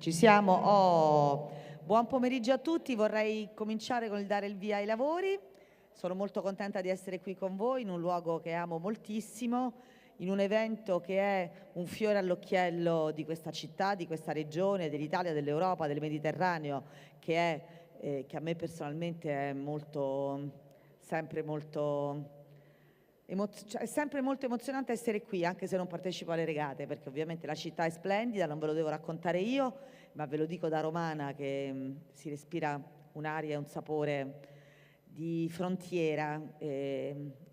Ci siamo. Buon pomeriggio a tutti. Vorrei cominciare con il dare il via ai lavori. Sono molto contenta di essere qui con voi in un luogo che amo moltissimo, in un evento che è un fiore all'occhiello di questa città, di questa regione, dell'Italia, dell'Europa, del Mediterraneo, che a me personalmente è sempre molto cioè, è sempre molto emozionante essere qui, anche se non partecipo alle regate, perché ovviamente la città è splendida, non ve lo devo raccontare io, ma ve lo dico da romana che si respira un'aria e un sapore di frontiera,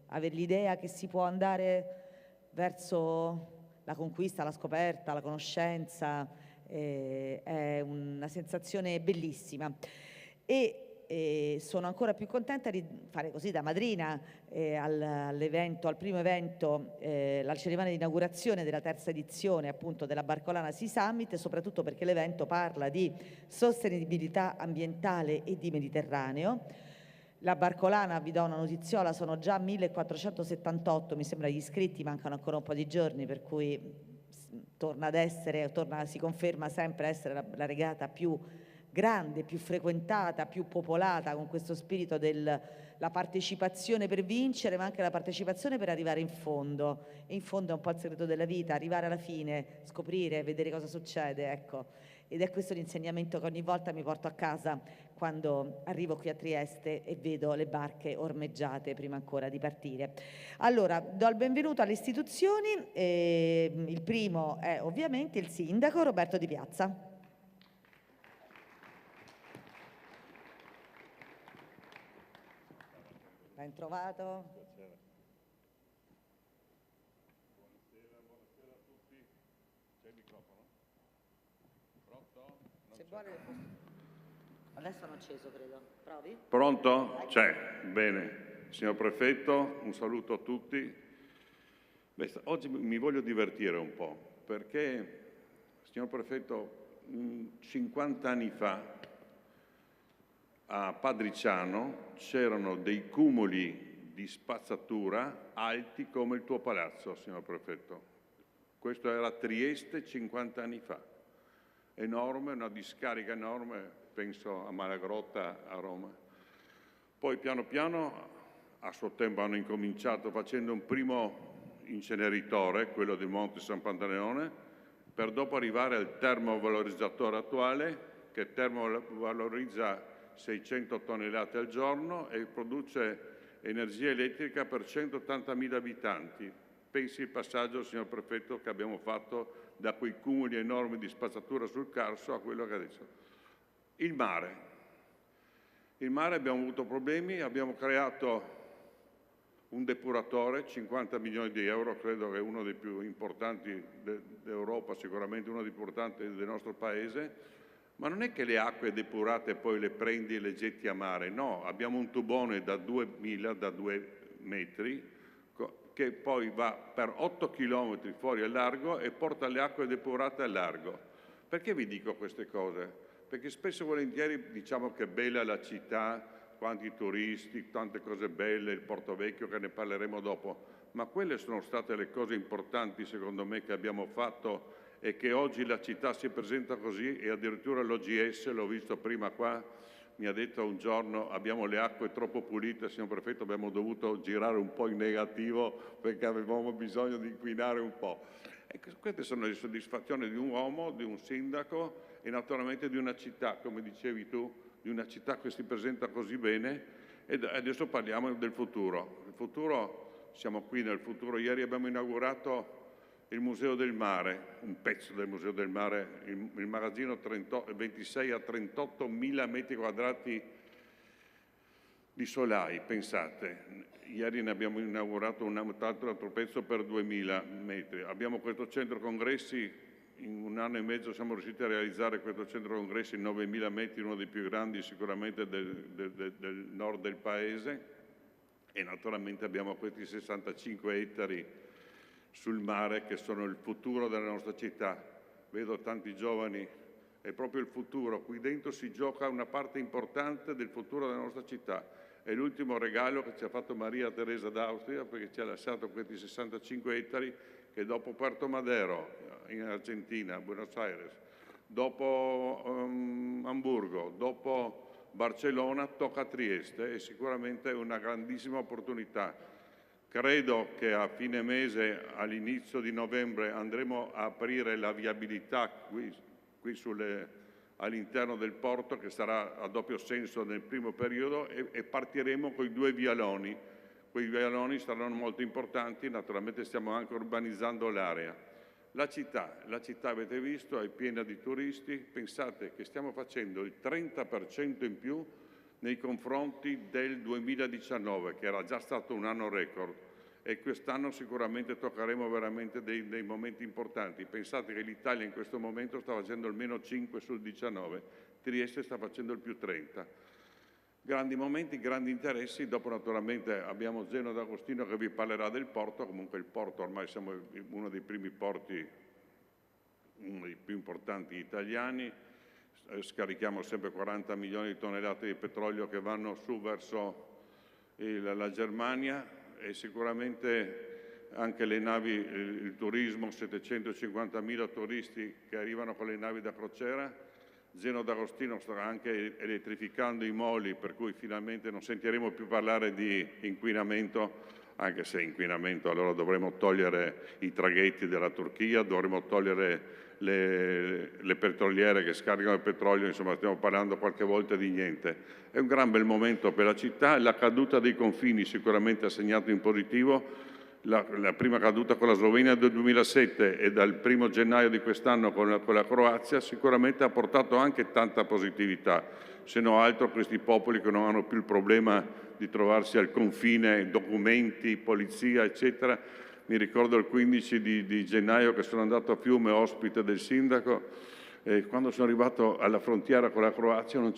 avere l'idea che si può andare verso la conquista, la scoperta, la conoscenza, è una sensazione bellissima. E sono ancora più contenta di fare così da madrina al primo evento, la cerimonia di inaugurazione della terza edizione appunto della Barcolana Sea Summit, soprattutto perché l'evento parla di sostenibilità ambientale e di Mediterraneo. La Barcolana, vi do una notiziola, sono già 1478, mi sembra, gli iscritti, mancano ancora un po' di giorni, per cui si conferma sempre essere la regata più grande, più frequentata, più popolata, con questo spirito della partecipazione per vincere, ma anche la partecipazione per arrivare in fondo. E in fondo è un po' il segreto della vita, arrivare alla fine, scoprire, vedere cosa succede, ecco. Ed è questo l'insegnamento che ogni volta mi porto a casa quando arrivo qui a Trieste e vedo le barche ormeggiate prima ancora di partire. Allora, do il benvenuto alle istituzioni. Il primo è ovviamente il sindaco Roberto Di Piazza. Ben trovato. Buonasera. Buonasera a tutti. C'è il microfono? Pronto? Se vuole, adesso hanno acceso, credo. Provi? Pronto? C'è. Bene. Signor Prefetto, un saluto a tutti. Oggi mi voglio divertire un po', perché, signor Prefetto, 50 anni fa a Padriciano c'erano dei cumuli di spazzatura alti come il tuo palazzo, signor Prefetto. Questo era a Trieste 50 anni fa. Enorme, una discarica enorme, penso a Malagrotta, a Roma. Poi piano piano, a suo tempo, hanno incominciato facendo un primo inceneritore, quello di Monte San Pantaleone, per dopo arrivare al termovalorizzatore attuale, che termovalorizza 600 tonnellate al giorno e produce energia elettrica per 180.000 abitanti. Pensi il passaggio, signor Prefetto, che abbiamo fatto da quei cumuli enormi di spazzatura sul Carso a quello che adesso. Il mare. Il mare abbiamo avuto problemi, abbiamo creato un depuratore, 50 milioni di euro, credo che è uno dei più importanti d'Europa, sicuramente uno dei più importanti del nostro Paese. Ma non è che le acque depurate poi le prendi e le getti a mare, no, abbiamo un tubone da 2 metri che poi va per 8 chilometri fuori al largo e porta le acque depurate al largo. Perché vi dico queste cose? Perché spesso e volentieri diciamo che è bella la città, quanti turisti, tante cose belle, il Porto Vecchio, che ne parleremo dopo, ma quelle sono state le cose importanti secondo me che abbiamo fatto e che oggi la città si presenta così, e addirittura l'OGS, l'ho visto prima qua, mi ha detto un giorno abbiamo le acque troppo pulite, signor Prefetto, abbiamo dovuto girare un po' in negativo perché avevamo bisogno di inquinare un po'. E queste sono le soddisfazioni di un uomo, di un sindaco e naturalmente di una città, come dicevi tu, di una città che si presenta così bene. E adesso parliamo del futuro. Il futuro, siamo qui nel futuro. Ieri abbiamo inaugurato il Museo del Mare, un pezzo del Museo del Mare, il magazzino 26 a 38 mila metri quadrati di solai, pensate. Ieri ne abbiamo inaugurato un altro pezzo per 2000 metri. Abbiamo questo centro congressi, in un anno e mezzo siamo riusciti a realizzare questo centro congressi 9.000 metri, uno dei più grandi sicuramente del nord del paese, e naturalmente abbiamo questi 65 ettari sul mare che sono il futuro della nostra città. Vedo tanti giovani, è proprio il futuro, qui dentro si gioca una parte importante del futuro della nostra città. È l'ultimo regalo che ci ha fatto Maria Teresa d'Austria, perché ci ha lasciato questi 65 ettari che dopo Puerto Madero in Argentina, a Buenos Aires, dopo Amburgo, dopo Barcellona tocca a Trieste e sicuramente è una grandissima opportunità. Credo che a fine mese, all'inizio di novembre, andremo a aprire la viabilità qui all'interno del porto, che sarà a doppio senso nel primo periodo, e partiremo con i 2 vialoni. Quei vialoni saranno molto importanti, naturalmente stiamo anche urbanizzando l'area. La città, avete visto, è piena di turisti. Pensate che stiamo facendo il 30% in più nei confronti del 2019, che era già stato un anno record, e quest'anno sicuramente toccheremo veramente dei momenti importanti. Pensate che l'Italia in questo momento sta facendo il -5 sul 19, Trieste sta facendo il +30. Grandi momenti, grandi interessi. Dopo naturalmente abbiamo Zeno D'Agostino che vi parlerà del porto. Comunque il porto, ormai siamo uno dei primi porti, uno dei più importanti italiani. Scarichiamo sempre 40 milioni di tonnellate di petrolio che vanno su verso la Germania, e sicuramente anche le navi, il turismo, 750.000 turisti che arrivano con le navi da crociera. Zeno D'Agostino sta anche elettrificando i moli, per cui finalmente non sentiremo più parlare di inquinamento, anche se inquinamento allora dovremo togliere i traghetti della Turchia, dovremo togliere le petroliere che scaricano il petrolio, insomma stiamo parlando qualche volta di niente. È un gran bel momento per la città. La caduta dei confini sicuramente ha segnato in positivo. La prima caduta con la Slovenia del 2007 e dal 1° gennaio di quest'anno con la Croazia sicuramente ha portato anche tanta positività, se non altro questi popoli che non hanno più il problema di trovarsi al confine, documenti, polizia, eccetera. Mi ricordo il 15 di gennaio che sono andato a Fiume, ospite del sindaco, e quando sono arrivato alla frontiera con la Croazia non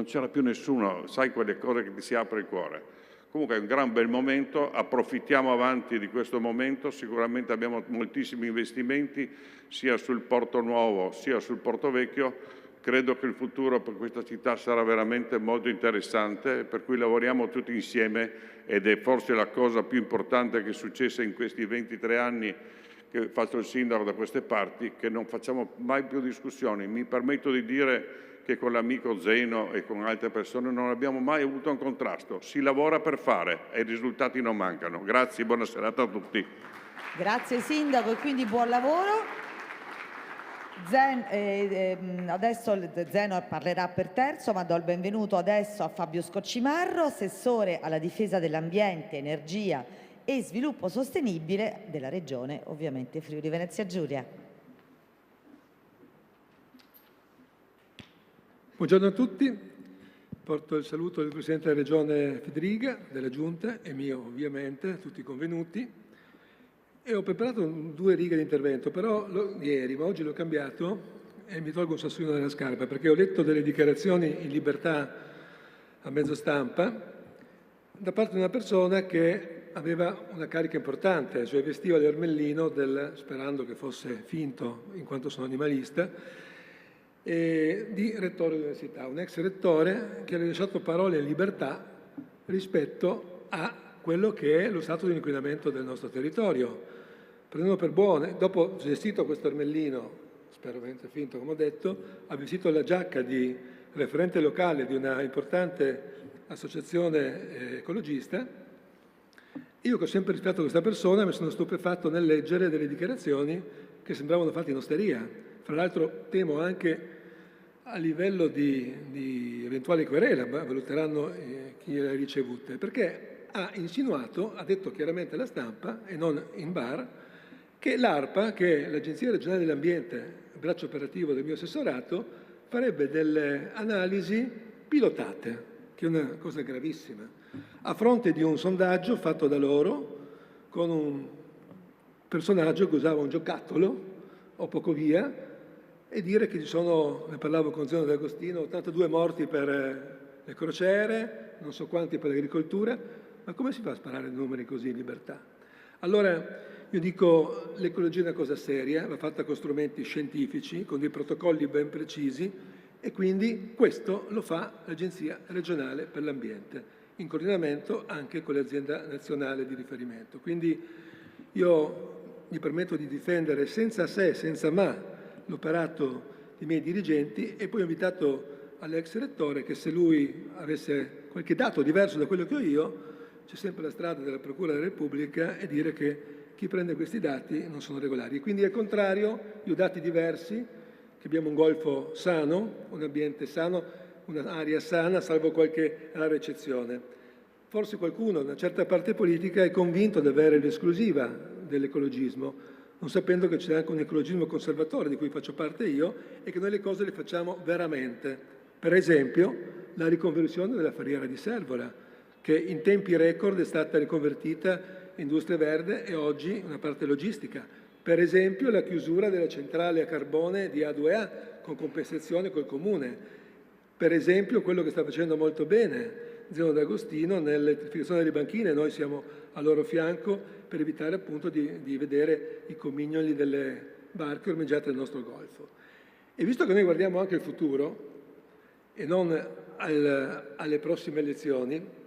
c'era più nessuno, sai quelle cose che ti si apre il cuore. Comunque è un gran bel momento, approfittiamo avanti di questo momento, sicuramente abbiamo moltissimi investimenti sia sul Porto Nuovo sia sul Porto Vecchio. Credo che il futuro per questa città sarà veramente molto interessante, per cui lavoriamo tutti insieme, ed è forse la cosa più importante che è successa in questi 23 anni che faccio il sindaco da queste parti, che non facciamo mai più discussioni. Mi permetto di dire che con l'amico Zeno e con altre persone non abbiamo mai avuto un contrasto. Si lavora per fare e i risultati non mancano. Grazie, buona serata a tutti. Grazie Sindaco, e quindi buon lavoro. Adesso Zeno parlerà per terzo, ma do il benvenuto adesso a Fabio Scoccimarro, assessore alla difesa dell'ambiente, energia e sviluppo sostenibile della regione, ovviamente Friuli Venezia Giulia. Buongiorno a tutti, porto il saluto del Presidente della Regione Federica, della Giunta e mio ovviamente, tutti i convenuti, e ho preparato 2 righe di intervento, però ieri, ma oggi l'ho cambiato e mi tolgo un sassolino dalla scarpa, perché ho letto delle dichiarazioni in libertà a mezzo stampa da parte di una persona che aveva una carica importante, cioè vestiva l'ermellino sperando che fosse finto in quanto sono animalista, di rettore dell'università, un ex rettore che ha lasciato parole in libertà rispetto a quello che è lo stato di inquinamento del nostro territorio. Prendendo per buone, dopo gestito questo ermellino, spero veramente finto come ho detto, ha vestito la giacca di referente locale di una importante associazione ecologista. Io che ho sempre rispettato questa persona mi sono stupefatto nel leggere delle dichiarazioni che sembravano fatte in osteria. Fra l'altro temo anche a livello di eventuali querela, ma valuteranno chi le ha ricevute, perché ha insinuato, ha detto chiaramente alla stampa e non in bar, che l'ARPA, che è l'Agenzia Regionale dell'Ambiente, il braccio operativo del mio assessorato, farebbe delle analisi pilotate, che è una cosa gravissima, a fronte di un sondaggio fatto da loro con un personaggio che usava un giocattolo o poco via, e dire che ci sono, ne parlavo con Zeno D'Agostino, 82 morti per le crociere, non so quanti per l'agricoltura, ma come si fa a sparare numeri così in libertà? Allora io dico, l'ecologia è una cosa seria, va fatta con strumenti scientifici, con dei protocolli ben precisi, e quindi questo lo fa l'Agenzia regionale per l'ambiente, in coordinamento anche con l'azienda nazionale di riferimento. Quindi io mi permetto di difendere senza se, senza ma, l'operato i miei dirigenti, e poi ho invitato all'ex rettore che, se lui avesse qualche dato diverso da quello che ho io, c'è sempre la strada della Procura della Repubblica e dire che chi prende questi dati non sono regolari. Quindi, al contrario, io ho dati diversi, che abbiamo un golfo sano, un ambiente sano, un'area sana, salvo qualche rara eccezione. Forse qualcuno, una certa parte politica, è convinto di avere l'esclusiva dell'ecologismo, non sapendo che c'è anche un ecologismo conservatore di cui faccio parte io e che noi le cose le facciamo veramente. Per esempio, la riconversione della Ferriera di Servola, che in tempi record è stata riconvertita in industria verde e oggi una parte logistica. Per esempio, la chiusura della centrale a carbone di A2A con compensazione col Comune. Per esempio, quello che sta facendo molto bene Zeno D'Agostino nell'elettrificazione delle banchine. Noi siamo al loro fianco per evitare appunto di vedere i comignoli delle barche ormeggiate nel nostro golfo. E visto che noi guardiamo anche il futuro e non alle prossime elezioni,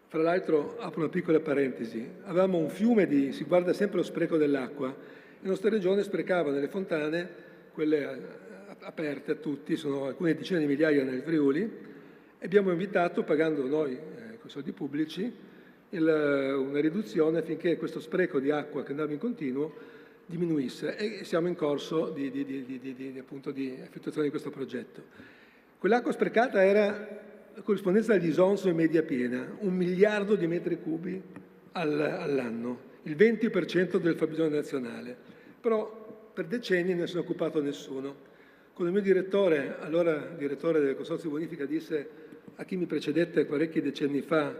fra l'altro apro una piccola parentesi, avevamo un fiume si guarda sempre lo spreco dell'acqua, la nostra regione sprecava nelle fontane, quelle aperte a tutti, sono alcune decine di migliaia nel Friuli, e abbiamo invitato, pagando noi con soldi pubblici, una riduzione affinché questo spreco di acqua che andava in continuo diminuisse, e siamo in corso di effettuazione di questo progetto. Quell'acqua sprecata era la corrispondenza all'Isonzo in media piena, 1 miliardo di metri cubi all'anno, il 20% del fabbisogno nazionale. Però per decenni non se ne è occupato nessuno. Quando il mio direttore, allora direttore del Consorzio Bonifica, disse a chi mi precedette parecchi decenni fa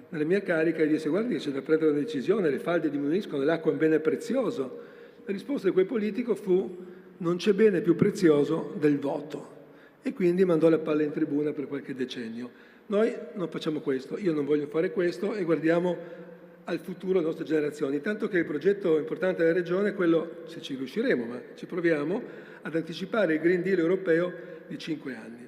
nella mia carica, disse: guardi che c'è da prendere una decisione, le falde diminuiscono, l'acqua è un bene prezioso. La risposta di quel politico fu: non c'è bene più prezioso del voto. E quindi mandò la palla in tribuna per qualche decennio. Noi non facciamo questo, io non voglio fare questo, e guardiamo al futuro delle nostre generazioni, tanto che il progetto importante della Regione è quello, se ci riusciremo, ma ci proviamo, ad anticipare il Green Deal europeo di 5 anni,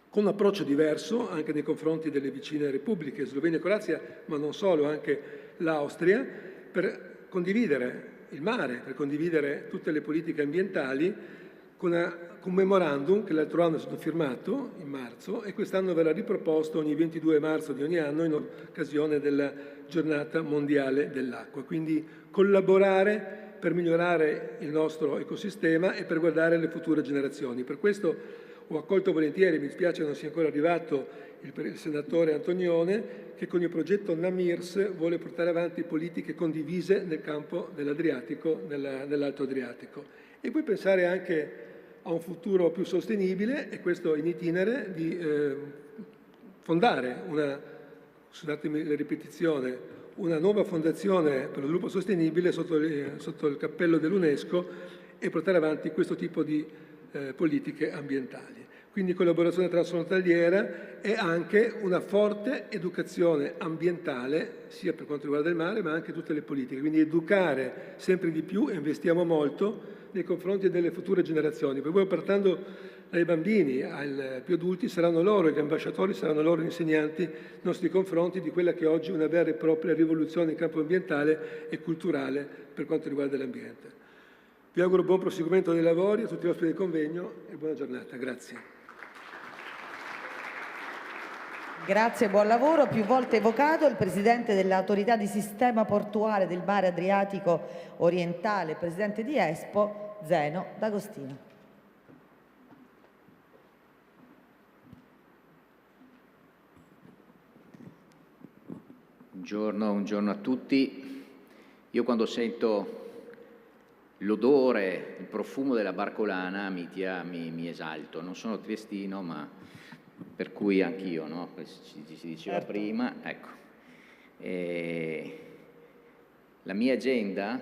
con un approccio diverso anche nei confronti delle vicine repubbliche, Slovenia e Croazia, ma non solo, anche l'Austria, per condividere il mare, per condividere tutte le politiche ambientali, con un memorandum che l'altro anno è stato firmato in marzo e quest'anno verrà riproposto ogni 22 marzo di ogni anno in occasione della giornata mondiale dell'acqua. Quindi collaborare per migliorare il nostro ecosistema e per guardare alle future generazioni. Per questo ho accolto volentieri, mi spiace non sia ancora arrivato il senatore Antonione, che con il progetto NAMIRS vuole portare avanti politiche condivise nel campo dell'Adriatico, nell'Alto Adriatico. E poi pensare anche a un futuro più sostenibile, e questo in itinere, di fondare scusatemi la ripetizione, una nuova fondazione per lo sviluppo sostenibile sotto il cappello dell'UNESCO e portare avanti questo tipo di politiche ambientali. Quindi collaborazione transfrontaliera e anche una forte educazione ambientale, sia per quanto riguarda il mare, ma anche tutte le politiche. Quindi educare sempre di più, e investiamo molto nei confronti delle future generazioni. Per voi, partendo dai bambini ai più adulti, saranno loro gli ambasciatori, saranno loro gli insegnanti nei nostri confronti di quella che oggi è una vera e propria rivoluzione in campo ambientale e culturale per quanto riguarda l'ambiente. Vi auguro buon proseguimento dei lavori a tutti gli ospiti del convegno e buona giornata. Grazie. Grazie, buon lavoro. Più volte evocato, il presidente dell'autorità di sistema portuale del mare Adriatico orientale, presidente di Expo, Zeno D'Agostino. Buongiorno a tutti. Io quando sento l'odore, il profumo della barcolana mi esalto. Non sono triestino, ma per cui anch'io, no? Si diceva certo. Prima, ecco. La mia agenda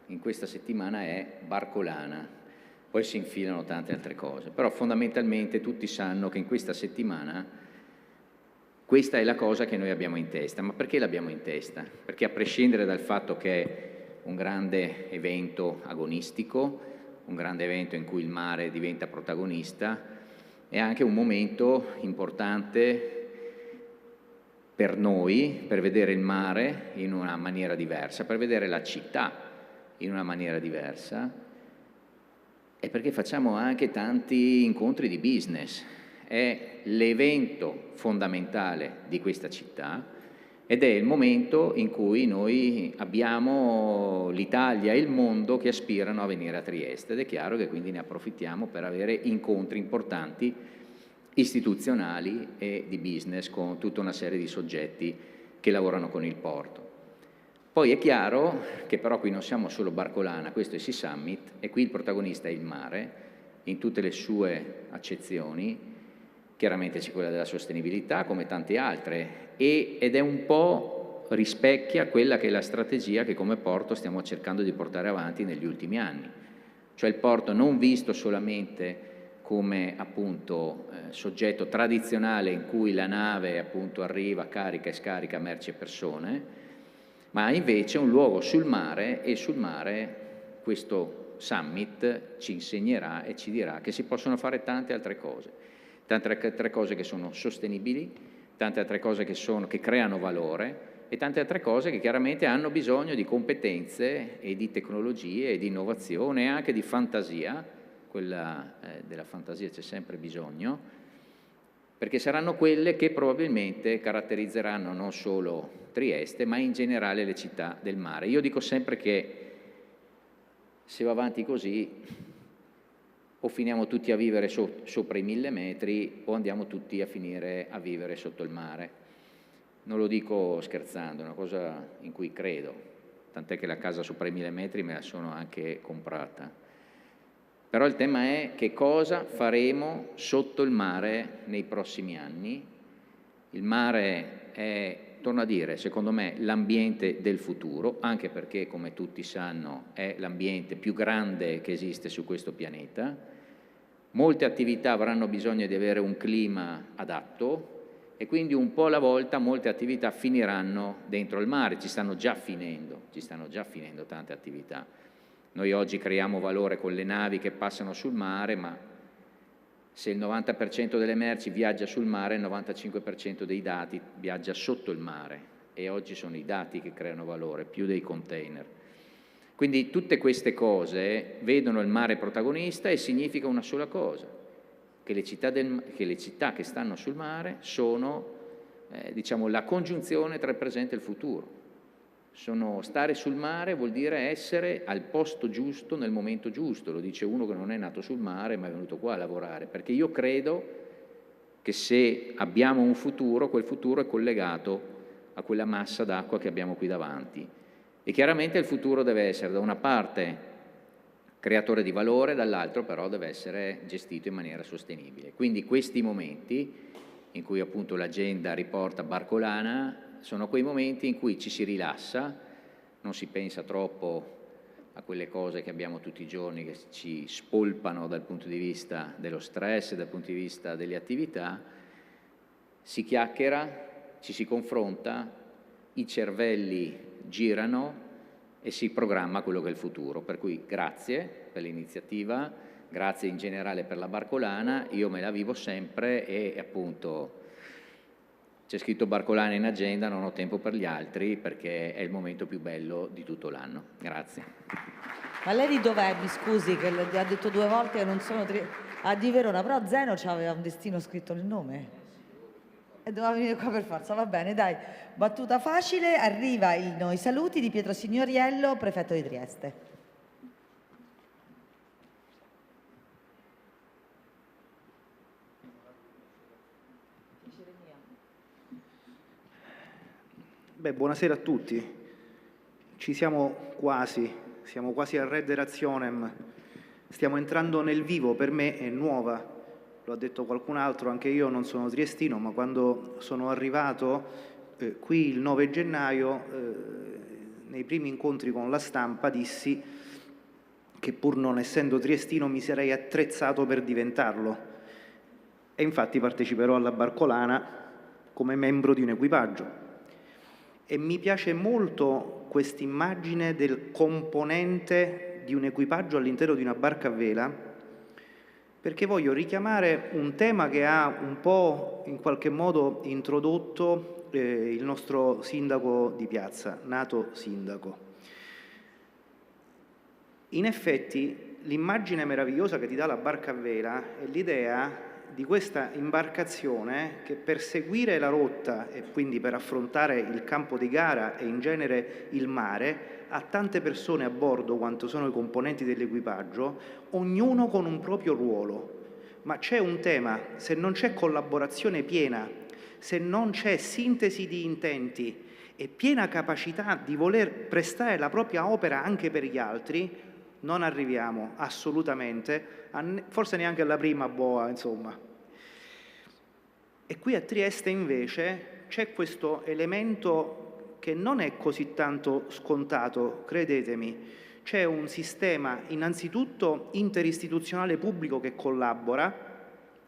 in questa settimana è barcolana, poi si infilano tante altre cose, però fondamentalmente tutti sanno che in questa settimana questa è la cosa che noi abbiamo in testa. Ma perché l'abbiamo in testa? Perché a prescindere dal fatto che è un grande evento agonistico, un grande evento in cui il mare diventa protagonista, è anche un momento importante per noi, per vedere il mare in una maniera diversa, per vedere la città in una maniera diversa, è perché facciamo anche tanti incontri di business. È l'evento fondamentale di questa città ed è il momento in cui noi abbiamo l'Italia e il mondo che aspirano a venire a Trieste ed è chiaro che quindi ne approfittiamo per avere incontri importanti istituzionali e di business con tutta una serie di soggetti che lavorano con il porto. Poi è chiaro che però qui non siamo solo Barcolana, questo è Sea Summit e qui il protagonista è il mare in tutte le sue accezioni, chiaramente c'è quella della sostenibilità come tante altre ed è un po' rispecchia quella che è la strategia che come porto stiamo cercando di portare avanti negli ultimi anni, cioè il porto non visto solamente come appunto soggetto tradizionale in cui la nave appunto arriva, carica e scarica merci e persone, ma invece un luogo sul mare e sul mare questo summit ci insegnerà e ci dirà che si possono fare tante altre cose che sono sostenibili, tante altre cose che creano valore e tante altre cose che chiaramente hanno bisogno di competenze e di tecnologie e di innovazione e anche di fantasia, quella della fantasia c'è sempre bisogno, perché saranno quelle che probabilmente caratterizzeranno non solo Trieste, ma in generale le città del mare. Io dico sempre che se va avanti così o finiamo tutti a vivere sopra i 1000 metri o andiamo tutti a finire a vivere sotto il mare. Non lo dico scherzando, è una cosa in cui credo, tant'è che la casa sopra i 1000 metri me la sono anche comprata. Però il tema è che cosa faremo sotto il mare nei prossimi anni. Il mare è, torno a dire, secondo me l'ambiente del futuro, anche perché, come tutti sanno, è l'ambiente più grande che esiste su questo pianeta. Molte attività avranno bisogno di avere un clima adatto e quindi un po' alla volta molte attività finiranno dentro il mare, ci stanno già finendo tante attività. Noi oggi creiamo valore con le navi che passano sul mare, ma se il 90% delle merci viaggia sul mare, il 95% dei dati viaggia sotto il mare e oggi sono i dati che creano valore, più dei container. Quindi tutte queste cose vedono il mare protagonista e significa una sola cosa, che le città che stanno sul mare sono diciamo, la congiunzione tra il presente e il futuro. Stare sul mare vuol dire essere al posto giusto nel momento giusto, lo dice uno che non è nato sul mare ma è venuto qua a lavorare, perché io credo che se abbiamo un futuro, quel futuro è collegato a quella massa d'acqua che abbiamo qui davanti. E chiaramente il futuro deve essere da una parte creatore di valore, dall'altro però deve essere gestito in maniera sostenibile. Quindi questi momenti in cui appunto l'agenda riporta Barcolana sono quei momenti in cui ci si rilassa, non si pensa troppo a quelle cose che abbiamo tutti i giorni che ci spolpano dal punto di vista dello stress, dal punto di vista delle attività, si chiacchiera, ci si confronta, i cervelli girano e si programma quello che è il futuro. Per cui grazie per l'iniziativa, grazie in generale per la Barcolana, io me la vivo sempre e appunto c'è scritto Barcolana in agenda, non ho tempo per gli altri perché è il momento più bello di tutto l'anno. Grazie. Ma lei di dov'è? Mi scusi che le ha detto 2 volte che non sono di Verona, però Zeno aveva un destino scritto nel nome. E doveva venire qua per forza, va bene, dai. Battuta facile, arrivano i saluti di Pietro Signoriello, prefetto di Trieste. Buonasera a tutti. Siamo quasi al Redde Razionem, stiamo entrando nel vivo, per me è nuova, lo ha detto qualcun altro, anche io non sono triestino, ma quando sono arrivato qui il 9 gennaio, nei primi incontri con la stampa dissi che pur non essendo triestino mi sarei attrezzato per diventarlo e infatti parteciperò alla Barcolana come membro di un equipaggio. E mi piace molto quest'immagine del componente di un equipaggio all'interno di una barca a vela, perché voglio richiamare un tema che ha un po' in qualche modo introdotto il nostro sindaco di piazza, nato sindaco. In effetti l'immagine meravigliosa che ti dà la barca a vela è l'idea di questa imbarcazione che per seguire la rotta e quindi per affrontare il campo di gara e in genere il mare ha tante persone a bordo quanto sono i componenti dell'equipaggio, ognuno con un proprio ruolo. Ma c'è un tema: se non c'è collaborazione piena, se non c'è sintesi di intenti e piena capacità di voler prestare la propria opera anche per gli altri, non arriviamo assolutamente, forse neanche alla prima boa, insomma. E qui a Trieste invece c'è questo elemento che non è così tanto scontato, credetemi. C'è un sistema innanzitutto interistituzionale pubblico che collabora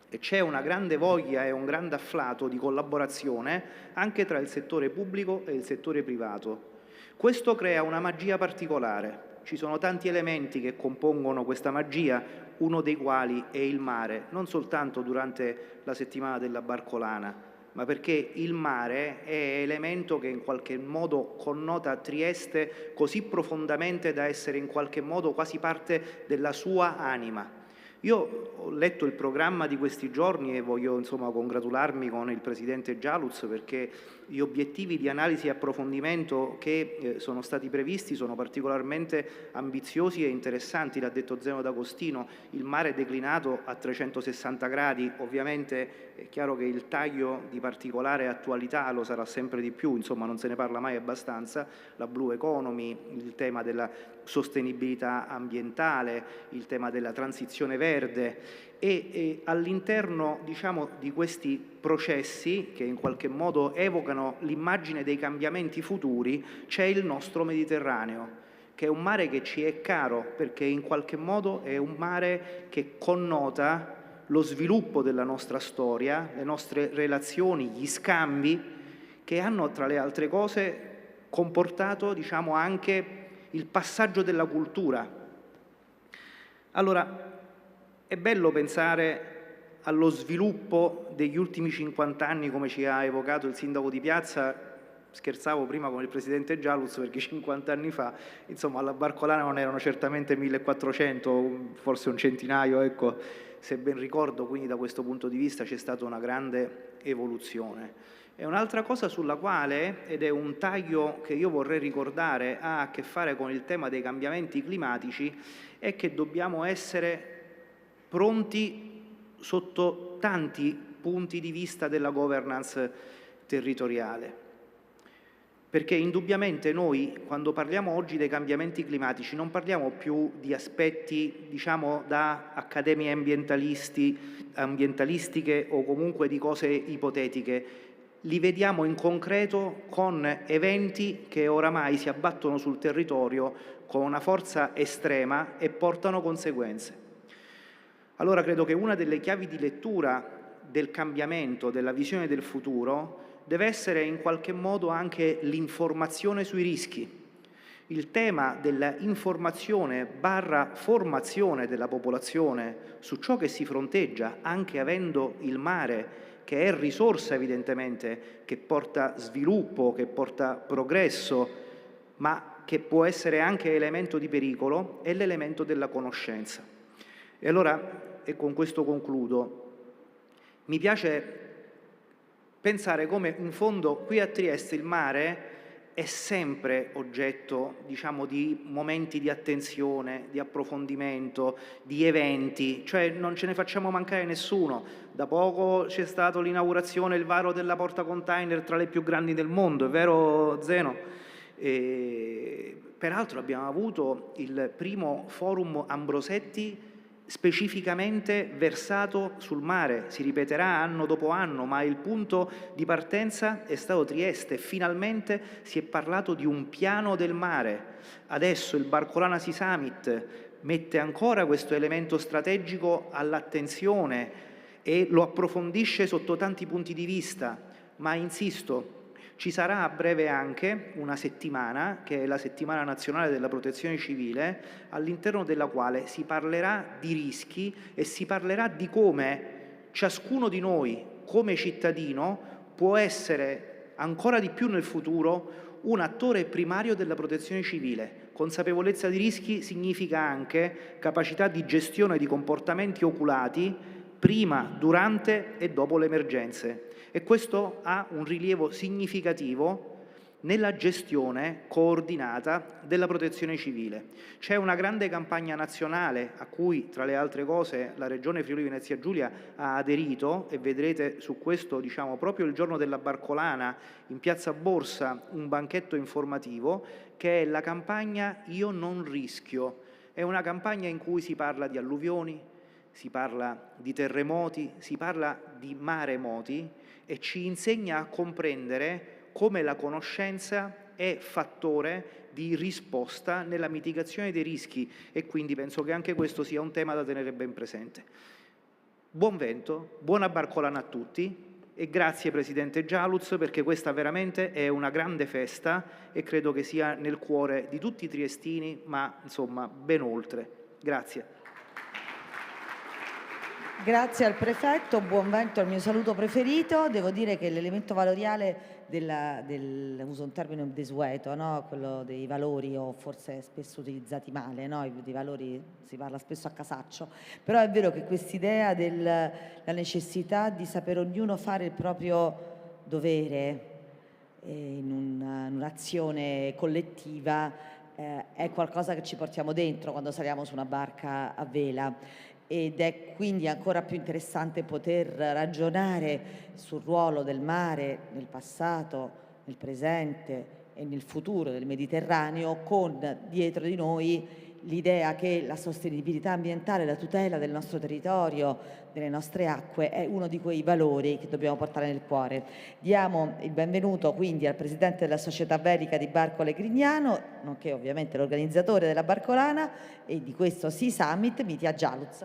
e c'è una grande voglia e un grande afflato di collaborazione anche tra il settore pubblico e il settore privato. Questo crea una magia particolare. Ci sono tanti elementi che compongono questa magia, uno dei quali è il mare, non soltanto durante la settimana della Barcolana, ma perché il mare è elemento che in qualche modo connota Trieste così profondamente da essere in qualche modo quasi parte della sua anima. Io ho letto il programma di questi giorni e voglio congratularmi con il Presidente Gialuz perché gli obiettivi di analisi e approfondimento che sono stati previsti sono particolarmente ambiziosi e interessanti. L'ha detto Zeno D'Agostino, il mare è declinato a 360 gradi, ovviamente è chiaro che il taglio di particolare attualità lo sarà sempre di più, non se ne parla mai abbastanza, la Blue Economy, il tema della sostenibilità ambientale, il tema della transizione verde e all'interno di questi processi che in qualche modo evocano l'immagine dei cambiamenti futuri c'è il nostro Mediterraneo, che è un mare che ci è caro perché in qualche modo è un mare che connota lo sviluppo della nostra storia, le nostre relazioni, gli scambi che hanno tra le altre cose comportato anche il passaggio della cultura. Allora, è bello pensare allo sviluppo degli ultimi 50 anni, come ci ha evocato il sindaco di Piazza. Scherzavo prima con il Presidente Gialuz perché 50 anni fa, alla Barcolana non erano certamente 1400, forse un centinaio, ecco, se ben ricordo, quindi da questo punto di vista c'è stata una grande evoluzione. E un'altra cosa sulla quale, ed è un taglio che io vorrei ricordare, ha a che fare con il tema dei cambiamenti climatici, è che dobbiamo essere pronti sotto tanti punti di vista della governance territoriale. Perché indubbiamente noi, quando parliamo oggi dei cambiamenti climatici, non parliamo più di aspetti, da accademie ambientalistiche o comunque di cose ipotetiche. Li vediamo in concreto con eventi che oramai si abbattono sul territorio con una forza estrema e portano conseguenze. Allora credo che una delle chiavi di lettura del cambiamento, della visione del futuro, deve essere in qualche modo anche l'informazione sui rischi. Il tema della informazione / formazione della popolazione su ciò che si fronteggia, anche avendo il mare, che è risorsa evidentemente, che porta sviluppo, che porta progresso, ma che può essere anche elemento di pericolo, è l'elemento della conoscenza. E allora, e con questo concludo, mi piace pensare come in fondo qui a Trieste il mare è sempre oggetto, di momenti di attenzione, di approfondimento, di eventi, cioè non ce ne facciamo mancare nessuno. Da poco c'è stata l'inaugurazione, il varo della porta container tra le più grandi del mondo, è vero Zeno? Peraltro abbiamo avuto il primo forum Ambrosetti specificamente versato sul mare, si ripeterà anno dopo anno, ma il punto di partenza è stato Trieste. Finalmente si è parlato di un piano del mare. Adesso il Barcolana Sea Summit mette ancora questo elemento strategico all'attenzione e lo approfondisce sotto tanti punti di vista, ma insisto, ci sarà a breve anche una settimana, che è la settimana nazionale della protezione civile, all'interno della quale si parlerà di rischi e si parlerà di come ciascuno di noi, come cittadino, può essere ancora di più nel futuro un attore primario della protezione civile. Consapevolezza di rischi significa anche capacità di gestione di comportamenti oculati prima, durante e dopo le emergenze. E questo ha un rilievo significativo nella gestione coordinata della protezione civile. C'è una grande campagna nazionale a cui, tra le altre cose, la Regione Friuli Venezia Giulia ha aderito, e vedrete su questo, proprio il giorno della Barcolana in Piazza Borsa un banchetto informativo, che è la campagna Io non rischio. È una campagna in cui si parla di alluvioni, si parla di terremoti, si parla di maremoti e ci insegna a comprendere come la conoscenza è fattore di risposta nella mitigazione dei rischi, e quindi penso che anche questo sia un tema da tenere ben presente. Buon vento, buona Barcolana a tutti e grazie Presidente Gialuz, perché questa veramente è una grande festa e credo che sia nel cuore di tutti i triestini, ma insomma ben oltre. Grazie. Grazie al prefetto, buon vento al mio saluto preferito. Devo dire che l'elemento valoriale uso un termine desueto, no? Quello dei valori, o forse spesso utilizzati male, no? Dei valori si parla spesso a casaccio, però è vero che quest'idea della necessità di sapere ognuno fare il proprio dovere in un'azione collettiva è qualcosa che ci portiamo dentro quando saliamo su una barca a vela. Ed è quindi ancora più interessante poter ragionare sul ruolo del mare nel passato, nel presente e nel futuro del Mediterraneo, con dietro di noi l'idea che la sostenibilità ambientale, la tutela del nostro territorio, delle nostre acque, è uno di quei valori che dobbiamo portare nel cuore. Diamo il benvenuto quindi al Presidente della Società Velica di Barcole Grignano, nonché ovviamente l'organizzatore della Barcolana e di questo Sea Summit, Mitja Gialuz.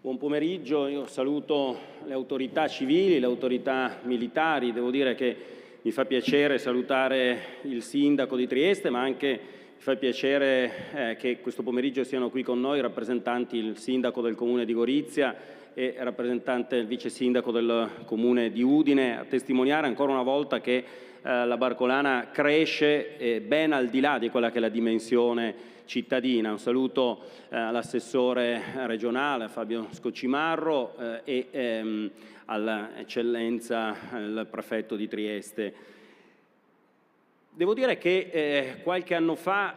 Buon pomeriggio, io saluto le autorità civili, le autorità militari. Devo dire che mi fa piacere salutare il sindaco di Trieste, ma anche mi fa piacere che questo pomeriggio siano qui con noi rappresentanti il sindaco del comune di Gorizia e rappresentante il vice sindaco del comune di Udine, a testimoniare ancora una volta che la Barcolana cresce ben al di là di quella che è la dimensione cittadina. Un saluto all'assessore regionale Fabio Scocimarro e all'eccellenza il prefetto di Trieste. Devo dire che qualche anno fa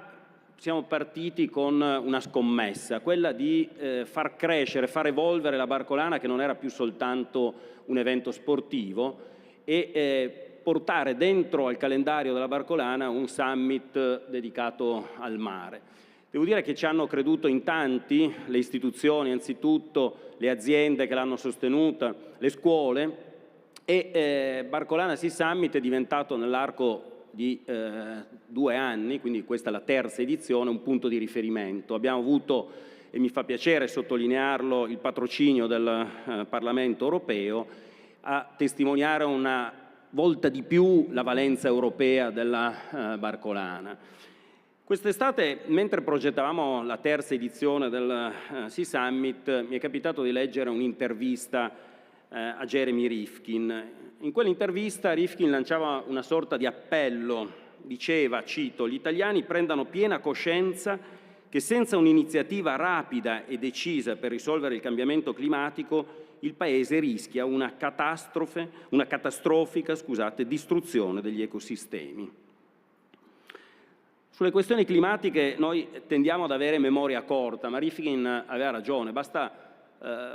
siamo partiti con una scommessa, quella di far crescere, far evolvere la Barcolana, che non era più soltanto un evento sportivo, e portare dentro al calendario della Barcolana un summit dedicato al mare. Devo dire che ci hanno creduto in tanti, le istituzioni anzitutto, le aziende che l'hanno sostenuta, le scuole, e Barcolana Sea Summit è diventato nell'arco di 2 anni, quindi questa è la terza edizione, un punto di riferimento. Abbiamo avuto, e mi fa piacere sottolinearlo, il patrocinio del Parlamento europeo a testimoniare una volta di più la valenza europea della Barcolana. Quest'estate, mentre progettavamo la terza edizione del Sea Summit, mi è capitato di leggere un'intervista a Jeremy Rifkin. In quell'intervista Rifkin lanciava una sorta di appello, diceva, cito, «Gli italiani prendano piena coscienza che senza un'iniziativa rapida e decisa per risolvere il cambiamento climatico il Paese rischia una catastrofica distruzione degli ecosistemi». Sulle questioni climatiche noi tendiamo ad avere memoria corta, ma Rifkin aveva ragione, basta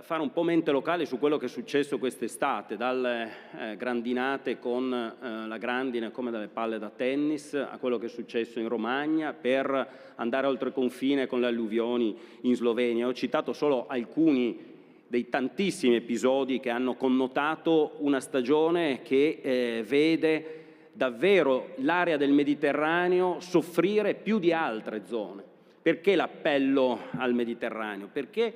fare un po' mente locale su quello che è successo quest'estate, dalle grandinate con la grandine come dalle palle da tennis, a quello che è successo in Romagna, per andare oltre confine con le alluvioni in Slovenia. Ho citato solo alcuni dei tantissimi episodi che hanno connotato una stagione che vede davvero l'area del Mediterraneo soffrire più di altre zone. Perché l'appello al Mediterraneo? Perché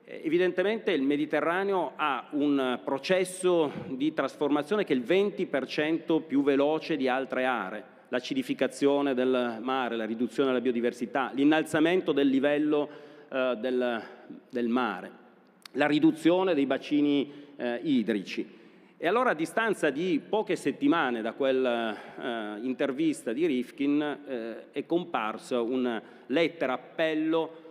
evidentemente il Mediterraneo ha un processo di trasformazione che è il 20% più veloce di altre aree. L'acidificazione del mare, la riduzione della biodiversità, l'innalzamento del livello del mare, la riduzione dei bacini idrici. E allora, a distanza di poche settimane da quell'intervista di Rifkin, è comparsa una lettera appello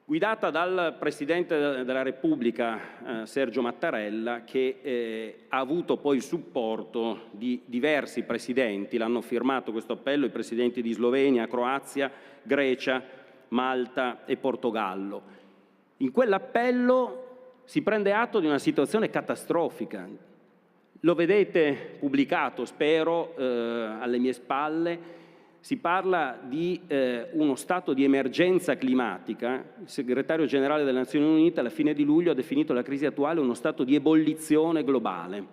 guidata dal Presidente della Repubblica, Sergio Mattarella, che ha avuto poi il supporto di diversi presidenti. L'hanno firmato questo appello i presidenti di Slovenia, Croazia, Grecia, Malta e Portogallo. In quell'appello si prende atto di una situazione catastrofica. Lo vedete pubblicato, spero, alle mie spalle. Si parla di uno stato di emergenza climatica. Il segretario generale delle Nazioni Unite alla fine di luglio ha definito la crisi attuale uno stato di ebollizione globale.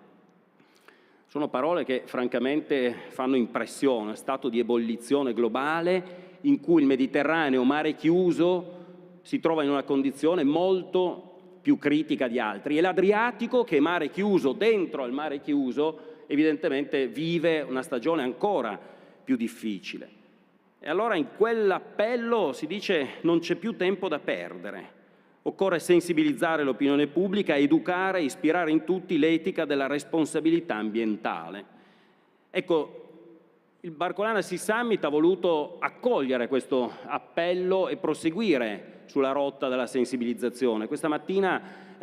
Sono parole che francamente fanno impressione, stato di ebollizione globale in cui il Mediterraneo, mare chiuso, si trova in una condizione molto più critica di altri, e l'Adriatico, che è mare chiuso dentro al mare chiuso, evidentemente vive una stagione ancora più difficile. E allora in quell'appello si dice: non c'è più tempo da perdere, occorre sensibilizzare l'opinione pubblica, educare e ispirare in tutti l'etica della responsabilità ambientale. Ecco, il Barcolana Sea Summit ha voluto accogliere questo appello e proseguire sulla rotta della sensibilizzazione. Questa mattina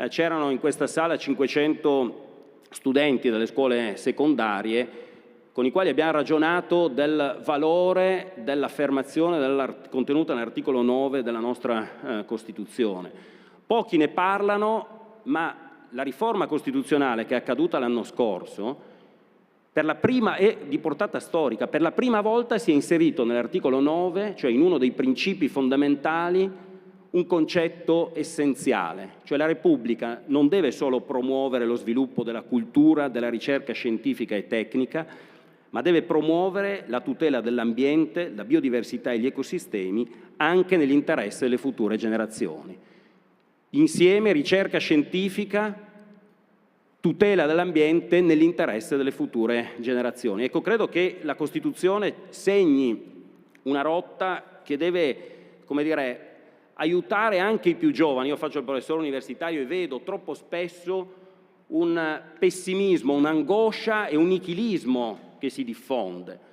c'erano in questa sala 500 studenti delle scuole secondarie con i quali abbiamo ragionato del valore dell'affermazione contenuta nell'articolo 9 della nostra Costituzione. Pochi ne parlano, ma la riforma costituzionale che è accaduta l'anno scorso, per la prima, è di portata storica, per la prima volta si è inserito nell'articolo 9, cioè in uno dei principi fondamentali, un concetto essenziale, cioè la Repubblica non deve solo promuovere lo sviluppo della cultura, della ricerca scientifica e tecnica, ma deve promuovere la tutela dell'ambiente, la biodiversità e gli ecosistemi anche nell'interesse delle future generazioni. Insieme ricerca scientifica, tutela dell'ambiente nell'interesse delle future generazioni. Ecco, credo che la Costituzione segni una rotta che deve, come dire, aiutare anche i più giovani. Io faccio il professore universitario e vedo troppo spesso un pessimismo, un'angoscia e un nichilismo che si diffonde.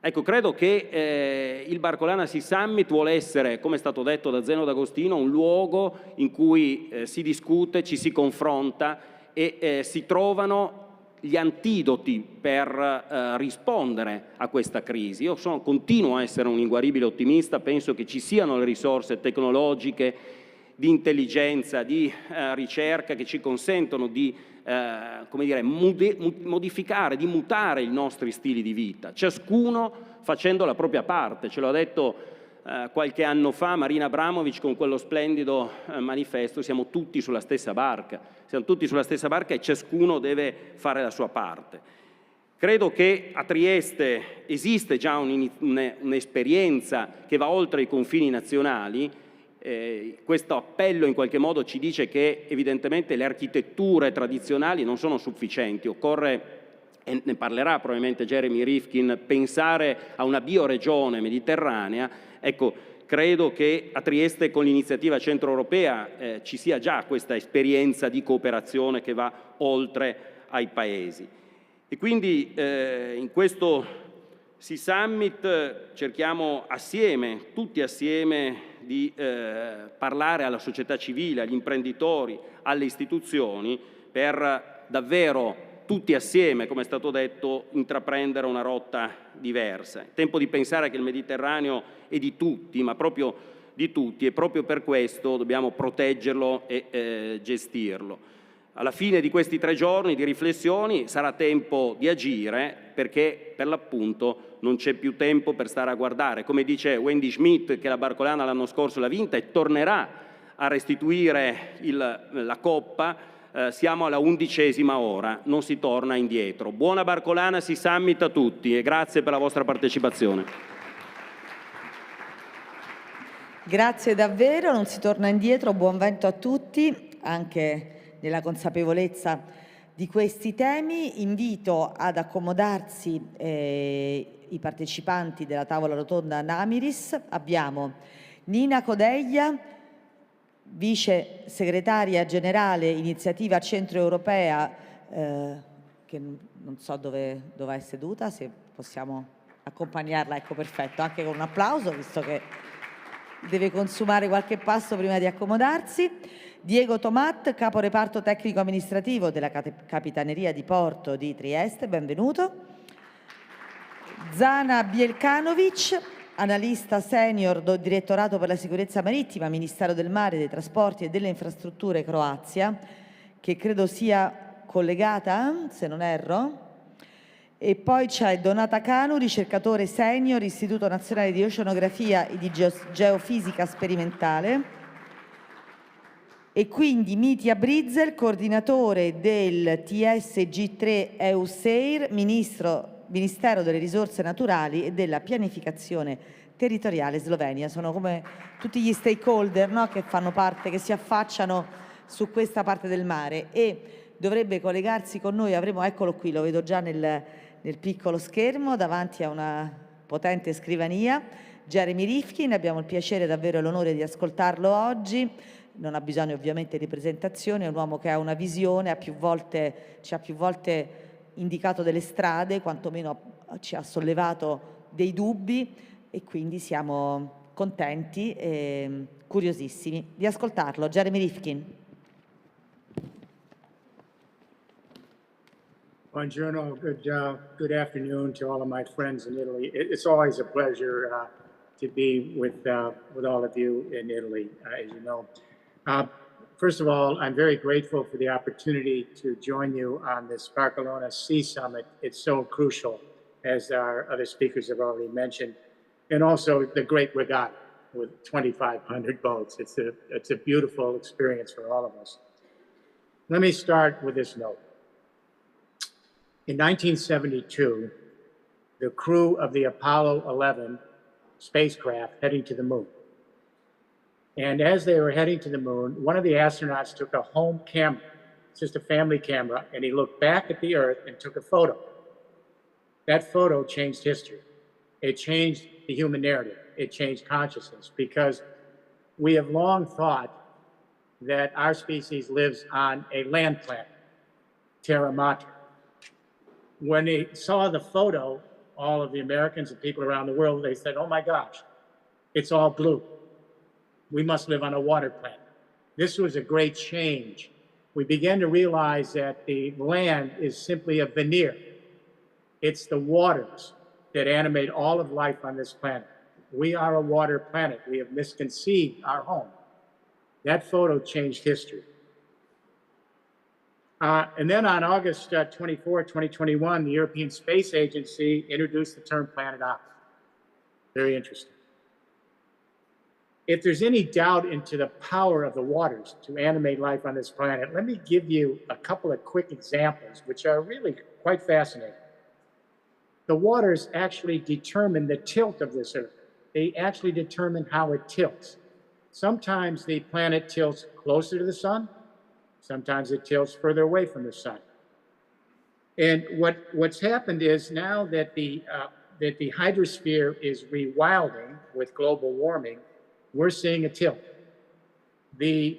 Ecco, credo che il Barcolana Sea Summit vuole essere, come è stato detto da Zeno D'Agostino, un luogo in cui si discute, ci si confronta e si trovano gli antidoti per rispondere a questa crisi. Io continuo a essere un inguaribile ottimista, penso che ci siano le risorse tecnologiche, di intelligenza, di ricerca che ci consentono di come dire, modificare, di mutare i nostri stili di vita, ciascuno facendo la propria parte. Ce l'ha detto qualche anno fa Marina Abramovic con quello splendido manifesto: siamo tutti sulla stessa barca, e ciascuno deve fare la sua parte. Credo che a Trieste esiste già un'esperienza che va oltre i confini nazionali. Questo appello in qualche modo ci dice che evidentemente le architetture tradizionali non sono sufficienti, occorre, e ne parlerà probabilmente Jeremy Rifkin, pensare a una bioregione mediterranea. Ecco, credo che a Trieste con l'iniziativa centroeuropea ci sia già questa esperienza di cooperazione che va oltre ai paesi. E quindi in questo Sea Summit cerchiamo assieme, tutti assieme, di parlare alla società civile, agli imprenditori, alle istituzioni, per davvero tutti assieme, come è stato detto, intraprendere una rotta diversa. È tempo di pensare che il Mediterraneo è di tutti, ma proprio di tutti, e proprio per questo dobbiamo proteggerlo e gestirlo. Alla fine di questi 3 giorni di riflessioni sarà tempo di agire, perché per l'appunto non c'è più tempo per stare a guardare. Come dice Wendy Schmidt, che la Barcolana l'anno scorso l'ha vinta e tornerà a restituire la coppa, siamo alla 11ª ora, non si torna indietro. Buona Barcolana Sea Summit a tutti e grazie per la vostra partecipazione. Grazie davvero, non si torna indietro, buon vento a tutti, anche nella consapevolezza di questi temi. Invito ad accomodarsi i partecipanti della tavola rotonda Namiris. Abbiamo Nina Codeglia, vice segretaria generale Iniziativa Centroeuropea, che non so dove è seduta, se possiamo accompagnarla, ecco, perfetto, anche con un applauso, visto che deve consumare qualche passo prima di accomodarsi. Diego Tomat, capo reparto tecnico amministrativo della Capitaneria di Porto di Trieste, benvenuto. Zana Bielkanovic, analista senior do Direttorato per la sicurezza marittima, Ministero del Mare, dei Trasporti e delle Infrastrutture Croazia, che credo sia collegata, se non erro. E poi c'è Donata Canu, ricercatore senior, Istituto Nazionale di Oceanografia e di Geofisica Sperimentale. E quindi Mitja Brizzel, coordinatore del TSG3 EUSEIR, Ministero delle Risorse Naturali e della Pianificazione Territoriale Slovenia. Sono come tutti gli stakeholder, no? Che fanno parte, che si affacciano su questa parte del mare, e dovrebbe collegarsi con noi, eccolo qui, lo vedo già nel piccolo schermo, davanti a una potente scrivania, Jeremy Rifkin. Abbiamo il piacere davvero e l'onore di ascoltarlo oggi. Non ha bisogno ovviamente di presentazione, è un uomo che ha una visione, ci ha più volte indicato delle strade, quantomeno ci ha sollevato dei dubbi, e quindi siamo contenti e curiosissimi di ascoltarlo. Jeremy Rifkin. Buongiorno, good afternoon to all of my friends in Italy. It's always a pleasure to be with all of you in Italy, as you know. First of all, I'm very grateful for the opportunity to join you on this Barcelona Sea Summit. It's so crucial, as our other speakers have already mentioned, and also the Great Regatta with 2,500 boats. It's a beautiful experience for all of us. Let me start with this note. In 1972, the crew of the Apollo 11 spacecraft heading to the moon. And as they were heading to the moon, one of the astronauts took a home camera, it's just a family camera, and he looked back at the Earth and took a photo. That photo changed history. It changed the human narrative. It changed consciousness, because we have long thought that our species lives on a land planet, Terra Mater. When they saw the photo, all of the Americans and people around the world, they said, oh my gosh, it's all blue. We must live on a water planet. This was a great change. We began to realize that the land is simply a veneer. It's the waters that animate all of life on this planet. We are a water planet. We have misconceived our home. That photo changed history. And then on August 24, 2021, the European Space Agency introduced the term Planet Ops. Very interesting. If there's any doubt into the power of the waters to animate life on this planet, let me give you a couple of quick examples, which are really quite fascinating. The waters actually determine the tilt of this Earth. They actually determine how it tilts. Sometimes the planet tilts closer to the sun. Sometimes it tilts further away from the sun. And what's happened is, now that the hydrosphere is rewilding with global warming, we're seeing a tilt. The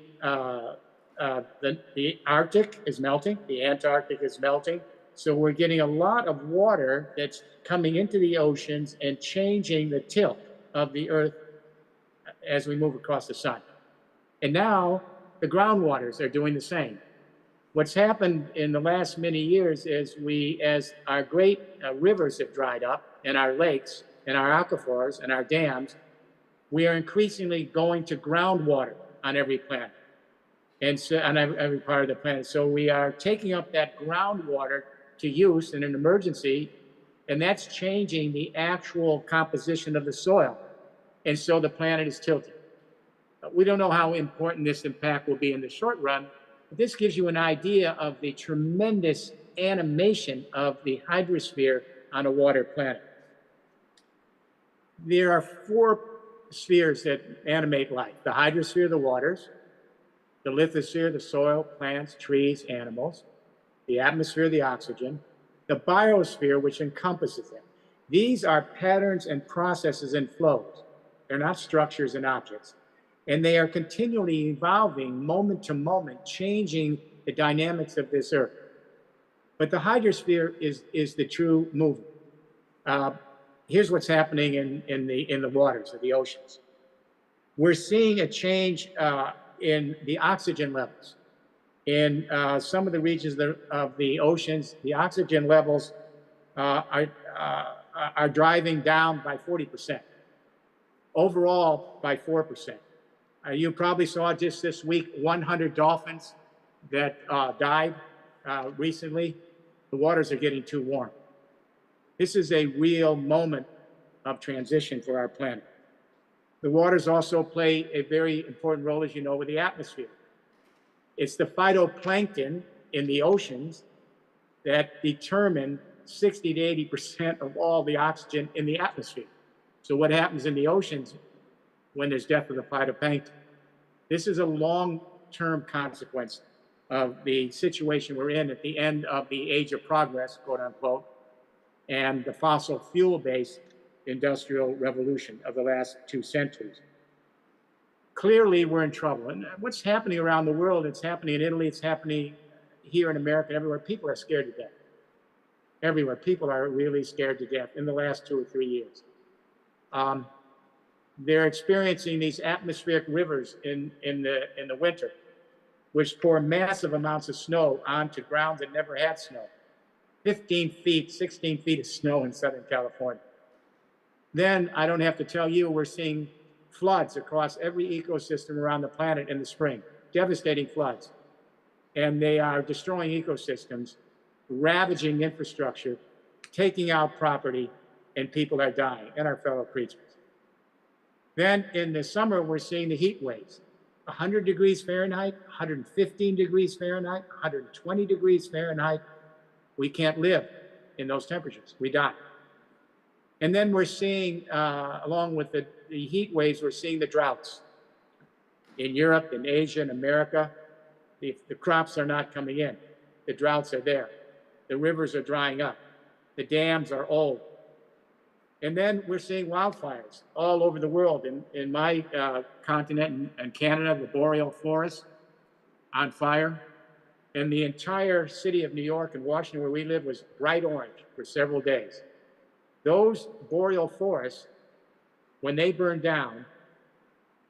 Arctic is melting, the Antarctic is melting, so we're getting a lot of water that's coming into the oceans and changing the tilt of the Earth as we move across the sun. And now the groundwaters are doing the same. What's happened in the last many years is as our great rivers have dried up, and our lakes and our aquifers and our dams, we are increasingly going to groundwater on every planet, and so on every part of the planet. So we are taking up that groundwater to use in an emergency, and that's changing the actual composition of the soil. And so the planet is tilting. We don't know how important this impact will be in the short run, but this gives you an idea of the tremendous animation of the hydrosphere on a water planet. There are four spheres that animate life: the hydrosphere, the waters; the lithosphere, the soil, plants, trees, animals; the atmosphere, the oxygen; the biosphere, which encompasses them. These are patterns and processes and flows. They're not structures and objects. And they are continually evolving, moment to moment, changing the dynamics of this Earth. But the hydrosphere is the true movement. Here's what's happening in the waters of the oceans. We're seeing a change in the oxygen levels. In some of the regions of the oceans, the oxygen levels are driving down by 40%. Overall, by 4%. You probably saw just this week 100 dolphins that died recently. The waters are getting too warm. This is a real moment of transition for our planet. The waters also play a very important role, as you know, with the atmosphere. It's the phytoplankton in the oceans that determine 60 to 80% of all the oxygen in the atmosphere. So what happens in the oceans when there's death of the phytoplankton? This is a long-term consequence of the situation we're in at the end of the age of progress, quote unquote, and the fossil fuel-based industrial revolution of the last 2 centuries. Clearly, we're in trouble. And what's happening around the world, it's happening in Italy, it's happening here in America, everywhere. People are scared to death. Everywhere. People are really scared to death in the last 2 or 3 years. They're experiencing these atmospheric rivers in the winter, which pour massive amounts of snow onto ground that never had snow. 15 feet, 16 feet of snow in Southern California. Then, I don't have to tell you, we're seeing floods across every ecosystem around the planet in the spring, devastating floods. And they are destroying ecosystems, ravaging infrastructure, taking out property, and people are dying, and our fellow creatures. Then in the summer, we're seeing the heat waves, 100 degrees Fahrenheit, 115 degrees Fahrenheit, 120 degrees Fahrenheit. We can't live in those temperatures, we die. And then we're seeing, along with the heat waves, we're seeing the droughts. In Europe, in Asia, in America, the crops are not coming in. The droughts are there. The rivers are drying up. The dams are old. And then we're seeing wildfires all over the world. In my continent, in Canada, the boreal forest on fire. And the entire city of New York and Washington, where we live, was bright orange for several days. Those boreal forests, when they burn down,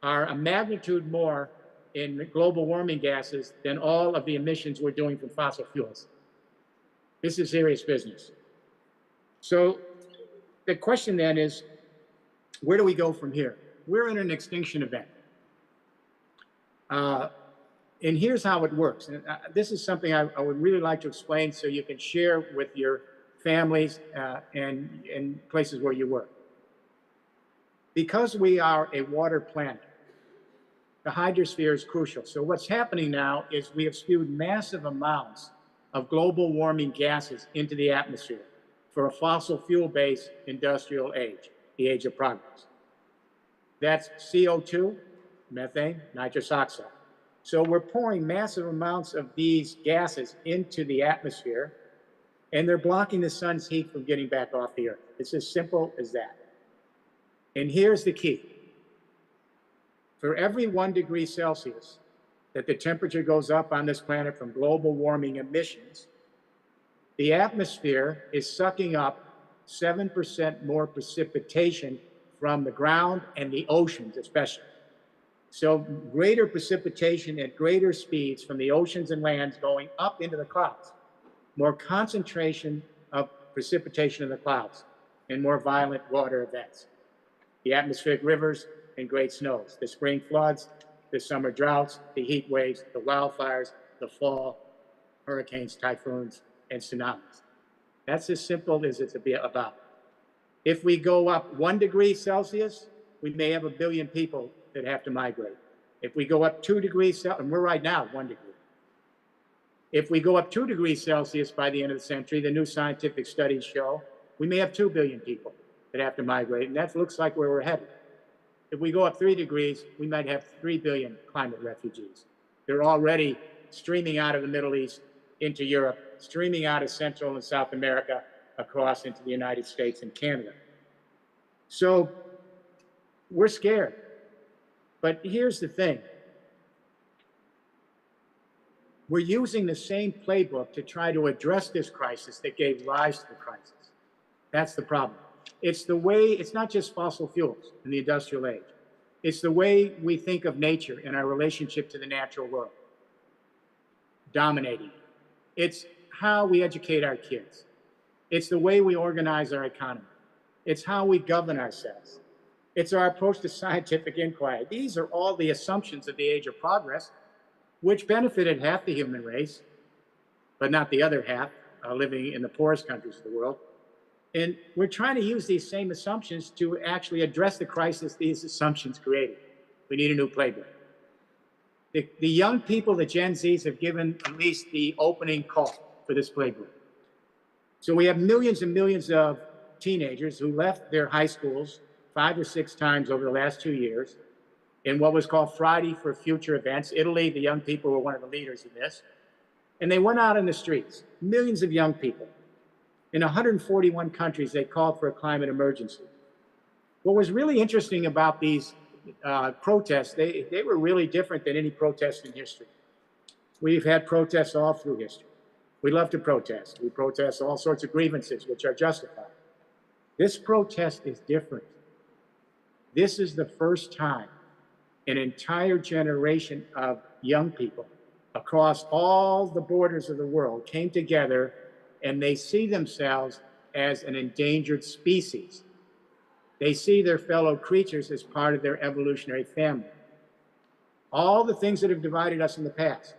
are a magnitude more in global warming gases than all of the emissions we're doing from fossil fuels. This is serious business. So the question then is, where do we go from here? We're in an extinction event. And here's how it works. And this is something I would really like to explain so you can share with your families and in places where you work. Because we are a water planet, the hydrosphere is crucial. So what's happening now is we have spewed massive amounts of global warming gases into the atmosphere for a fossil fuel-based industrial age, the age of progress. That's CO2, methane, nitrous oxide. So we're pouring massive amounts of these gases into the atmosphere, and they're blocking the sun's heat from getting back off the earth. It's as simple as that. And here's the key. For every 1 degree Celsius that the temperature goes up on this planet from global warming emissions, the atmosphere is sucking up 7% more precipitation from the ground and the oceans especially. So greater precipitation at greater speeds from the oceans and lands going up into the clouds, more concentration of precipitation in the clouds, and more violent water events. The atmospheric rivers and great snows, the spring floods, the summer droughts, the heat waves, the wildfires, the fall, hurricanes, typhoons, and tsunamis. That's as simple as it's about. If we go up 1 degree Celsius, we may have 1 billion people that have to migrate. If we go up 2 degrees Celsius, and we're right now at 1 degree. If we go up 2 degrees Celsius by the end of the century, the new scientific studies show we may have 2 billion people that have to migrate, and that looks like where we're headed. If we go up 3 degrees, we might have 3 billion climate refugees. They're already streaming out of the Middle East into Europe, streaming out of Central and South America across into the United States and Canada. So we're scared. But here's the thing. We're using the same playbook to try to address this crisis that gave rise to the crisis. That's the problem. It's the way, it's not just fossil fuels in the industrial age. It's the way we think of nature and our relationship to the natural world, dominating. It's how we educate our kids. It's the way we organize our economy. It's how we govern ourselves. It's our approach to scientific inquiry. These are all the assumptions of the age of progress, which benefited half the human race, but not the other half, living in the poorest countries of the world. And we're trying to use these same assumptions to actually address the crisis these assumptions created. We need a new playbook. The young people, the Gen Zs, have given at least the opening call for this playbook. So we have millions and millions of teenagers who left their high schools 5 or 6 times over the last 2 years in what was called Friday for Future events. Italy, the young people were one of the leaders in this. And they went out in the streets, millions of young people. In 141 countries, they called for a climate emergency. What was really interesting about these protests, they were really different than any protest in history. We've had protests all through history. We love to protest. We protest all sorts of grievances, which are justified. This protest is different. This is the first time an entire generation of young people across all the borders of the world came together, and they see themselves as an endangered species. They see their fellow creatures as part of their evolutionary family. All the things that have divided us in the past,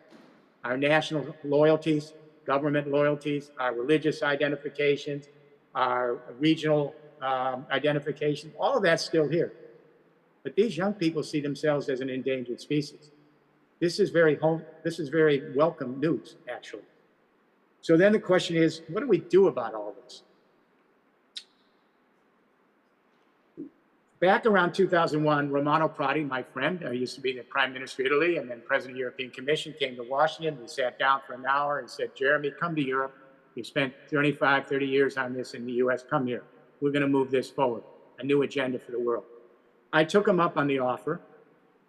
our national loyalties, government loyalties, our religious identifications, our regional identification, all of that's still here. But these young people see themselves as an endangered species. This is very welcome news, actually. So then the question is, what do we do about all this? Back around 2001, Romano Prodi, my friend, used to be the Prime Minister of Italy and then President of the European Commission, came to Washington. We sat down for an hour and said, Jeremy, come to Europe. You've spent 25, 30 years on this in the US. Come here. We're going to move this forward, a new agenda for the world. I took him up on the offer.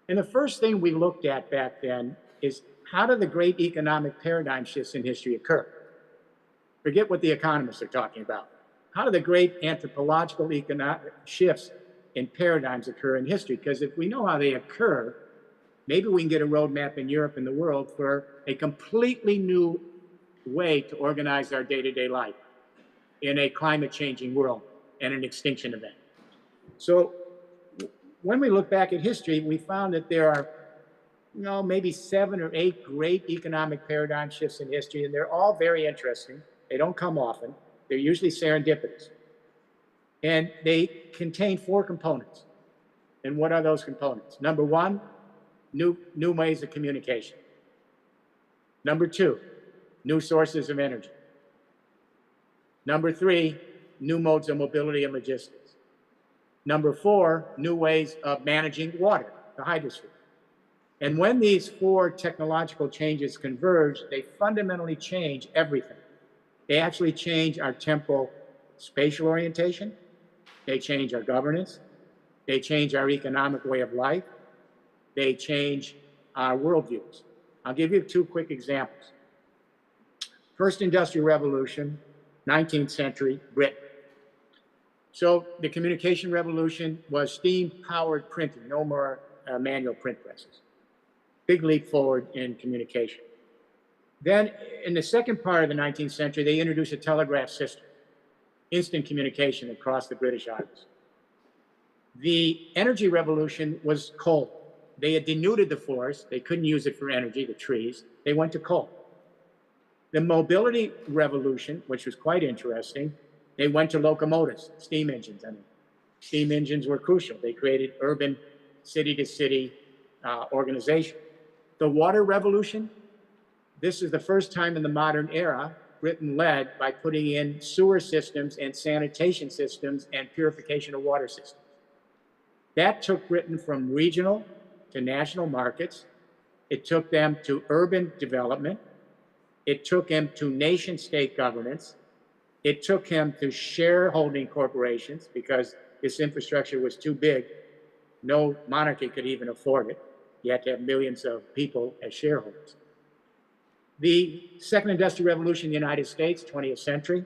And the first thing we looked at back then is, how do the great economic paradigm shifts in history occur? Forget what the economists are talking about. How do the great anthropological economic shifts in paradigms occur in history? Because if we know how they occur, maybe we can get a roadmap in Europe and the world for a completely new way to organize our day-to-day life in a climate-changing world and an extinction event. So when we look back at history, we found that there are, maybe 7 or 8 great economic paradigm shifts in history, and they're all very interesting. They don't come often. They're usually serendipitous. And they contain 4 components. And what are those components? Number 1, new ways of communication. Number 2, new sources of energy. Number 3, new modes of mobility and logistics. Number 4, new ways of managing water, the hydrosphere. And when these 4 technological changes converge, they fundamentally change everything. They actually change our temporal spatial orientation. They change our governance. They change our economic way of life. They change our worldviews. I'll give you 2 quick examples. First Industrial Revolution, 19th century, Britain. So the communication revolution was steam-powered printing, no more manual print presses. Big leap forward in communication. Then in the second part of the 19th century, they introduced a telegraph system, instant communication across the British Isles. The energy revolution was coal. They had denuded the forest. They couldn't use it for energy, the trees. They went to coal. The mobility revolution, which was quite interesting, they went to locomotives, steam engines. Steam engines were crucial. They created urban city-to-city organization. The water revolution, this is the first time in the modern era Britain led by putting in sewer systems and sanitation systems and purification of water systems. That took Britain from regional to national markets. It took them to urban development. It took them to nation-state governance. It took him to shareholding corporations because this infrastructure was too big No monarchy could even afford it. You had to have millions of people as shareholders. The second industrial revolution in the United States, 20th century,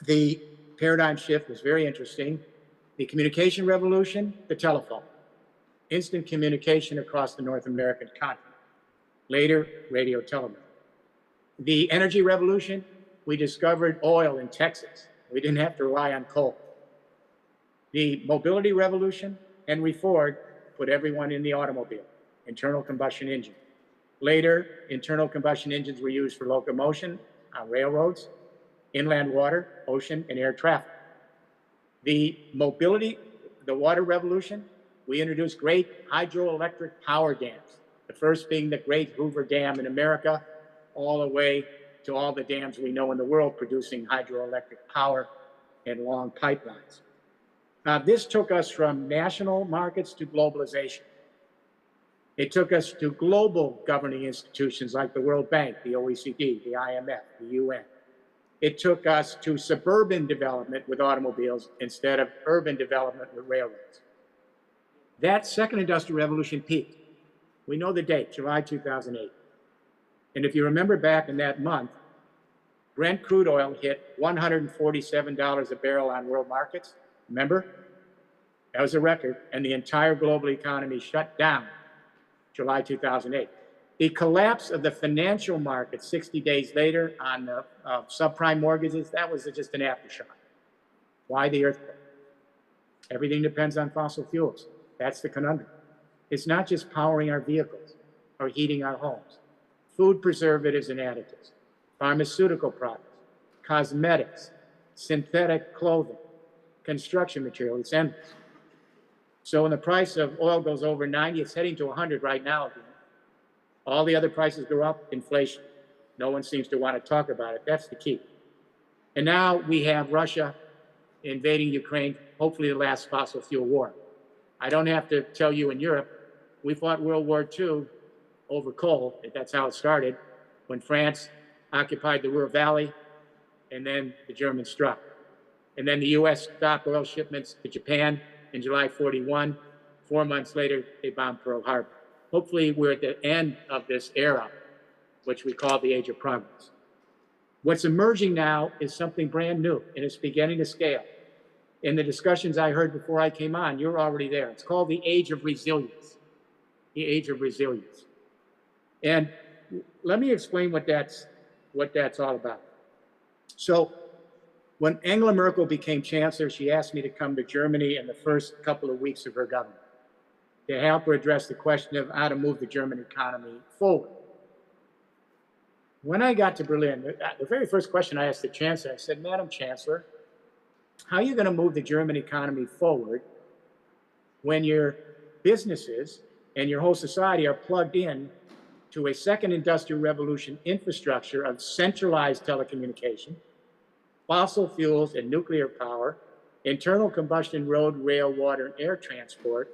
the paradigm shift was very interesting. The communication revolution, the telephone, instant communication across the North American continent. Later, radio television. The energy revolution, we discovered oil in Texas. We didn't have to rely on coal. The mobility revolution, Henry Ford put everyone in the automobile, internal combustion engine. Later, internal combustion engines were used for locomotion on railroads, inland water, ocean, and air traffic. The mobility, the water revolution, we introduced great hydroelectric power dams, the first being the Great Hoover Dam in America, all the way to all the dams we know in the world producing hydroelectric power and long pipelines. This took us from national markets to globalization. It took us to global governing institutions like the World Bank, the OECD, the IMF, the UN. It took us to suburban development with automobiles instead of urban development with railroads. That second industrial revolution peaked. We know the date, July 2008. And if you remember back in that month, Brent crude oil hit $147 a barrel on world markets. Remember? That was a record, and the entire global economy shut down July 2008. The collapse of the financial market 60 days later on the subprime mortgages, that was just an aftershock. Why the earthquake? Everything depends on fossil fuels. That's the conundrum. It's not just powering our vehicles or heating our homes. Food preservatives and additives, pharmaceutical products, cosmetics, synthetic clothing, construction material, it's endless. So when the price of oil goes over 90, it's heading to 100 right now again. All the other prices go up, inflation. No one seems to want to talk about it. That's the key. And now we have Russia invading Ukraine, hopefully the last fossil fuel war. I don't have to tell you in Europe, we fought World War II over coal. That's how it started, when France occupied the Ruhr Valley and then the Germans struck. And then the US stopped oil shipments to Japan in July 41. 4 months later, they bombed Pearl Harbor. Hopefully, we're at the end of this era, which we call the age of progress. What's emerging now is something brand new, and it's beginning to scale. In the discussions I heard before I came on, you're already there. It's called the age of resilience. The age of resilience. And let me explain what that's all about. So, when Angela Merkel became chancellor, she asked me to come to Germany in the first couple of weeks of her government to help her address the question of how to move the German economy forward. When I got to Berlin, the very first question I asked the chancellor, I said, Madam Chancellor, how are you going to move the German economy forward when your businesses and your whole society are plugged in to a second industrial revolution infrastructure of centralized telecommunication, fossil fuels and nuclear power, internal combustion road, rail, water, and air transport,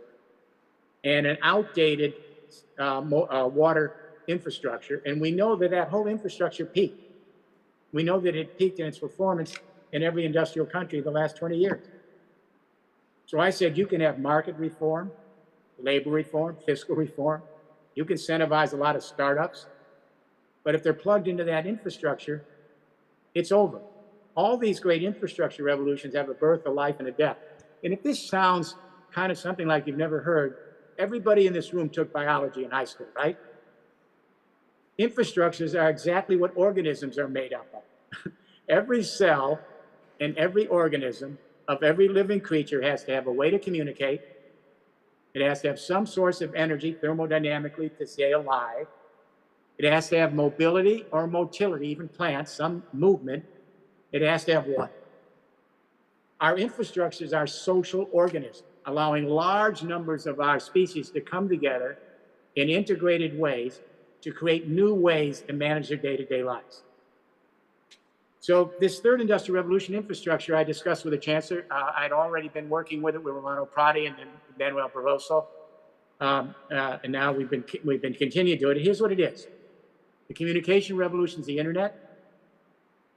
and an outdated water infrastructure? And we know that that whole infrastructure peaked. We know that it peaked in its performance in every industrial country the last 20 years. So I said, you can have market reform, labor reform, fiscal reform. You can incentivize a lot of startups. But if they're plugged into that infrastructure, it's over. All these great infrastructure revolutions have a birth, a life, and a death. And if this sounds kind of something like you've never heard, everybody in this room took biology in high school, right? Infrastructures are exactly what organisms are made up of. Every cell and every organism of every living creature has to have a way to communicate. It has to have some source of energy thermodynamically to stay alive. It has to have mobility or motility, even plants, some movement. It has to have water. Our infrastructures are social organisms, allowing large numbers of our species to come together in integrated ways to create new ways to manage their day-to-day lives. So this third industrial revolution infrastructure I discussed with the chancellor, I'd already been working with it with Romano Prodi and then Manuel Barroso, and now we've been continuing to do it. Here's what it is. The communication revolution is the internet.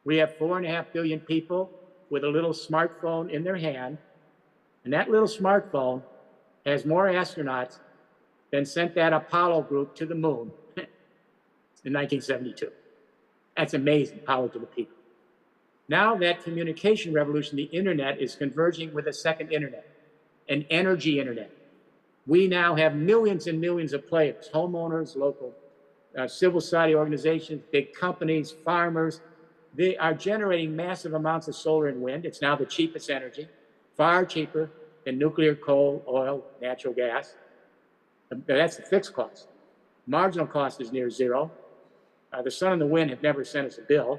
We have 4.5 billion people with a little smartphone in their hand, and that little smartphone has more astronauts than sent that Apollo group to the moon in 1972. That's amazing, power to the people. Now that communication revolution, the internet, is converging with a second internet, an energy internet. We now have millions and millions of players, homeowners, local civil society organizations, big companies, farmers. They are generating massive amounts of solar and wind. It's now the cheapest energy, far cheaper than nuclear, coal, oil, natural gas. That's the fixed cost. Marginal cost is near zero. The sun and the wind have never sent us a bill.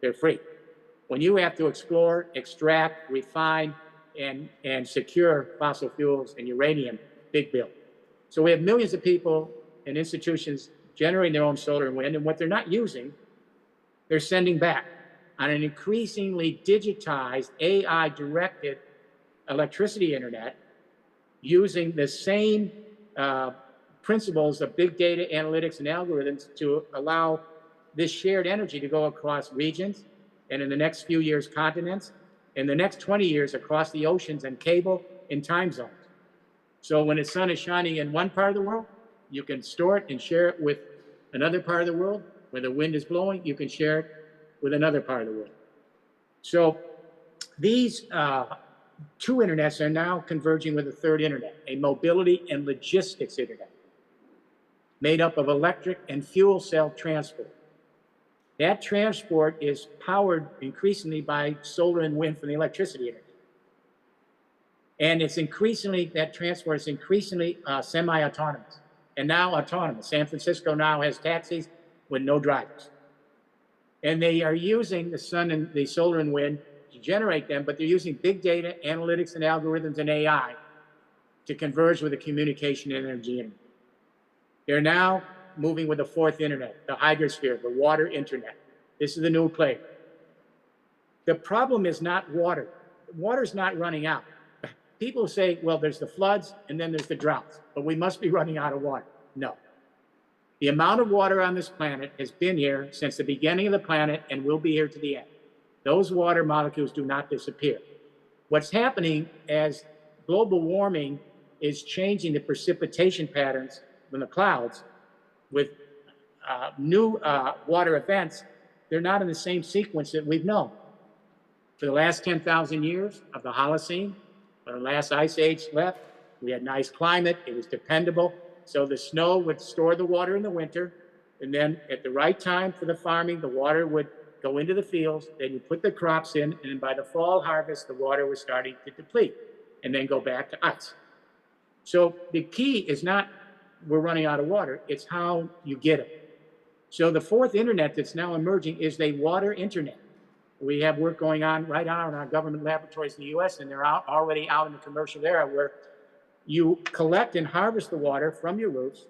They're free. When you have to explore, extract, refine, and secure fossil fuels and uranium, big bill. So we have millions of people and institutions generating their own solar and wind, and what they're not using, they're sending back on an increasingly digitized, AI-directed electricity internet using the same principles of big data analytics and algorithms to allow this shared energy to go across regions, and in the next few years, continents, in the next 20 years, across the oceans and cable and time zones. So when the sun is shining in one part of the world, you can store it and share it with another part of the world. When the wind is blowing, you can share it with another part of the world. So these two internets are now converging with a third internet, a mobility and logistics internet, made up of electric and fuel cell transport. That transport is powered increasingly by solar and wind from the electricity internet. And it's increasingly, that transport is increasingly semi-autonomous and now autonomous. San Francisco now has taxis with no drivers. And they are using the sun and the solar and wind to generate them, but they're using big data, analytics and algorithms and AI to converge with the communication and energy internet. They're now moving with the fourth internet, the hydrosphere, the water internet. This is the new player. The problem is not water. Water's not running out. People say, well, there's the floods and then there's the droughts, but we must be running out of water. No. The amount of water on this planet has been here since the beginning of the planet and will be here to the end. Those water molecules do not disappear. What's happening as global warming is changing the precipitation patterns from the clouds with new water events, they're not in the same sequence that we've known. For the last 10,000 years of the Holocene, when the last ice age left, we had nice climate, it was dependable. So the snow would store the water in the winter, and then at the right time for the farming, the water would go into the fields, then you put the crops in, and by the fall harvest, the water was starting to deplete, and then go back to ice. So the key is not we're running out of water, it's how you get it. So the fourth internet that's now emerging is the water internet. We have work going on right now in our government laboratories in the US, and they're already out in the commercial era, where you collect and harvest the water from your roofs,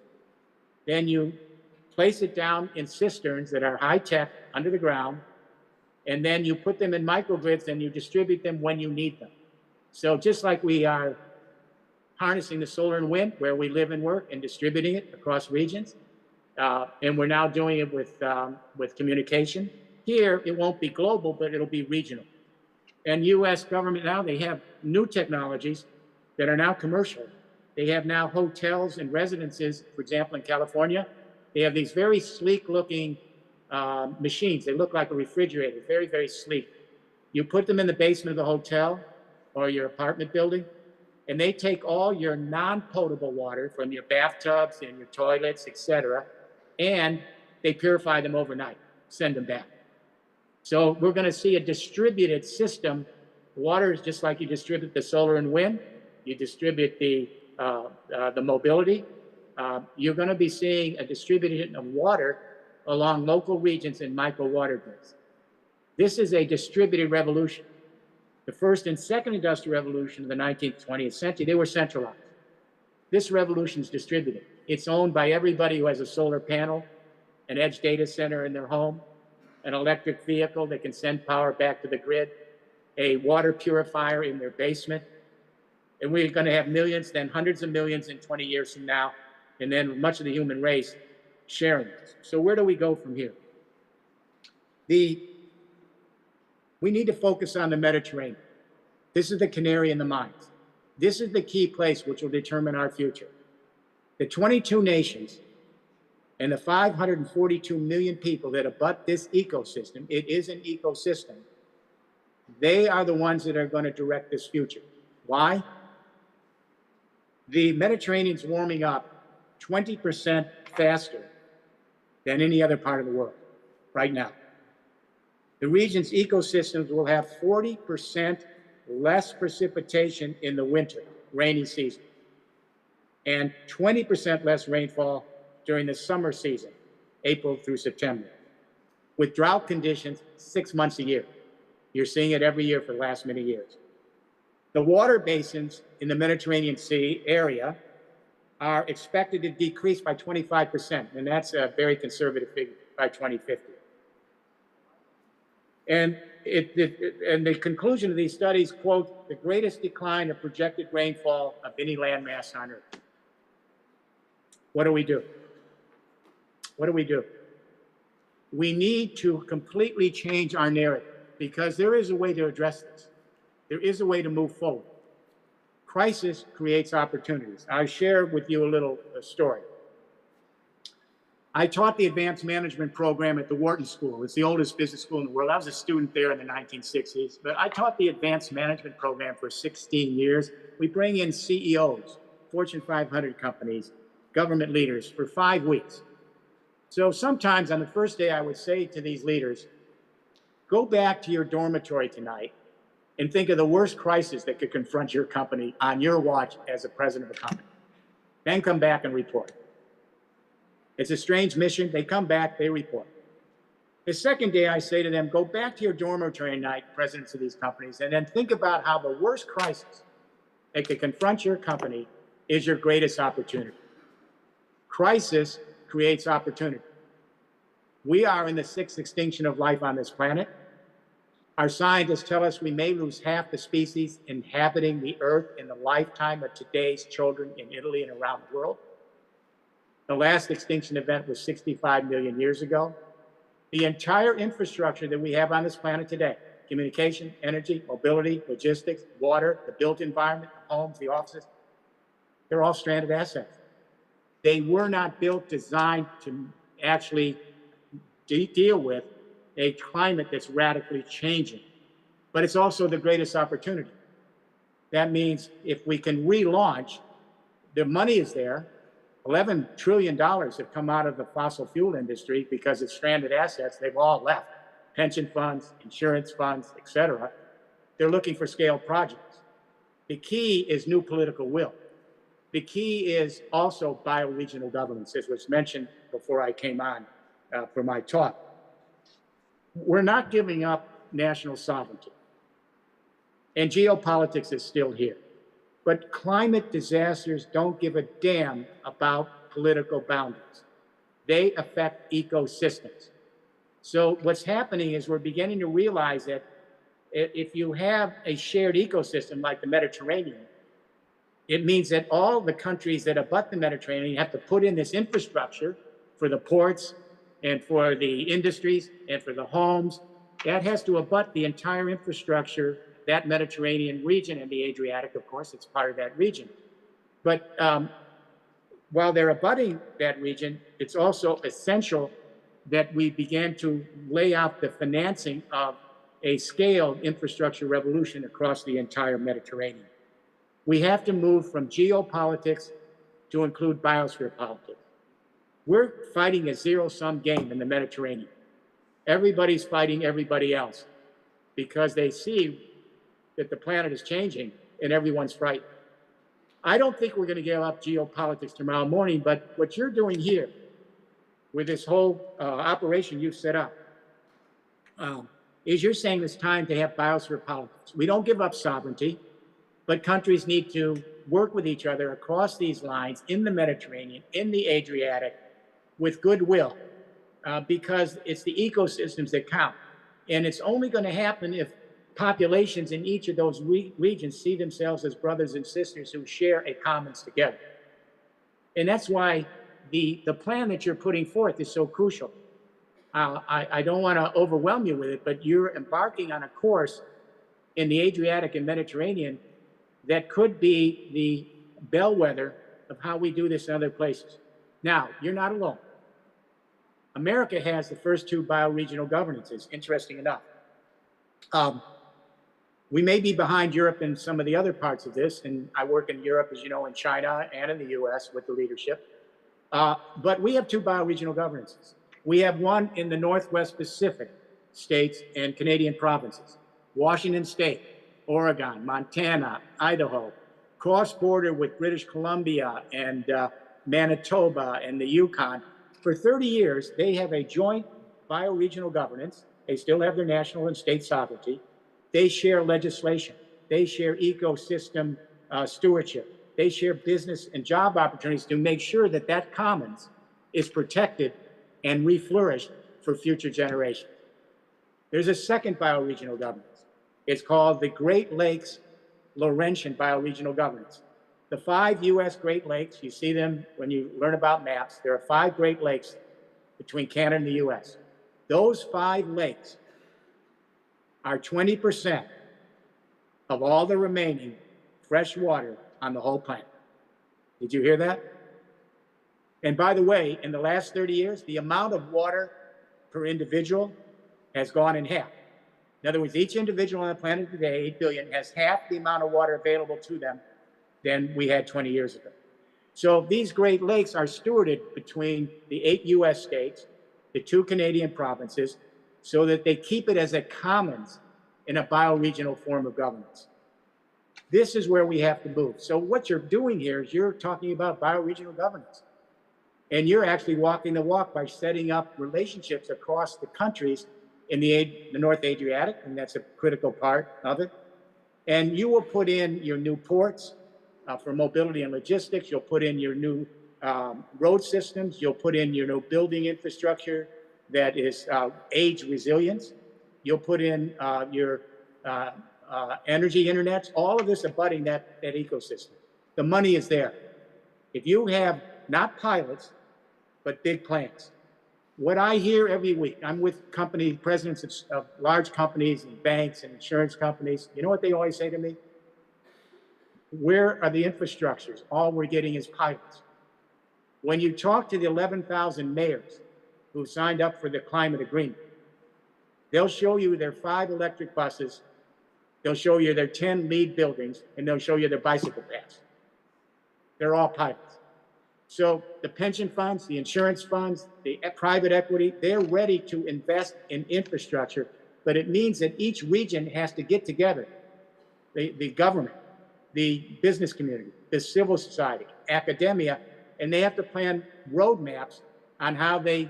then you place it down in cisterns that are high-tech under the ground, and then you put them in microgrids and you distribute them when you need them. So just like we are harnessing the solar and wind where we live and work and distributing it across regions, and we're now doing it with communication. Here, it won't be global, but it'll be regional. And US government now, they have new technologies that are now commercial. They have now hotels and residences, for example, in California. They have these very sleek looking machines. They look like a refrigerator, very, very sleek. You put them in the basement of the hotel or your apartment building, and they take all your non-potable water from your bathtubs and your toilets, et cetera, and they purify them overnight, send them back. So we're going to see a distributed system. Water is just like you distribute the solar and wind, you distribute the mobility. You're going to be seeing a distribution of water along local regions in micro water grids. This is a distributed revolution. The first and second industrial revolution of the 19th, 20th century, they were centralized. This revolution is distributed. It's owned by everybody who has a solar panel, an edge data center in their home, an electric vehicle that can send power back to the grid, a water purifier in their basement. And we're going to have millions, then hundreds of millions in 20 years from now, and then much of the human race sharing this. So where do we go from here? We need to focus on the Mediterranean. This is the canary in the mines. This is the key place which will determine our future. The 22 nations and the 542 million people that abut this ecosystem, it is an ecosystem, they are the ones that are going to direct this future. Why? The Mediterranean's warming up 20% faster than any other part of the world right now. The region's ecosystems will have 40% less precipitation in the winter, rainy season, and 20% less rainfall during the summer season, April through September, with drought conditions 6 months a year. You're seeing it every year for the last many years. The water basins in the Mediterranean Sea area are expected to decrease by 25%, and that's a very conservative figure, by 2050. And the conclusion of these studies, quote, the greatest decline of projected rainfall of any landmass on Earth. What do we do? What do we do? We need to completely change our narrative, because there is a way to address this. There is a way to move forward. Crisis creates opportunities. I'll share with you a little story. I taught the advanced management program at the Wharton School. It's the oldest business school in the world. I was a student there in the 1960s, but I taught the advanced management program for 16 years. We bring in CEOs, Fortune 500 companies, government leaders for 5 weeks. So sometimes on the first day, I would say to these leaders, go back to your dormitory tonight and think of the worst crisis that could confront your company on your watch as a president of a company. Then come back and report. It's a strange mission. They come back, they report. The second day, I say to them, go back to your dormitory tonight, presidents of these companies, and then think about how the worst crisis that could confront your company is your greatest opportunity. Crisis creates opportunity. We are in the 6th extinction of life on this planet. Our scientists tell us we may lose half the species inhabiting the Earth in the lifetime of today's children in Italy and around the world. The last extinction event was 65 million years ago. The entire infrastructure that we have on this planet today, communication, energy, mobility, logistics, water, the built environment, the homes, the offices, they're all stranded assets. They were not built, designed to actually deal with a climate that's radically changing. But it's also the greatest opportunity. That means if we can relaunch, the money is there. $11 trillion have come out of the fossil fuel industry because it's stranded assets. They've all left. Pension funds, insurance funds, et cetera. They're looking for scaled projects. The key is new political will. The key is also bioregional governance, as was mentioned before I came on for my talk. We're not giving up national sovereignty. And geopolitics is still here. But climate disasters don't give a damn about political boundaries. They affect ecosystems. So what's happening is we're beginning to realize that if you have a shared ecosystem like the Mediterranean, it means that all the countries that abut the Mediterranean have to put in this infrastructure for the ports and for the industries and for the homes. That has to abut the entire infrastructure, that Mediterranean region, and the Adriatic, of course, it's part of that region. But while they're abutting that region, it's also essential that we begin to lay out the financing of a scaled infrastructure revolution across the entire Mediterranean. We have to move from geopolitics to include biosphere politics. We're fighting a zero-sum game in the Mediterranean. Everybody's fighting everybody else because they see that the planet is changing and everyone's frightened. I don't think we're going to give up geopolitics tomorrow morning, but what you're doing here with this whole operation you've set up is you're saying it's time to have biosphere politics. We don't give up sovereignty, but countries need to work with each other across these lines in the Mediterranean, in the Adriatic, with goodwill, because it's the ecosystems that count. And it's only going to happen if populations in each of those regions see themselves as brothers and sisters who share a commons together. And that's why the plan that you're putting forth is so crucial. I don't want to overwhelm you with it, but you're embarking on a course in the Adriatic and Mediterranean that could be the bellwether of how we do this in other places. Now, you're not alone. America has the first two bioregional governances, interesting enough. We may be behind Europe in some of the other parts of this, and I work in Europe, as you know, in China and in the US with the leadership. But we have two bioregional governances. We have one in the Northwest Pacific states and Canadian provinces, Washington State, Oregon, Montana, Idaho, cross-border with British Columbia and Manitoba and the Yukon. For 30 years, they have a joint bioregional governance. They still have their national and state sovereignty. They share legislation. They share ecosystem stewardship. They share business and job opportunities to make sure that that commons is protected and reflourished for future generations. There's a second bioregional governance. It's called the Great Lakes Laurentian Bioregional Governance. The 5 U.S. Great Lakes, you see them when you learn about maps. There are 5 Great Lakes between Canada and the U.S. Those 5 lakes are 20% of all the remaining fresh water on the whole planet. Did you hear that? And by the way, in the last 30 years, the amount of water per individual has gone in half. In other words, each individual on the planet today, 8 billion, has half the amount of water available to them than we had 20 years ago. So these Great Lakes are stewarded between the 8 U.S. states, the 2 Canadian provinces, so that they keep it as a commons in a bioregional form of governance. This is where we have to move. So what you're doing here is you're talking about bioregional governance. And you're actually walking the walk by setting up relationships across the countries in the North Adriatic, and that's a critical part of it. And you will put in your new ports for mobility and logistics. You'll put in your new road systems. You'll put in your new building infrastructure that is age resilience. You'll put in your energy internets, all of this abutting that ecosystem. The money is there. If you have not pilots, but big plans. What I hear every week, I'm with presidents of large companies and banks and insurance companies. You know what they always say to me? Where are the infrastructures? All we're getting is pilots. When you talk to the 11,000 mayors who signed up for the climate agreement, they'll show you their 5 electric buses, they'll show you their 10 LEED buildings, and they'll show you their bicycle paths. They're all pilots. So the pension funds, the insurance funds, the private equity, they're ready to invest in infrastructure, but it means that each region has to get together. The government, the business community, the civil society, academia, and they have to plan roadmaps on how they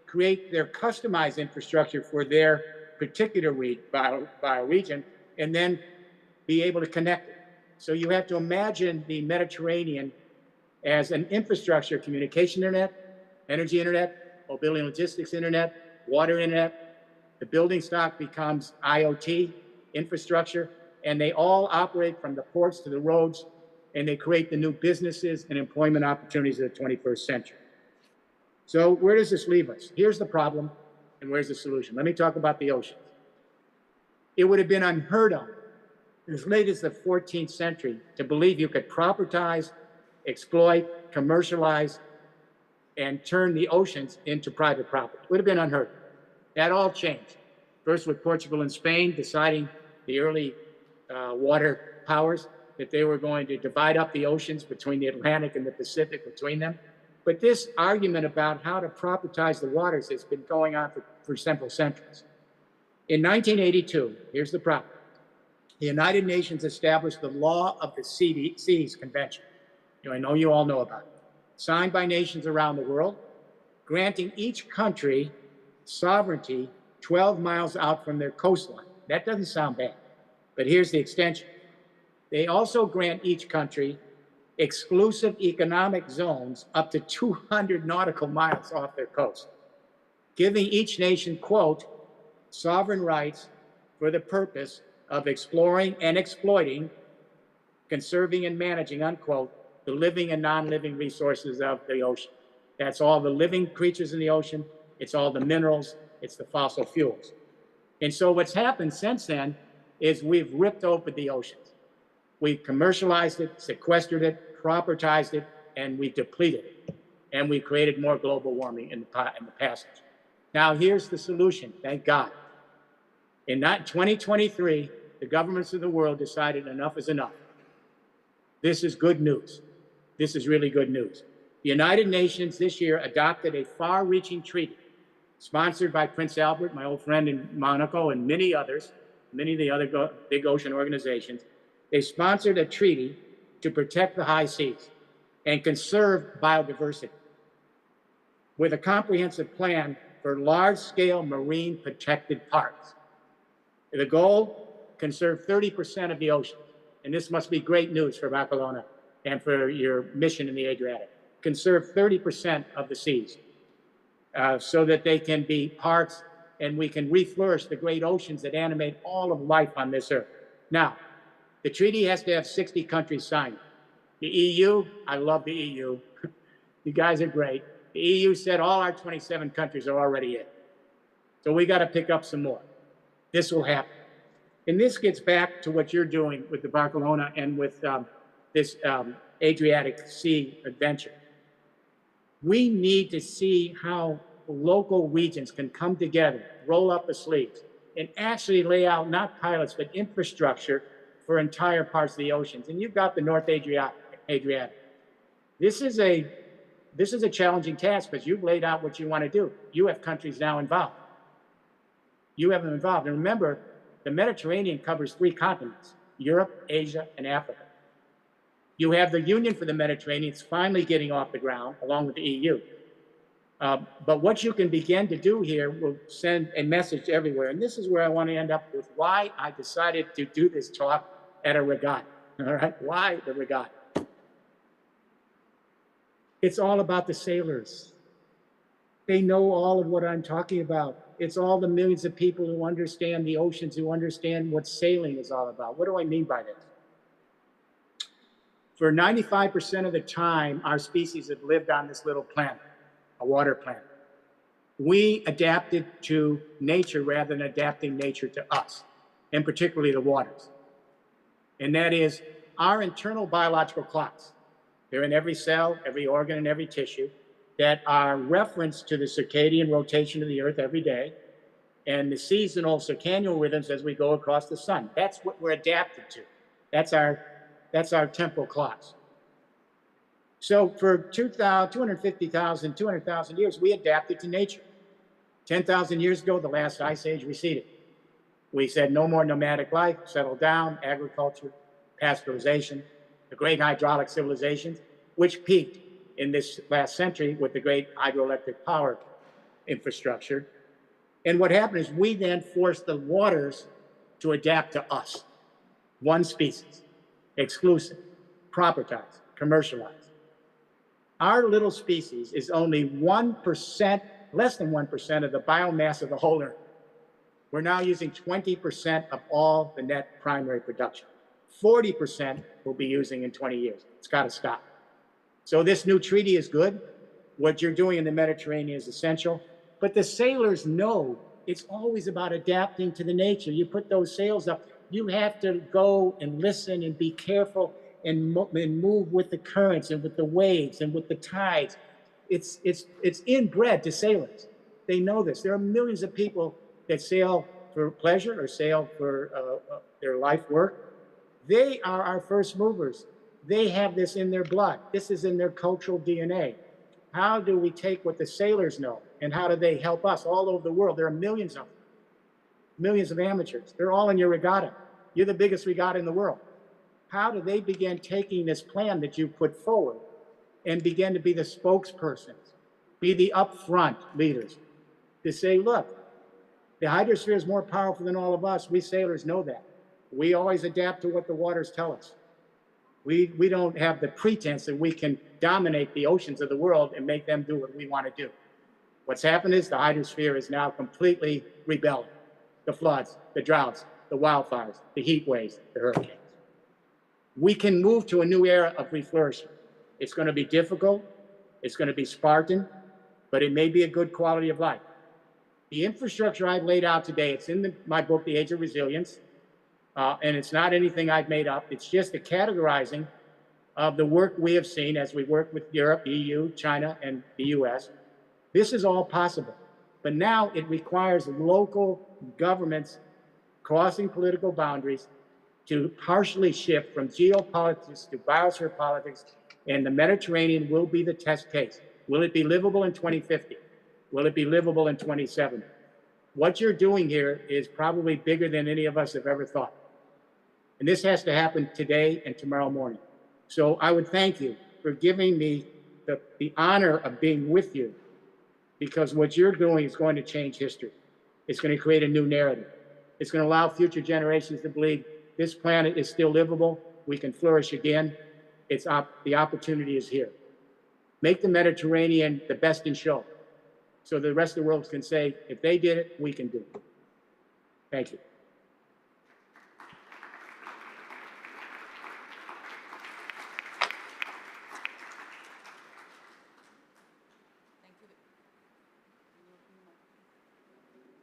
create their customized infrastructure for their particular bioregion, and then be able to connect it. So you have to imagine the Mediterranean as an infrastructure, communication internet, energy internet, mobility and logistics internet, water internet. The building stock becomes IoT infrastructure, and they all operate from the ports to the roads, and they create the new businesses and employment opportunities of the 21st century. So where does this leave us? Here's the problem, and where's the solution? Let me talk about the oceans. It would have been unheard of as late as the 14th century to believe you could propertize, exploit, commercialize, and turn the oceans into private property. It would have been unheard of. That all changed. First with Portugal and Spain deciding, the early water powers, that they were going to divide up the oceans between the Atlantic and the Pacific between them. But this argument about how to propertize the waters has been going on for several centuries. In 1982, here's the problem. The United Nations established the Law of the Seas Convention. I know you all know about it. Signed by nations around the world, granting each country sovereignty 12 miles out from their coastline. That doesn't sound bad, but here's the extension. They also grant each country exclusive economic zones up to 200 nautical miles off their coast, giving each nation, quote, sovereign rights for the purpose of exploring and exploiting, conserving and managing, unquote, the living and non-living resources of the ocean. That's all the living creatures in the ocean. It's all the minerals. It's the fossil fuels. And so what's happened since then is we've ripped open the oceans. We commercialized it, sequestered it, propertized it, and we depleted it. And we created more global warming in the passage. Now, here's the solution, thank God. In 2023, the governments of the world decided enough is enough. This is good news. This is really good news. The United Nations this year adopted a far-reaching treaty sponsored by Prince Albert, my old friend in Monaco, and many others, many of the other big ocean organizations. They sponsored a treaty to protect the high seas and conserve biodiversity with a comprehensive plan for large-scale marine protected parks. The goal, conserve 30% of the ocean. And this must be great news for Barcelona and for your mission in the Adriatic. Conserve 30% of the seas so that they can be parks and we can reflourish the great oceans that animate all of life on this earth. Now, the treaty has to have 60 countries sign it. The EU, I love the EU. You guys are great. The EU said all our 27 countries are already in. So we got to pick up some more. This will happen. And this gets back to what you're doing with the Barcelona and with this Adriatic Sea adventure. We need to see how local regions can come together, roll up the sleeves, and actually lay out not pilots, but infrastructure for entire parts of the oceans. And you've got the North Adriatic. This is a challenging task because you've laid out what you want to do. You have countries now involved. You have them involved. And remember, the Mediterranean covers 3 continents, Europe, Asia, and Africa. You have the Union for the Mediterranean. It's finally getting off the ground, along with the EU. But what you can begin to do here will send a message everywhere. And this is where I want to end up with why I decided to do this talk at a regatta. All right? Why the regatta? It's all about the sailors. They know all of what I'm talking about. It's all the millions of people who understand the oceans, who understand what sailing is all about. What do I mean by this? For 95% of the time, our species have lived on this little planet, a water planet. We adapted to nature rather than adapting nature to us, and particularly the waters. And that is our internal biological clocks. They're in every cell, every organ, and every tissue that are referenced to the circadian rotation of the earth every day and the seasonal circadian rhythms as we go across the sun. That's what we're adapted to. That's our temporal clocks. So for 250,000, 200,000 years, we adapted to nature. 10,000 years ago, the last ice age receded. We said no more nomadic life, settle down, agriculture, pasteurization, the great hydraulic civilizations, which peaked in this last century with the great hydroelectric power infrastructure. And what happened is we then forced the waters to adapt to us. One species, exclusive, propertized, commercialized. Our little species is only 1%, less than 1% of the biomass of the whole Earth. We're now using 20% of all the net primary production. 40% we'll be using in 20 years. It's got to stop. So this new treaty is good. What you're doing in the Mediterranean is essential. But the sailors know it's always about adapting to the nature. You put those sails up, you have to go and listen and be careful and move with the currents and with the waves and with the tides. It's inbred to sailors. They know this. There are millions of people that sail for pleasure or sail for their life work. They are our first movers. They have this in their blood. This is in their cultural DNA. How do we take what the sailors know and how do they help us all over the world? There are millions of them, millions of amateurs. They're all in your regatta. You're the biggest regatta in the world. How do they begin taking this plan that you put forward and begin to be the spokespersons, be the upfront leaders to say, look, the hydrosphere is more powerful than all of us. We sailors know that. We always adapt to what the waters tell us. We don't have the pretense that we can dominate the oceans of the world and make them do what we want to do. What's happened is the hydrosphere is now completely rebelling. The floods, the droughts, the wildfires, the heat waves, the hurricanes. We can move to a new era of reflourishing. It's going to be difficult. It's going to be Spartan, but it may be a good quality of life. The infrastructure I've laid out today, it's in my book, The Age of Resilience. And it's not anything I've made up. It's just a categorizing of the work we have seen as we work with Europe, EU, China, and the US. This is all possible. But now it requires local governments crossing political boundaries to partially shift from geopolitics to biosphere politics, and the Mediterranean will be the test case. Will it be livable in 2050? Will it be livable in 2070? What you're doing here is probably bigger than any of us have ever thought. And this has to happen today and tomorrow morning. So I would thank you for giving me the honor of being with you, because what you're doing is going to change history. It's going to create a new narrative. It's going to allow future generations to believe this planet is still livable. We can flourish again. The opportunity is here. Make the Mediterranean the best in show, so the rest of the world can say, if they did it, we can do it. Thank you.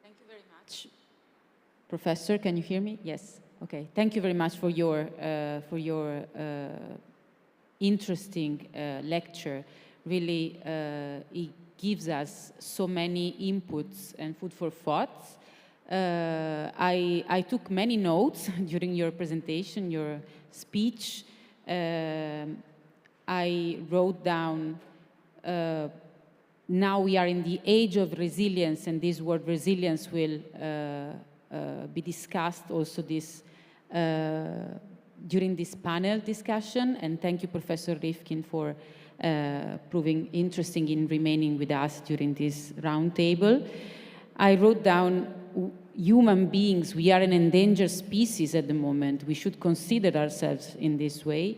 Thank you very much. Professor, can you hear me? Yes. Okay. Thank you very much for your interesting lecture. Really, it gives us so many inputs and food for thoughts. I took many notes during your presentation, your speech. I wrote down, now we are in the age of resilience, and this word resilience will be discussed also during this panel discussion. And thank you, Professor Rifkin, for proving interesting in remaining with us during this roundtable. I wrote down, human beings, we are an endangered species at the moment. We should consider ourselves in this way.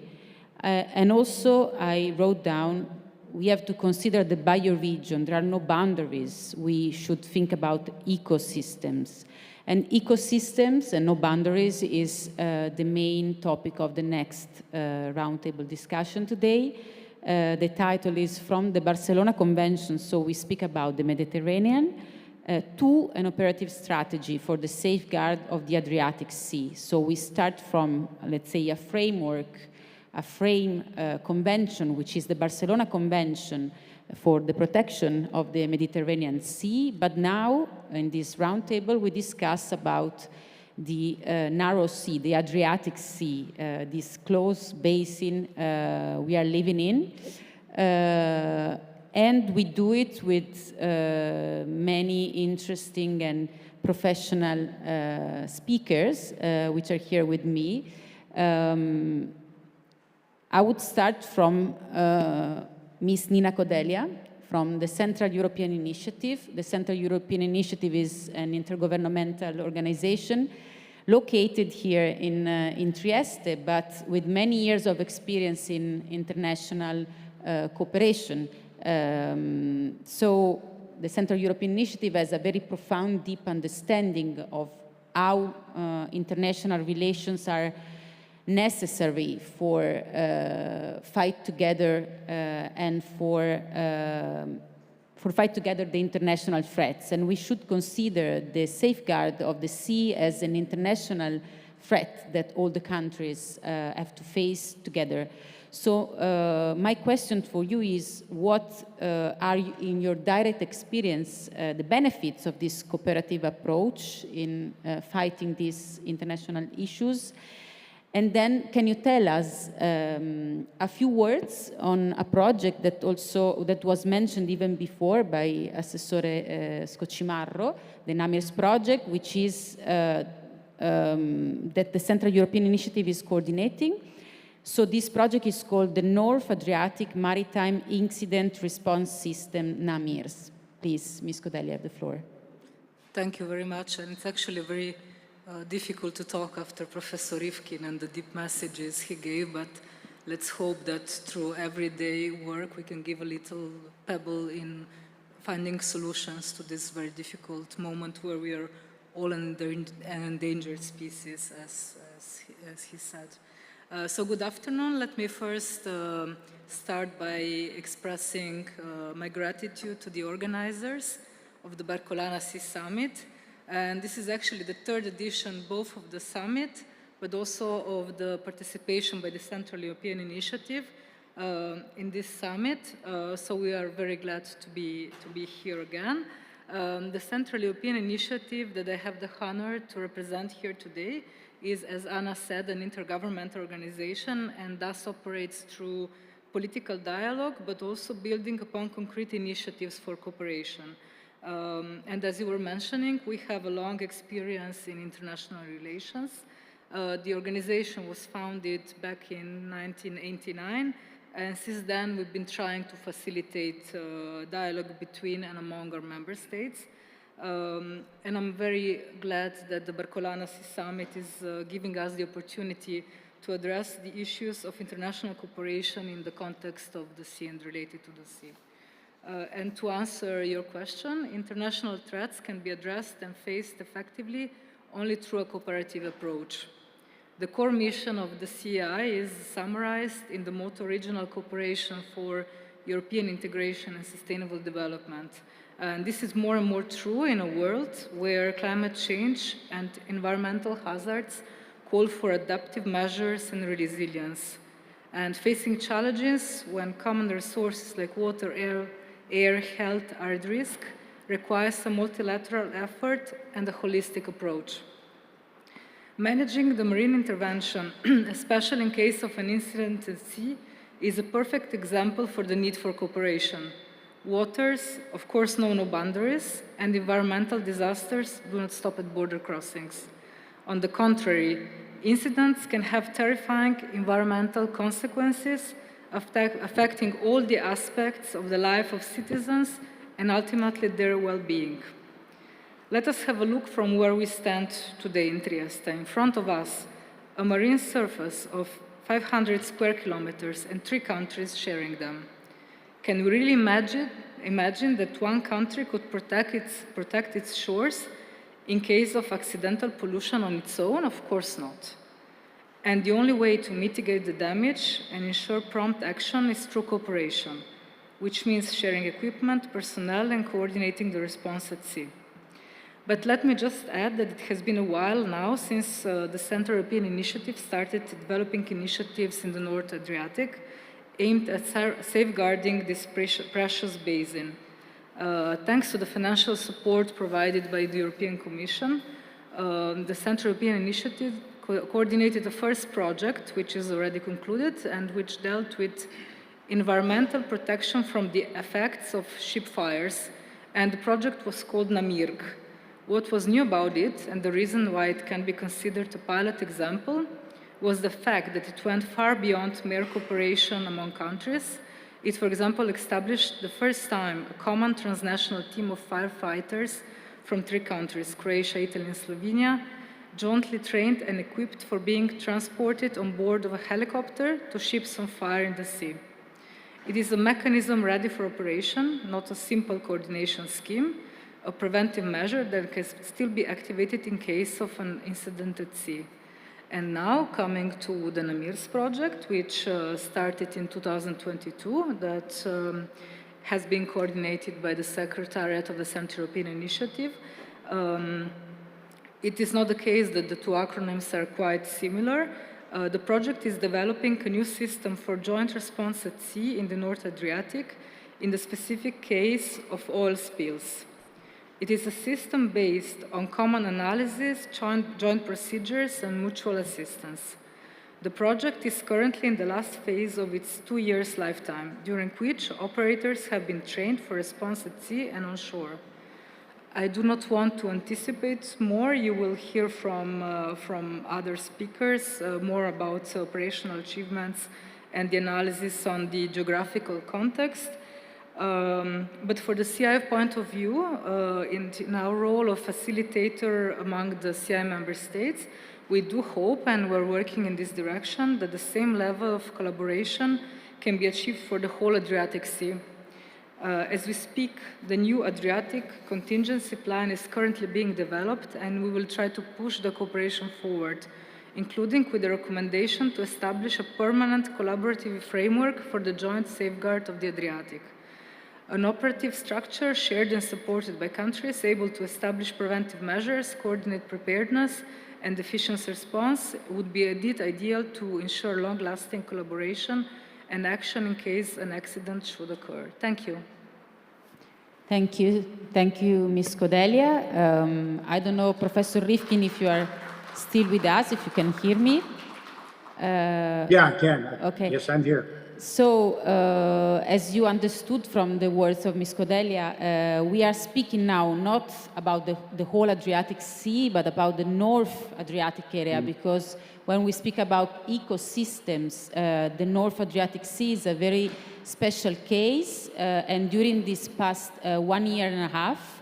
And also I wrote down, we have to consider the bioregion. There are no boundaries. We should think about ecosystems. And ecosystems and no boundaries is the main topic of the next roundtable discussion today. The title is From the Barcelona Convention, so we speak about the Mediterranean, to an operative strategy for the safeguard of the Adriatic Sea. So we start from, let's say, a frame convention, which is the Barcelona Convention for the protection of the Mediterranean Sea. But now, in this roundtable, we discuss about the narrow sea, the Adriatic Sea, this close basin we are living in. And we do it with many interesting and professional speakers, which are here with me. I would start from Ms. Nina Kodelia from the Central European Initiative. The Central European Initiative is an intergovernmental organization located here in Trieste, but with many years of experience in international cooperation. So the Central European Initiative has a very profound, deep understanding of how international relations are necessary for fight together and for fight together the international threats. And we should consider the safeguard of the sea as an international threat that all the countries have to face together. So my question for you is, what are, in your direct experience, the benefits of this cooperative approach in fighting these international issues? And then can you tell us a few words on a project that was mentioned even before by Assessore Scoccimarro, the NAMIRS project, which is that the Central European Initiative is coordinating. So this project is called the North Adriatic Maritime Incident Response System, NAMIRS. Please, Ms. Kodelia, you have the floor. Thank you very much. And it's actually very difficult to talk after Professor Rifkin and the deep messages he gave, but let's hope that through everyday work we can give a little pebble in finding solutions to this very difficult moment where we are all an endangered species, as he said. So good afternoon. Let me first start by expressing my gratitude to the organizers of the Barcolana Sea Summit. And this is actually the third edition both of the summit, but also of the participation by the Central European Initiative in this summit. So we are very glad to be here again. The Central European Initiative that I have the honor to represent here today is, as Anna said, an intergovernmental organization and thus operates through political dialogue, but also building upon concrete initiatives for cooperation. And as you were mentioning, we have a long experience in international relations. The organization was founded back in 1989, and since then we've been trying to facilitate dialogue between and among our member states. And I'm very glad that the Barcolana Sea Summit is giving us the opportunity to address the issues of international cooperation in the context of the sea and related to the sea. And to answer your question, international threats can be addressed and faced effectively only through a cooperative approach. The core mission of the CEI is summarized in the motto Regional Cooperation for European Integration and Sustainable Development. And this is more and more true in a world where climate change and environmental hazards call for adaptive measures and resilience. And facing challenges when common resources like water, air, health are at risk requires a multilateral effort and a holistic approach. Managing the marine intervention, especially in case of an incident at sea, is a perfect example for the need for cooperation. Waters, of course, know no boundaries, and environmental disasters do not stop at border crossings. On the contrary, incidents can have terrifying environmental consequences affecting all the aspects of the life of citizens and ultimately their well-being. Let us have a look from where we stand today in Trieste. In front of us, a marine surface of 500 square kilometers and 3 countries sharing them. Can we really imagine that one country could protect its shores in case of accidental pollution on its own? Of course not. And the only way to mitigate the damage and ensure prompt action is through cooperation, which means sharing equipment, personnel, and coordinating the response at sea. But let me just add that it has been a while now since the Central European Initiative started developing initiatives in the North Adriatic aimed at safeguarding this precious basin. Thanks to the financial support provided by the European Commission, the Central European Initiative coordinated the first project, which is already concluded, and which dealt with environmental protection from the effects of ship fires, and the project was called NAMIRG. What was new about it, and the reason why it can be considered a pilot example, was the fact that it went far beyond mere cooperation among countries. It, for example, established the first time a common transnational team of firefighters from 3 countries, Croatia, Italy, and Slovenia, jointly trained and equipped for being transported on board of a helicopter to ships on fire in the sea. It is a mechanism ready for operation, not a simple coordination scheme, a preventive measure that can still be activated in case of an incident at sea. And now, coming to the NAMIRS project, which started in 2022, that has been coordinated by the Secretariat of the Central European Initiative. It is not the case that the 2 acronyms are quite similar. The project is developing a new system for joint response at sea in the North Adriatic in the specific case of oil spills. It is a system based on common analysis, joint procedures, and mutual assistance. The project is currently in the last phase of its 2 years lifetime, during which operators have been trained for response at sea and on shore. I do not want to anticipate more. You will hear from other speakers more about operational achievements and the analysis on the geographical context. But for the CI point of view, in our role of facilitator among the CI member states, we do hope, and we're working in this direction, that the same level of collaboration can be achieved for the whole Adriatic Sea. As we speak, the new Adriatic contingency plan is currently being developed, and we will try to push the cooperation forward, including with the recommendation to establish a permanent collaborative framework for the joint safeguard of the Adriatic. An operative structure shared and supported by countries able to establish preventive measures, coordinate preparedness, and efficient response would be indeed ideal to ensure long-lasting collaboration and action in case an accident should occur. Thank you. Thank you, Ms. Kodelia. I don't know, Professor Rifkin, if you are still with us, if you can hear me. Yeah, I can. Okay. Yes, I'm here. So, as you understood from the words of Ms. Kodelia, we are speaking now not about the whole Adriatic Sea, but about the North Adriatic area, because when we speak about ecosystems, the North Adriatic Sea is a very special case, and during this past 1 year and a half,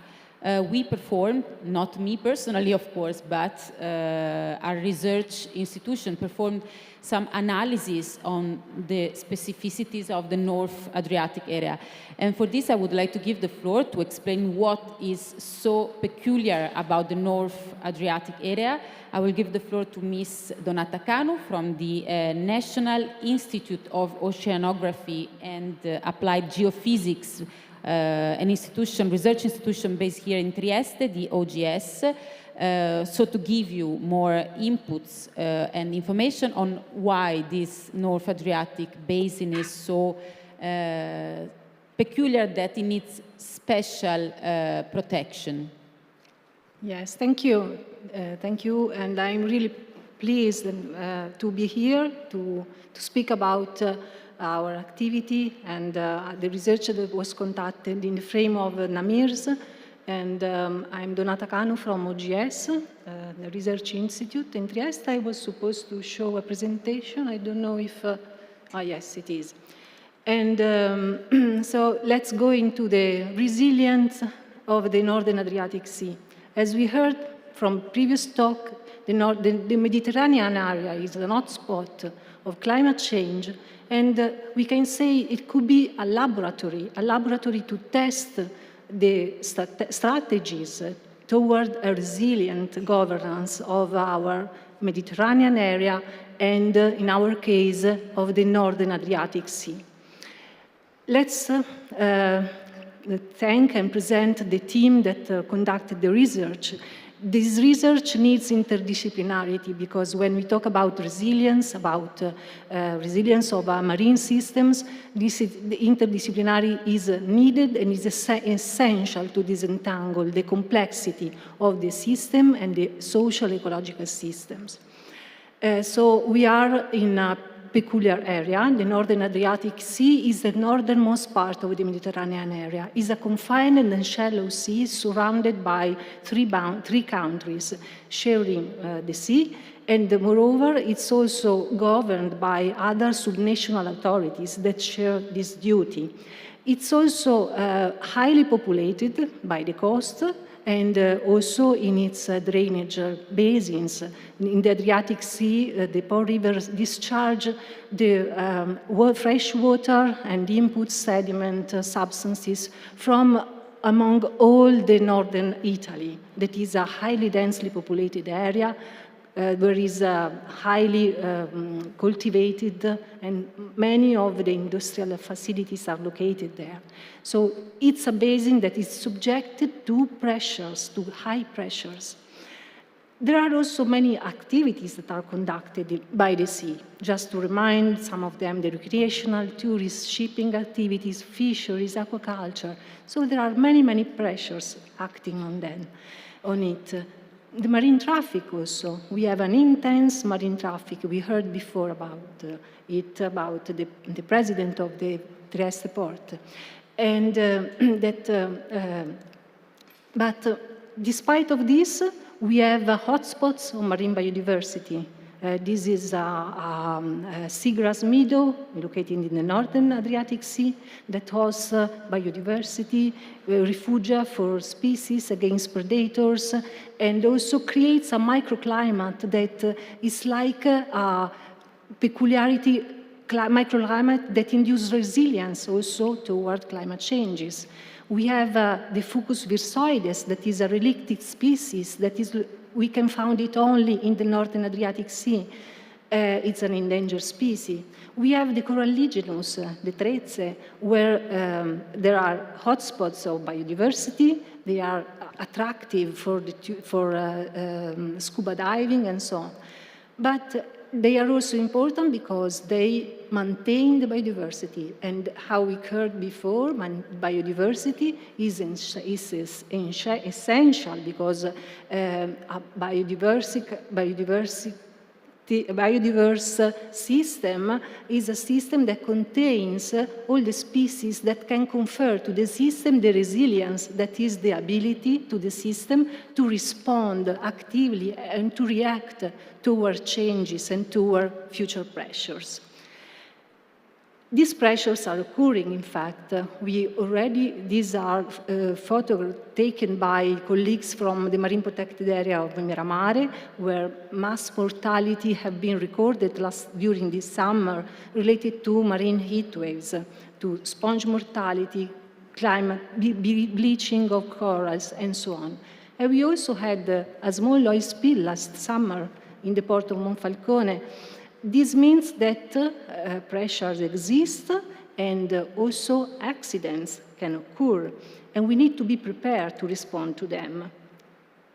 we performed, not me personally, of course, but our research institution performed some analysis on the specificities of the North Adriatic area. And for this, I would like to give the floor to explain what is so peculiar about the North Adriatic area. I will give the floor to Ms. Donata Canu from the National Institute of Oceanography and Applied Geophysics, an institution, research institution based here in Trieste, the OGS, so to give you more inputs and information on why this North Adriatic basin is so peculiar that it needs special protection. Yes, thank you. Thank you, and I'm really pleased to be here to speak about our activity and the research that was conducted in the frame of NAMIRS. And I'm Donata Canu from OGS, the Research Institute in Trieste. I was supposed to show a presentation. I don't know if, yes, it is. And so let's go into the resilience of the Northern Adriatic Sea. As we heard from previous talk, the Mediterranean area is an hotspot of climate change, and we can say it could be a laboratory to test the strategies toward a resilient governance of our Mediterranean area and, in our case, of the Northern Adriatic Sea. Let's thank and present the team that conducted the research. This research needs interdisciplinarity because when we talk about resilience of our marine systems, this interdisciplinary is needed and is essential to disentangle the complexity of the system and the social ecological systems. So we are in a peculiar area. The Northern Adriatic Sea is the northernmost part of the Mediterranean area. It's a confined and shallow sea surrounded by three countries sharing the sea, and moreover, it's also governed by other subnational authorities that share this duty. It's also highly populated by the coast, and also in its drainage basins. In the Adriatic Sea, the Po rivers discharge the fresh water and input sediment substances from among all the northern Italy. That is a highly densely populated area where is highly cultivated, and many of the industrial facilities are located there. So it's a basin that is subjected to pressures, to high pressures. There are also many activities that are conducted by the sea. Just to remind some of them, the recreational, tourist, shipping activities, fisheries, aquaculture. So there are many, many pressures acting on it. The marine traffic also. We have an intense marine traffic. We heard before about about the president of the Trieste port. And but despite of this, we have hotspots of marine biodiversity. This is a seagrass meadow located in the northern Adriatic Sea that hosts biodiversity, refugia for species against predators, and also creates a microclimate that is like a peculiarity microclimate that induces resilience also toward climate changes. We have the Fucus virsoides, that is a relicted species that is we can find it only in the northern Adriatic Sea. It's an endangered species. We have the Coralligenus, the Trezze, where there are hotspots of biodiversity they are attractive for scuba diving and so on. But they are also important because they maintain the biodiversity. And how we heard before, biodiversity is essential because a biodiverse system is a system that contains all the species that can confer to the system the resilience that is the ability to the system to respond actively and to react toward changes and toward future pressures. These pressures are occurring, in fact. These are photos taken by colleagues from the marine protected area of Miramare, where mass mortality have been recorded during this summer related to marine heat waves, to sponge mortality, climate, bleaching of corals, and so on. And we also had a small oil spill last summer in the port of Monfalcone. This means that pressures exist and also accidents can occur, and we need to be prepared to respond to them.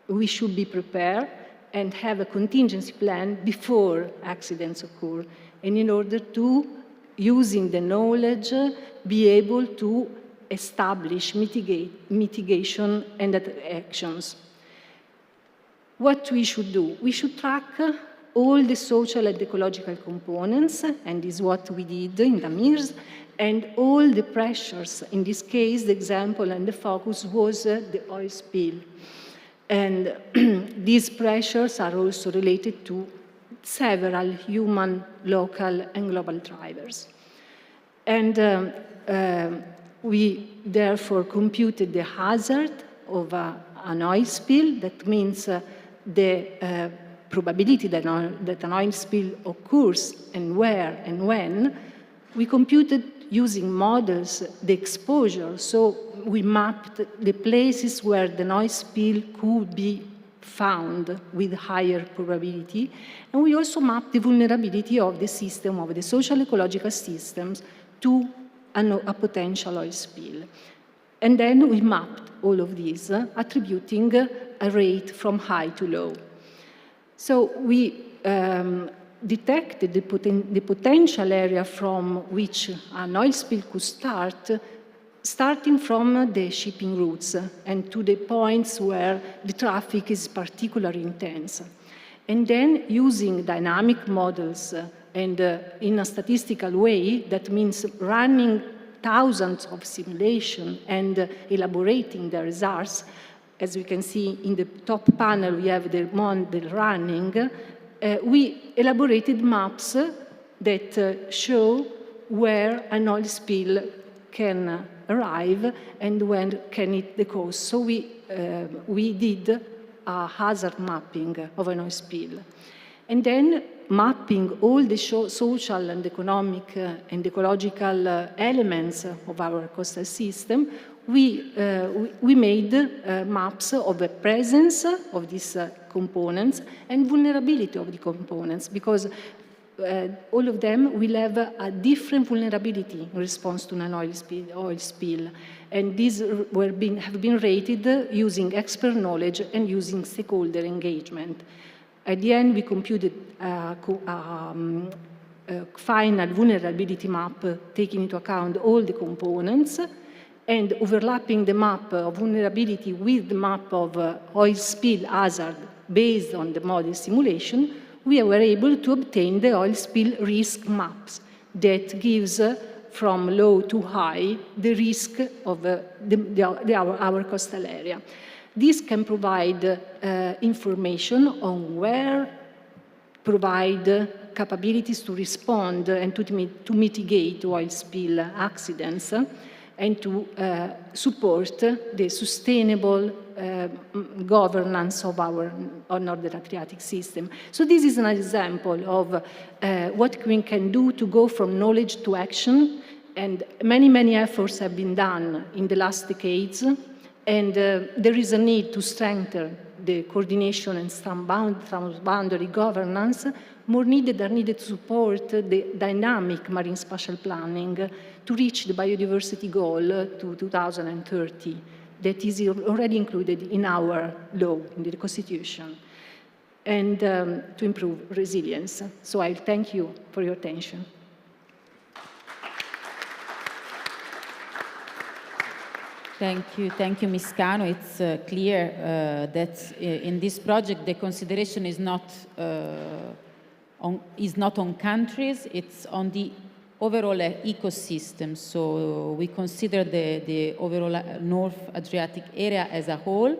We should be prepared and have a contingency plan before accidents occur, and in order to, using the knowledge, be able to establish mitigation and actions. What we should do? We should track all the social and ecological components, and this is what we did in Damirs, and all the pressures. In this case, the example and the focus was the oil spill. And these pressures are also related to several human, local, and global drivers. And we therefore computed the hazard of an oil spill. That means the probability that an oil spill occurs and where and when. We computed using models the exposure. So we mapped the places where the oil spill could be found with higher probability. And we also mapped the vulnerability of the system, of the social ecological systems, to a potential oil spill. And then we mapped all of these, attributing a rate from high to low. So we detected the potential area from which an oil spill could start, starting from the shipping routes and to the points where the traffic is particularly intense. And then using dynamic models and in a statistical way, that means running thousands of simulations and elaborating the results. As we can see in the top panel, we have the model running. We elaborated maps that show where an oil spill can arrive and when can hit the coast. So we did a hazard mapping of an oil spill. And then mapping all the social and economic and ecological elements of our coastal system, we made maps of the presence of these components and vulnerability of the components, because all of them will have a different vulnerability in response to an oil spill. And these have been rated using expert knowledge and using stakeholder engagement. At the end, we computed a final vulnerability map taking into account all the components, and overlapping the map of vulnerability with the map of oil spill hazard based on the model simulation, we were able to obtain the oil spill risk maps that gives from low to high the risk of our coastal area. This can provide information on where, provide capabilities to respond and to mitigate oil spill accidents, and to support the sustainable governance of our Northern Adriatic system. So this is an example of what we can do to go from knowledge to action, and many, many efforts have been done in the last decades, and there is a need to strengthen the coordination and transboundary governance. More are needed to support the dynamic marine spatial planning to reach the biodiversity goal to 2030. that is already included in our law, in the Constitution, and to improve resilience. So I thank you for your attention. Thank you, Ms. Cano. It's clear that in this project the consideration is not on countries; it's on the overall ecosystem. So we consider the overall North Adriatic area as a whole,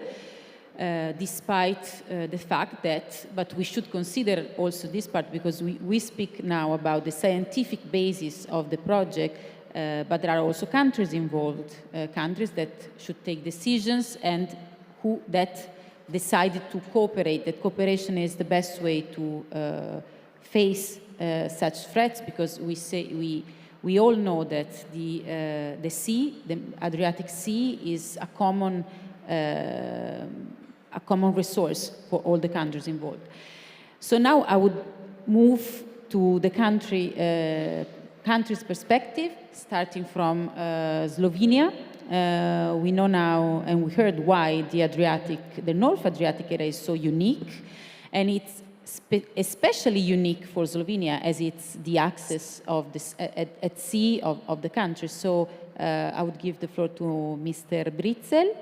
despite the fact that, but we should consider also this part because we speak now about the scientific basis of the project. But there are also countries involved, countries that should take decisions and who that decided to cooperate. That cooperation is the best way to face such threats, because we all know that the sea, the Adriatic Sea, is a common resource for all the countries involved. So now I would move to the country's perspective, starting from Slovenia. We know now, and we heard why the North Adriatic area is so unique, and it's especially unique for Slovenia as it's the access of this, at sea of the country. So I would give the floor to Mr. Britzel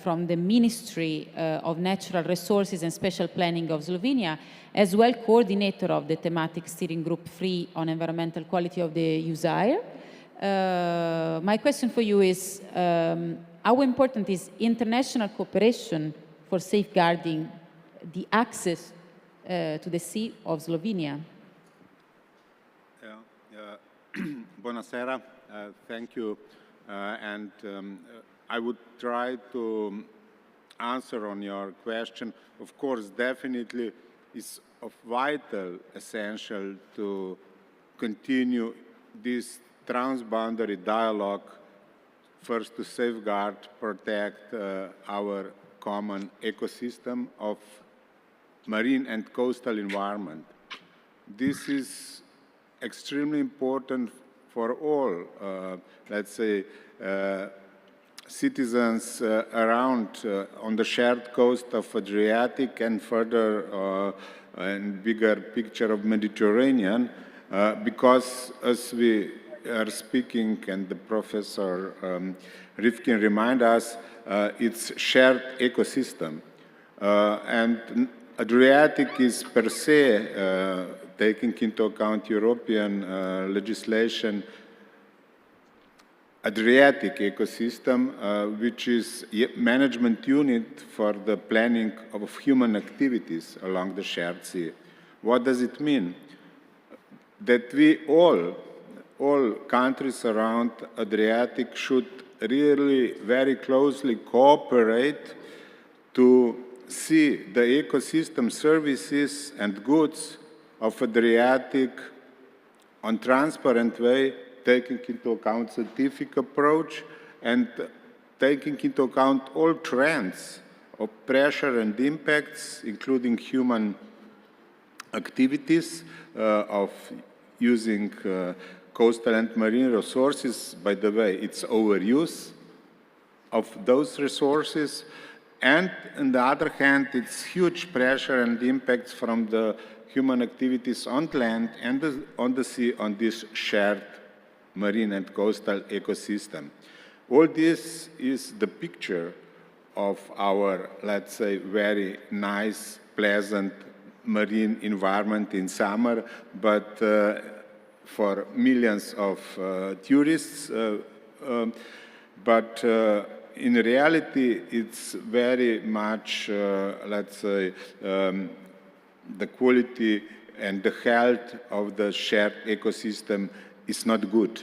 from the Ministry of Natural Resources and Special Planning of Slovenia, as well coordinator of the thematic steering group 3 on environmental quality of the USAIR. My question for you is, how important is international cooperation for safeguarding the access to the sea of Slovenia? Buonasera, thank you. I would try to answer on your question. Of course, definitely it's of vital essential to continue this transboundary dialogue, first to safeguard, protect our common ecosystem of marine and coastal environment. This is extremely important for all, let's say, citizens around on the shared coast of Adriatic and further and bigger picture of Mediterranean, because as we are speaking and the Professor Rifkin remind us, it's shared ecosystem. And Adriatic is per se, taking into account European legislation, Adriatic ecosystem, which is management unit for the planning of human activities along the shared sea. What does it mean? That we all countries around Adriatic should really very closely cooperate to see the ecosystem services and goods of Adriatic on transparent way, taking into account scientific approach and taking into account all trends of pressure and impacts, including human activities of using coastal and marine resources. By the way, it's overuse of those resources. And on the other hand, it's huge pressure and impacts from the human activities on land and on the sea on this shared marine and coastal ecosystem. All this is the picture of our, let's say, very nice, pleasant marine environment in summer, but for millions of tourists. But in reality, it's very much, let's say, the quality and the health of the shared ecosystem is not good.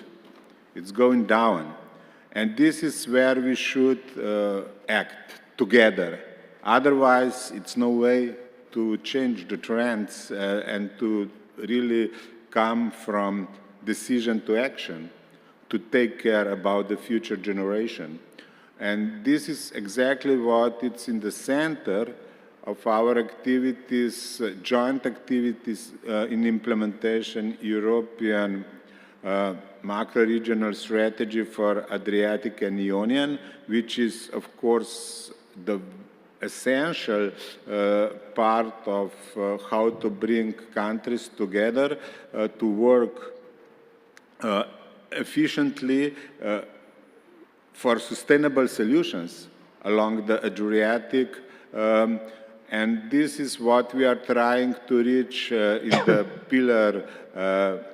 It's going down. And this is where we should act together. Otherwise, it's no way to change the trends and to really come from decision to action, to take care about the future generation. And this is exactly what it's in the center of our activities, joint activities in implementation European macro-regional strategy for Adriatic and Ionian, which is, of course, the essential part of how to bring countries together to work efficiently for sustainable solutions along the Adriatic. And this is what we are trying to reach in the pillar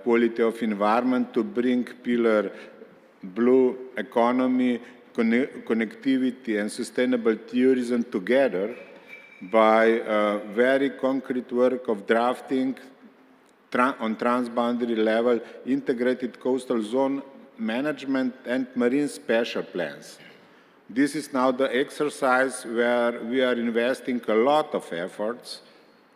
quality of environment, to bring pillar blue economy, connectivity and sustainable tourism together by very concrete work of drafting on transboundary level integrated coastal zone management and marine spatial plans. This is now the exercise where we are investing a lot of efforts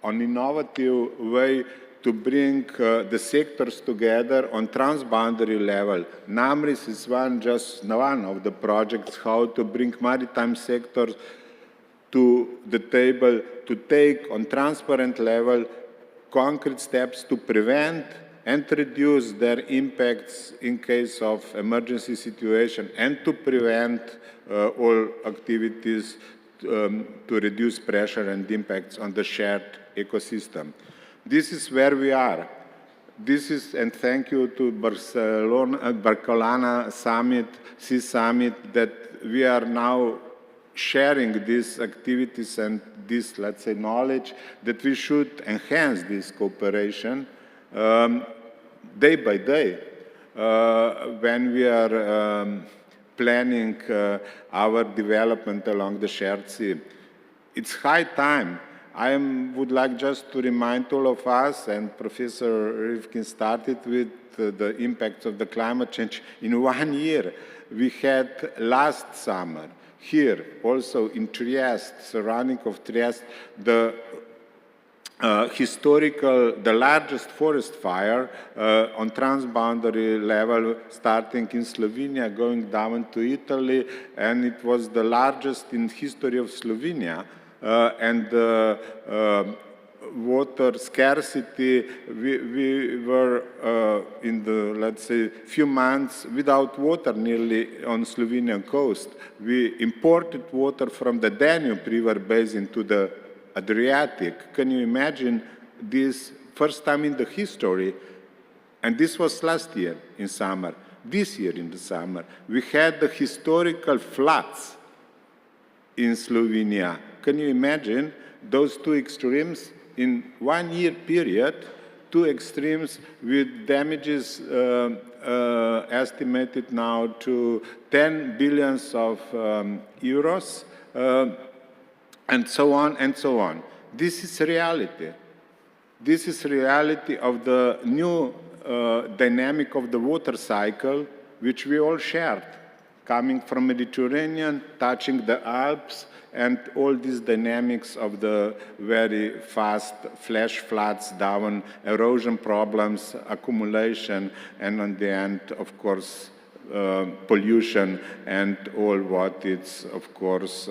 on innovative way to bring the sectors together on transboundary level. NAMRIS is just one of the projects how to bring maritime sectors to the table to take on transparent level concrete steps to prevent and reduce their impacts in case of emergency situation, and to prevent all activities to reduce pressure and impacts on the shared ecosystem. This is where we are. This is, and thank you to Barcelona Summit, Sea Summit, that we are now sharing these activities and this, let's say, knowledge, that we should enhance this cooperation day by day when we are planning our development along the shared sea. It's high time. I would like just to remind all of us, and Professor Rifkin started with the impacts of the climate change. In 1 year, we had last summer, here, also in Trieste, surrounding of Trieste, the the largest forest fire on transboundary level, starting in Slovenia, going down to Italy, and it was the largest in history of Slovenia. And water scarcity, we were in the, let's say, few months without water nearly on Slovenian coast. We imported water from the Danube River basin to the Adriatic. Can you imagine this first time in the history? And this was last year in summer. This year in the summer, we had the historical floods in Slovenia. Can you imagine those two extremes in 1 year period, two extremes with damages estimated now to 10 billions of euros, and so on and so on. This is reality. This is reality of the new dynamic of the water cycle, which we all shared, coming from Mediterranean, touching the Alps, and all these dynamics of the very fast flash floods down, erosion problems, accumulation, and on the end, of course, pollution and all what it's, of course,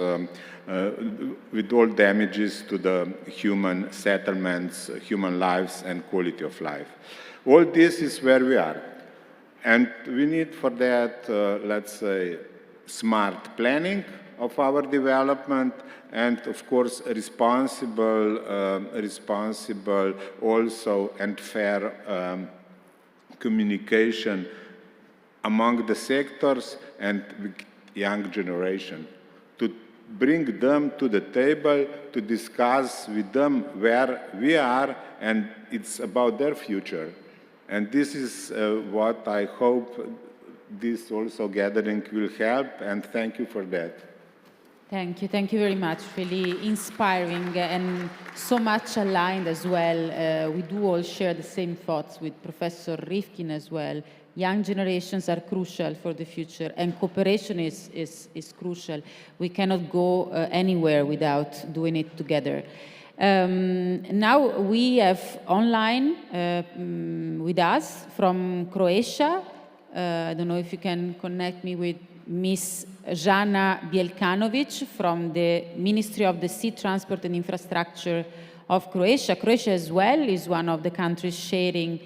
with all damages to the human settlements, human lives, and quality of life. All this is where we are. And we need for that, let's say, smart planning of our development, and of course responsible also and fair communication among the sectors and young generation, to bring them to the table, to discuss with them where we are, and it's about their future. And this is what I hope this also gathering will help, and thank you for that. Thank you very much. Really inspiring and so much aligned as well. We do all share the same thoughts with Professor Rifkin as well. Young generations are crucial for the future, and cooperation is crucial. We cannot go anywhere without doing it together. Now we have online with us from Croatia. I don't know if you can connect me with Ms. Jana Bjelkanovic from the Ministry of the Sea Transport and Infrastructure of Croatia. Croatia as well is one of the countries sharing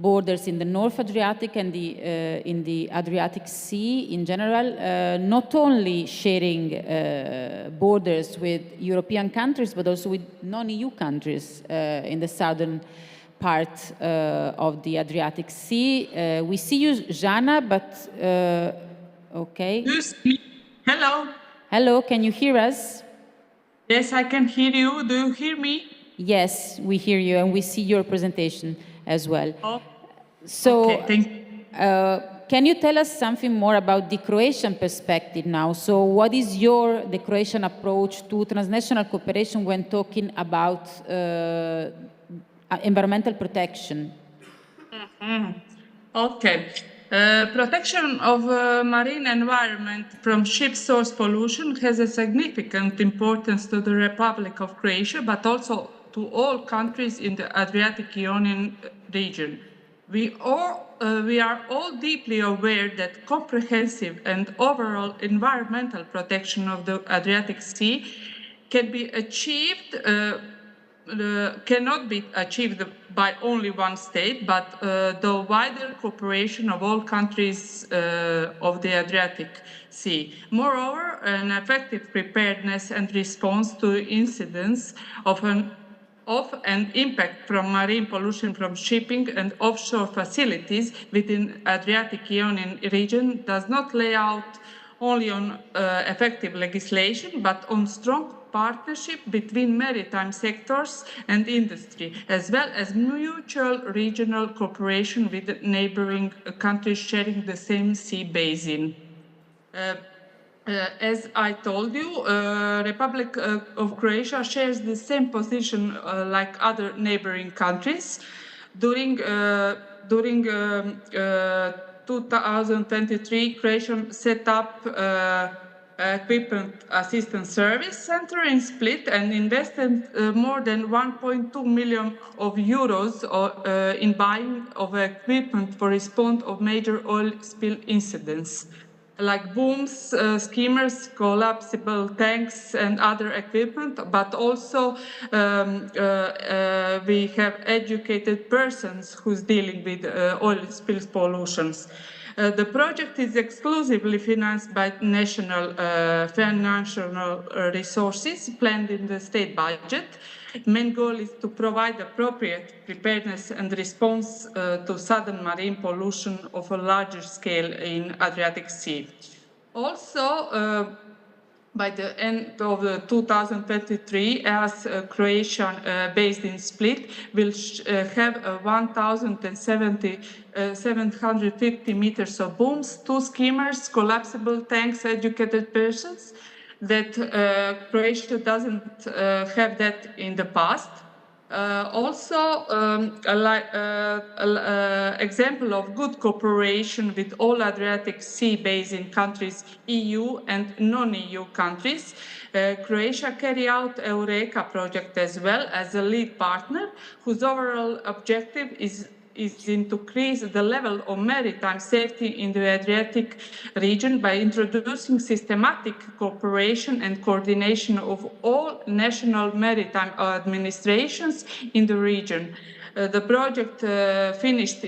borders in the North Adriatic and in the Adriatic Sea in general, not only sharing borders with European countries, but also with non-EU countries in the southern part of the Adriatic Sea. We see you, Jana, but okay. Hello. Hello, can you hear us? Yes, I can hear you. Do you hear me? Yes, we hear you, and we see your presentation as well. Oh. So, okay, thank you. Can you tell us something more about the Croatian perspective now? So what is the Croatian approach to transnational cooperation when talking about environmental protection? Okay. Protection of marine environment from ship source pollution has a significant importance to the Republic of Croatia, but also to all countries in the Adriatic-Ionian region. We are all deeply aware that comprehensive and overall environmental protection of the Adriatic Sea can be achieved, cannot be achieved by only one state, but the wider cooperation of all countries of the Adriatic Sea. Moreover, an effective preparedness and response to incidents of and impact from marine pollution from shipping and offshore facilities within Adriatic-Ionian region does not lay out only on effective legislation, but on strong partnership between maritime sectors and industry, as well as mutual regional cooperation with neighboring countries sharing the same sea basin. As I told you, Republic of Croatia shares the same position like other neighboring countries. During 2023, Croatia set up Equipment Assistance Service Center in Split and invested more than 1.2 million of euros in buying of equipment for response of major oil spill incidents, like booms, skimmers, collapsible tanks, and other equipment, but also we have educated persons who's dealing with oil spill pollutions. The project is exclusively financed by national financial resources planned in the state budget. Main goal is to provide appropriate preparedness and response to sudden marine pollution of a larger scale in Adriatic Sea. Also, by the end of 2023, as Croatia based in Split will have 1,750 meters of booms, 2 skimmers, collapsible tanks, educated persons, that Croatia doesn't have that in the past. Also, example of good cooperation with all Adriatic Sea basin countries, EU and non-EU countries. Croatia carry out Eureka project as well as a lead partner, whose overall objective is to increase the level of maritime safety in the Adriatic region by introducing systematic cooperation and coordination of all national maritime administrations in the region. The project finished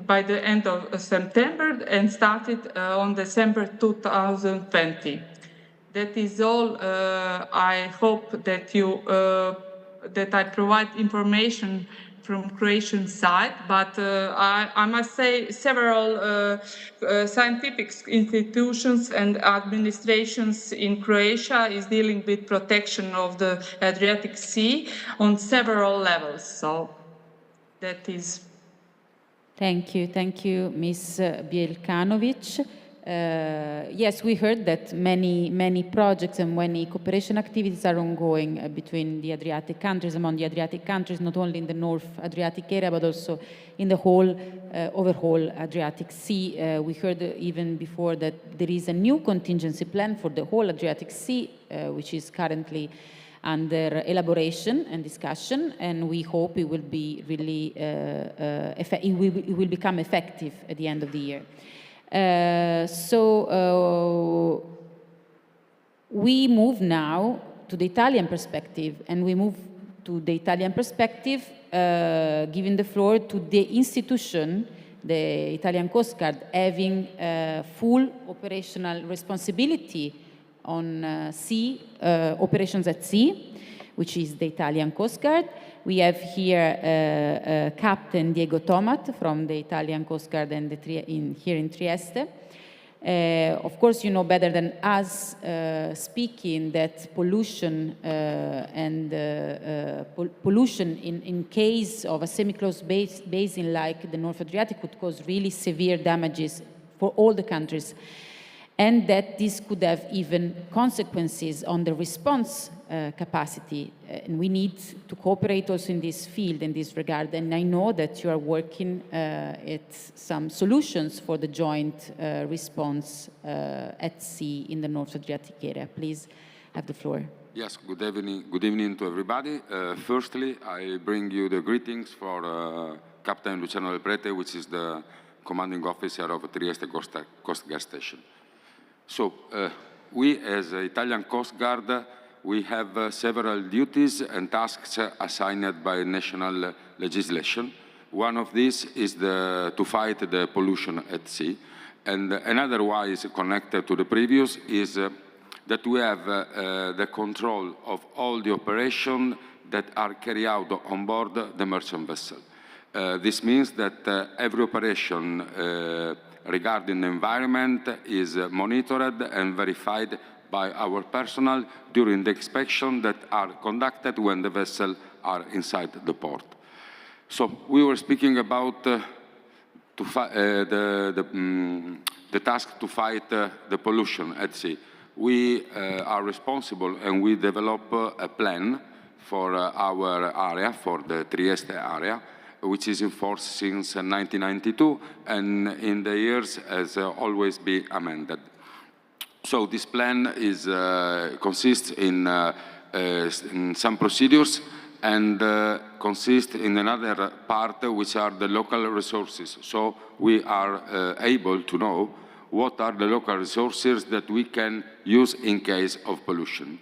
by the end of September and started on December 2020. That is all. I hope that that I provide information from Croatian side, but I must say several scientific institutions and administrations in Croatia is dealing with protection of the Adriatic Sea on several levels. So that is. Thank you, Ms. Bielkanovic. Yes, we heard that many projects and many cooperation activities are ongoing between the Adriatic countries, among the Adriatic countries, not only in the North Adriatic area, but also in the whole, overall Adriatic Sea. We heard even before that there is a new contingency plan for the whole Adriatic Sea, which is currently under elaboration and discussion, and we hope it will be really, it will become effective at the end of the year. We move now to the Italian perspective, and we move to the Italian perspective giving the floor to the institution, the Italian Coast Guard, having full operational responsibility on sea, operations at sea, which is the Italian Coast Guard. We have here Captain Diego Tomat from the Italian Coast Guard and here in Trieste. Of course, you know better than us speaking that pollution pollution in case of a semi-closed basin like the North Adriatic could cause really severe damages for all the countries, and that this could have even consequences on the response capacity. And we need to cooperate also in this field, in this regard. And I know that you are working at some solutions for the joint response at sea in the North Adriatic area. Please have the floor. Yes, good evening to everybody. Firstly, I bring you the greetings for Captain Luciano Del Prete, which is the commanding officer of Trieste Coast Guard Station. So, we as Italian Coast Guard, we have several duties and tasks assigned by national legislation. One of these is to fight the pollution at sea. And another one is connected to the previous is that we have the control of all the operations that are carried out on board the merchant vessel. This means that every operation regarding the environment is monitored and verified by our personnel during the inspection that are conducted when the vessels are inside the port. So we were speaking about the task to fight the pollution at sea. We are responsible and we develop a plan for our area, for the Trieste area, which is in force since 1992 and in the years has always been amended. So this plan consists in some procedures and consists in another part which are the local resources. So we are able to know what are the local resources that we can use in case of pollution.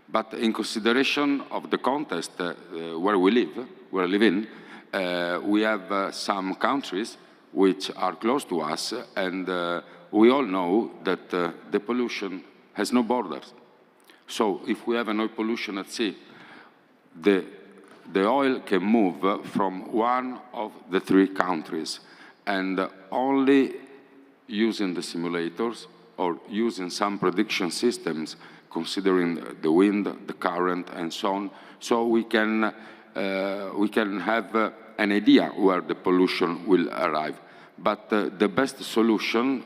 But in consideration of the context where we live in, we have some countries which are close to us, and we all know that the pollution has no borders. So if we have an oil pollution at sea, the oil can move from one of the three countries, and only using the simulators or using some prediction systems, considering the wind, the current, and so on, so we can have an idea where the pollution will arrive. But the best solution,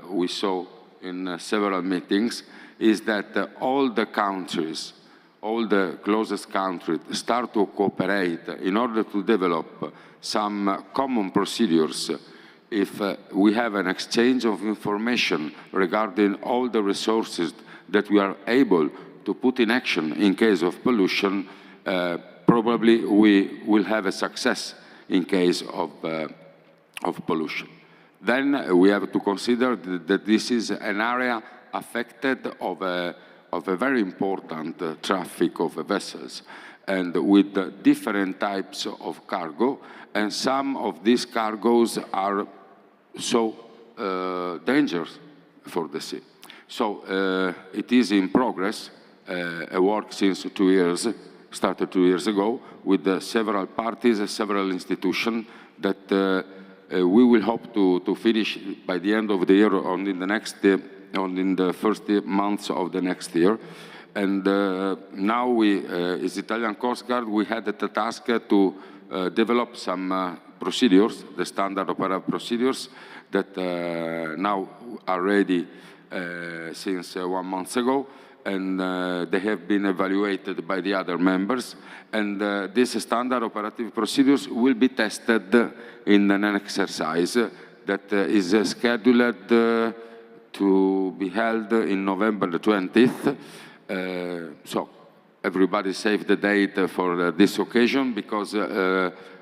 we saw in several meetings, is that all the countries, all the closest countries, start to cooperate in order to develop some common procedures. If we have an exchange of information regarding all the resources that we are able to put in action in case of pollution, probably we will have a success in case of pollution. Then we have to consider that this is an area affected of a very important traffic of vessels, and with different types of cargo, and some of these cargoes are so dangerous for the sea. So it is in progress, a work since 2 years, started 2 years ago, with several parties, several institutions that we will hope to finish by the end of the year or in the first months of the next year. And now we, as Italian Coast Guard, we had the task to develop some procedures, the standard operative procedures that now are ready since 1 month ago, and they have been evaluated by the other members. And these standard operative procedures will be tested in an exercise that is scheduled to be held in November the 20th. So everybody save the date for this occasion, because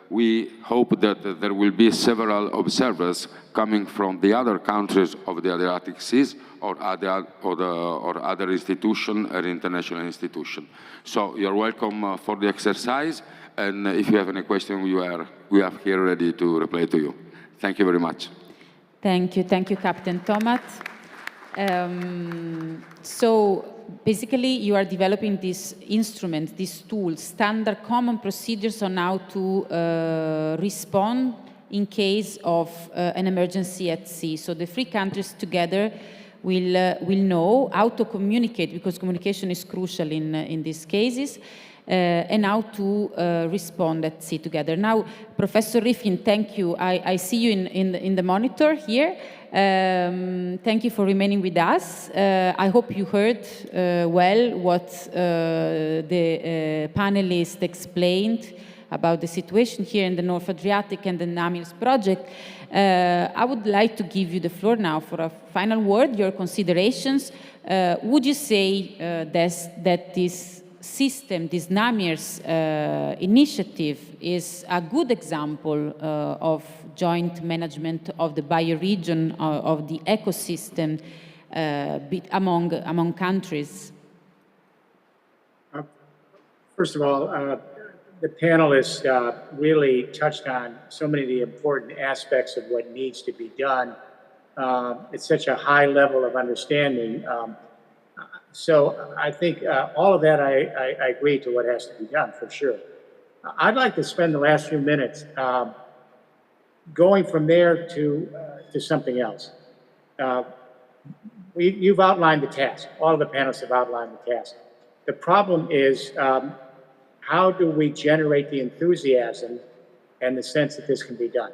we hope that there will be several observers coming from the other countries of the Adriatic Seas or other institutions or international institutions. So you're welcome for the exercise, And if you have any question, we are here ready to reply to you. Thank you very much. Thank you, Captain Tomat. So basically, you are developing this instrument, this tool, standard common procedures on how to respond in case of an emergency at sea. So the 3 countries together will know how to communicate, because communication is crucial in these cases, and how to respond at sea together. Now, Professor Rifkin, thank you. I see you in the monitor here. Thank you for remaining with us. I hope you heard well what the panelists explained about the situation here in the North Adriatic and the NAMIRS project. I would like to give you the floor now for a final word, your considerations. Would you say that this system, this NAMIRS initiative, is a good example of joint management of the bioregion, of the ecosystem among countries? First of all, the panelists really touched on so many of the important aspects of what needs to be done. It's such a high level of understanding. So I think all of that, I agree to what has to be done, for sure. I'd like to spend the last few minutes going from there to something else. You've outlined the task. All of the panelists have outlined the task. The problem is, how do we generate the enthusiasm and the sense that this can be done?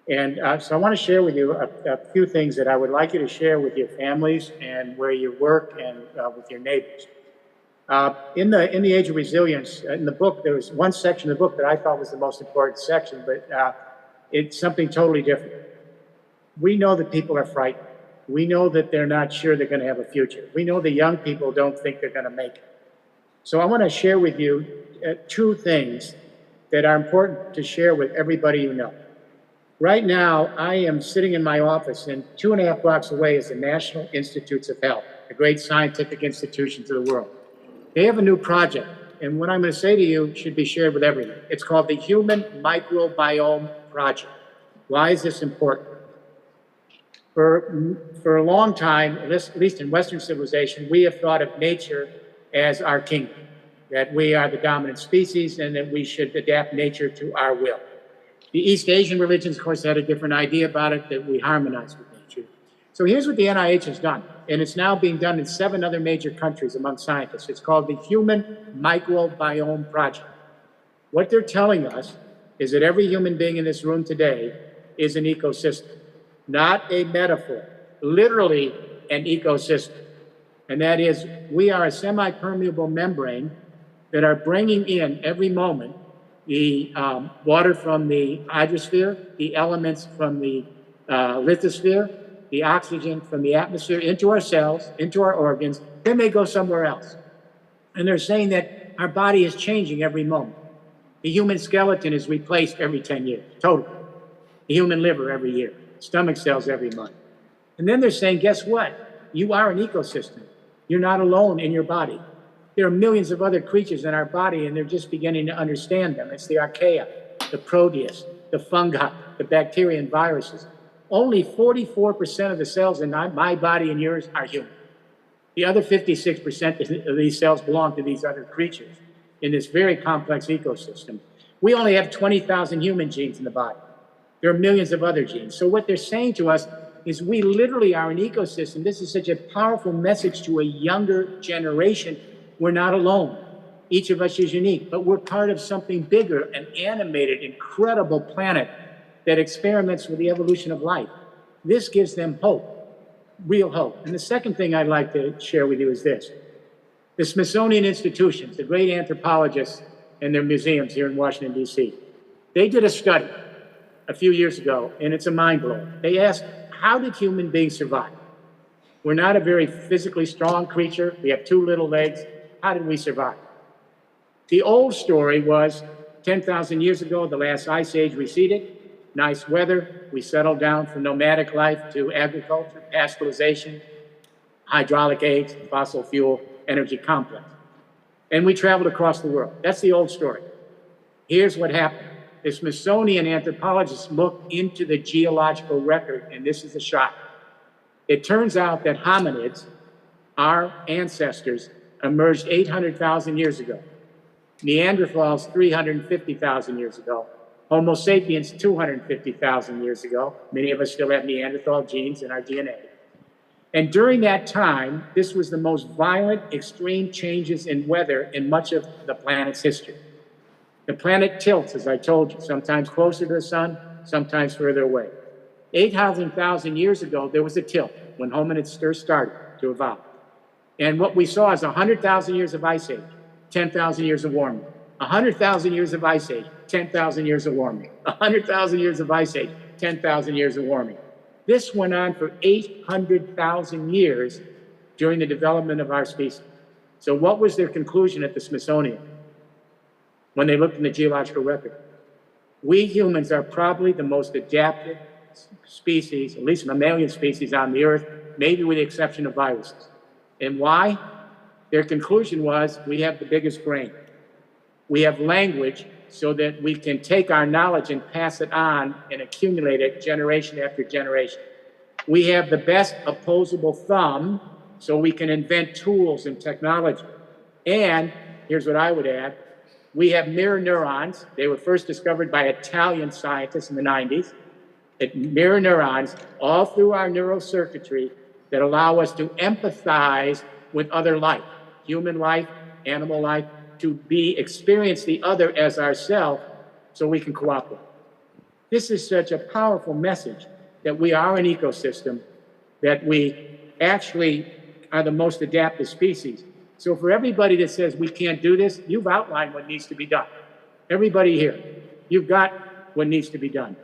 And so I want to share with you a few things that I would like you to share with your families and where you work and with your neighbors. In the Age of Resilience, in the book, there was one section of the book that I thought was the most important section, but it's something totally different. We know that people are frightened. We know that they're not sure they're going to have a future. We know the young people don't think they're going to make it. So I want to share with you 2 things that are important to share with everybody you know. Right now, I am sitting in my office, and 2.5 blocks away is the National Institutes of Health, a great scientific institution to the world. They have a new project, and what I'm going to say to you should be shared with everyone. It's called the Human Microbiome Project. Why is this important? For a long time, at least in Western civilization, we have thought of nature as our kingdom, that we are the dominant species and that we should adapt nature to our will. The East Asian religions, of course, had a different idea about it, that we harmonize with nature. So here's what the NIH has done, and it's now being done in 7 other major countries among scientists. It's called the Human Microbiome Project. What they're telling us is that every human being in this room today is an ecosystem, not a metaphor, literally an ecosystem. And that is, we are a semi-permeable membrane that are bringing in every moment the water from the hydrosphere, the elements from the lithosphere, the oxygen from the atmosphere into our cells, into our organs, then they go somewhere else. And they're saying that our body is changing every moment. The human skeleton is replaced every 10 years, totally. The human liver every year, stomach cells every month. And then they're saying, guess what? You are an ecosystem. You're not alone in your body. There are millions of other creatures in our body, and they're just beginning to understand them. It's the archaea, the proteus, the fungi, the bacteria and viruses. Only 44% of the cells in my body and yours are human. The other 56% of these cells belong to these other creatures in this very complex ecosystem. We only have 20,000 human genes in the body. There are millions of other genes. So what they're saying to us is we literally are an ecosystem. This is such a powerful message to a younger generation. We're not alone. Each of us is unique, but we're part of something bigger, an animated, incredible planet that experiments with the evolution of life. This gives them hope, real hope. And the second thing I'd like to share with you is this. The Smithsonian Institutions, the great anthropologists and their museums here in Washington, D.C., they did a study a few years ago, and it's a mind-blower. They asked, how did human beings survive? We're not a very physically strong creature. We have 2 little legs. How did we survive? The old story was 10,000 years ago, the last ice age receded, nice weather, we settled down from nomadic life to agriculture, pastoralization, hydraulic aids, fossil fuel, energy complex. And we traveled across the world. That's the old story. Here's what happened. The Smithsonian anthropologists looked into the geological record, and this is a shock. It turns out that hominids, our ancestors, emerged 800,000 years ago. Neanderthals 350,000 years ago. Homo sapiens 250,000 years ago. Many of us still have Neanderthal genes in our DNA. And during that time, this was the most violent, extreme changes in weather in much of the planet's history. The planet tilts, as I told you, sometimes closer to the sun, sometimes further away. 800,000 years ago, there was a tilt when hominids first started to evolve. And what we saw is 100,000 years of ice age, 10,000 years of warming. 100,000 years of ice age, 10,000 years of warming. 100,000 years of ice age, 10,000 years of warming. This went on for 800,000 years during the development of our species. So what was their conclusion at the Smithsonian when they looked in the geological record? We humans are probably the most adapted species, at least mammalian species on the earth, maybe with the exception of viruses. And why? Their conclusion was we have the biggest brain. We have language so that we can take our knowledge and pass it on and accumulate it generation after generation. We have the best opposable thumb so we can invent tools and technology. And here's what I would add. We have mirror neurons. They were first discovered by Italian scientists in the 90s. Mirror neurons all through our neural circuitry that allow us to empathize with other life, human life, animal life, to experience the other as ourselves so we can cooperate. This is such a powerful message that we are an ecosystem, that we actually are the most adaptive species. So for everybody that says we can't do this, you've outlined what needs to be done. Everybody here, you've got what needs to be done.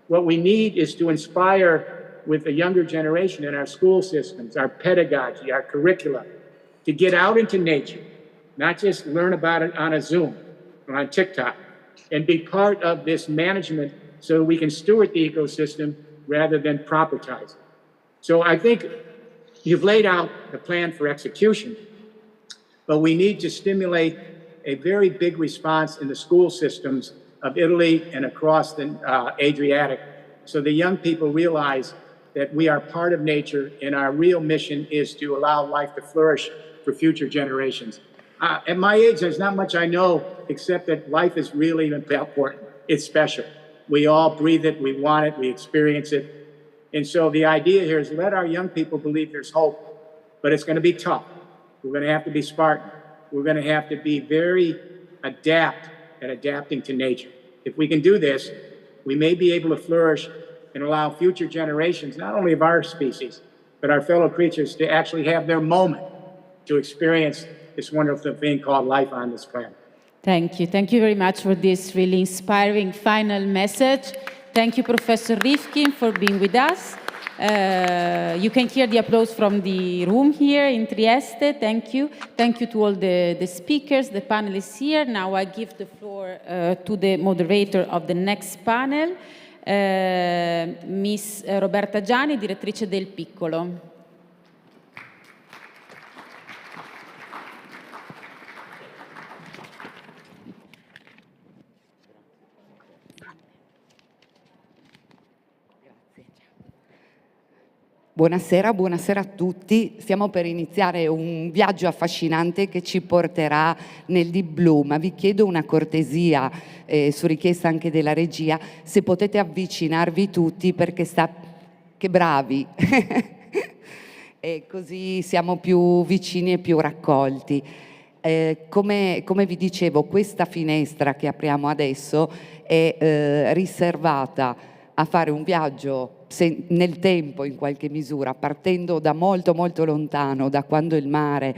What we need is to inspire with the younger generation in our school systems, our pedagogy, our curricula, to get out into nature, not just learn about it on a Zoom or on TikTok, and be part of this management so we can steward the ecosystem rather than propertize it. So I think you've laid out the plan for execution, but we need to stimulate a very big response in the school systems of Italy and across the Adriatic, so the young people realize that we are part of nature and our real mission is to allow life to flourish for future generations. At my age, there's not much I know except that life is really important. It's special. We all breathe it, we want it, we experience it. And so the idea here is let our young people believe there's hope, but it's going to be tough. We're going to have to be Spartan. We're going to have to be very adept at adapting to nature. If we can do this, we may be able to flourish and allow future generations, not only of our species, but our fellow creatures to actually have their moment to experience this wonderful thing called life on this planet. Thank you. Thank you very much for this really inspiring final message. Thank you, Professor Rifkin, for being with us. You can hear the applause from the room here in Trieste. Thank you. Thank you to all the speakers, the panelists here. Now I give the floor to the moderator of the next panel, Miss Roberta Gianni, direttrice del Piccolo. Buonasera, buonasera a tutti. Stiamo per iniziare un viaggio affascinante che ci porterà nel Deep Blue, ma vi chiedo una cortesia, su richiesta anche della regia, se potete avvicinarvi tutti perché che bravi, e così siamo più vicini e più raccolti. Come vi dicevo, questa finestra che apriamo adesso è riservata a fare un viaggio nel tempo in qualche misura, partendo da molto molto lontano, da quando il mare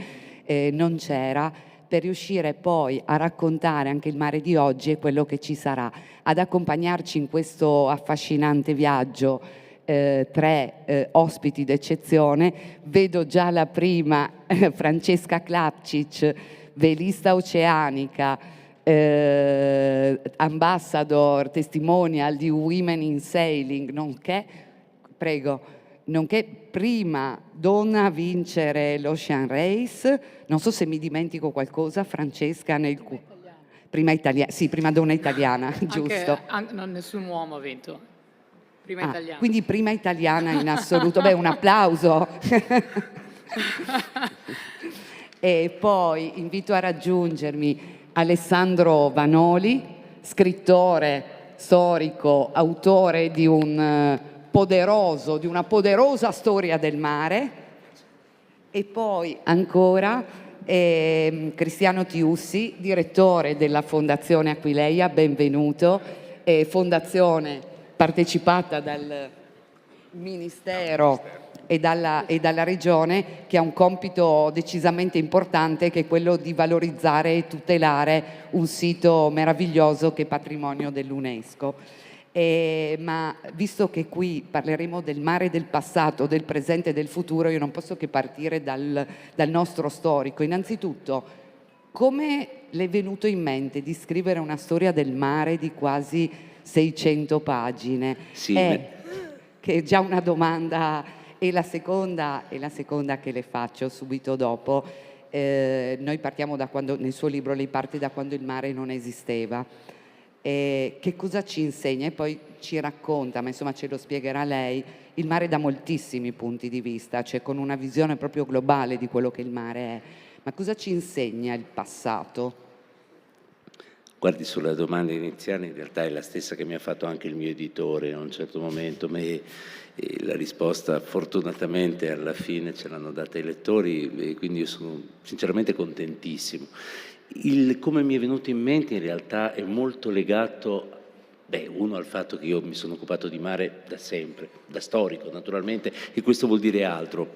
non c'era, per riuscire poi a raccontare anche il mare di oggi e quello che ci sarà. Ad accompagnarci in questo affascinante viaggio tre ospiti d'eccezione. Vedo già la prima, Francesca Klapčić, velista oceanica, ambassador, testimonial di Women in Sailing, nonché prima donna a vincere l'Ocean Race. Non so se mi dimentico qualcosa, Francesca, prima donna italiana, giusto. Non nessun uomo ha vinto. Prima italiana. Quindi prima italiana in assoluto. Beh, un applauso. E poi invito a raggiungermi Alessandro Vanoli, scrittore, storico, autore di una poderosa storia del mare. E poi ancora Cristiano Tiussi, direttore della Fondazione Aquileia, benvenuto, fondazione partecipata dal Ministero e dalla Regione, che ha un compito decisamente importante, che è quello di valorizzare e tutelare un sito meraviglioso che è patrimonio dell'UNESCO. Ma visto che qui parleremo del mare del passato, del presente e del futuro, io non posso che partire dal nostro storico. Innanzitutto, come le è venuto in mente di scrivere una storia del mare di quasi 600 pagine? Sì, che è già una domanda, e la seconda che le faccio subito dopo. Noi partiamo da quando, nel suo libro lei parte da quando il mare non esisteva. Che cosa ci insegna? E poi ci racconta, ma insomma ce lo spiegherà lei, il mare da moltissimi punti di vista, cioè con una visione proprio globale di quello che il mare è. Ma cosa ci insegna il passato? Guardi, sulla domanda iniziale in realtà è la stessa che mi ha fatto anche il mio editore a un certo momento, ma la risposta fortunatamente alla fine ce l'hanno data i lettori, e quindi io sono sinceramente contentissimo. Come mi è venuto in mente in realtà è molto legato, uno al fatto che io mi sono occupato di mare da sempre, da storico naturalmente, e questo vuol dire altro,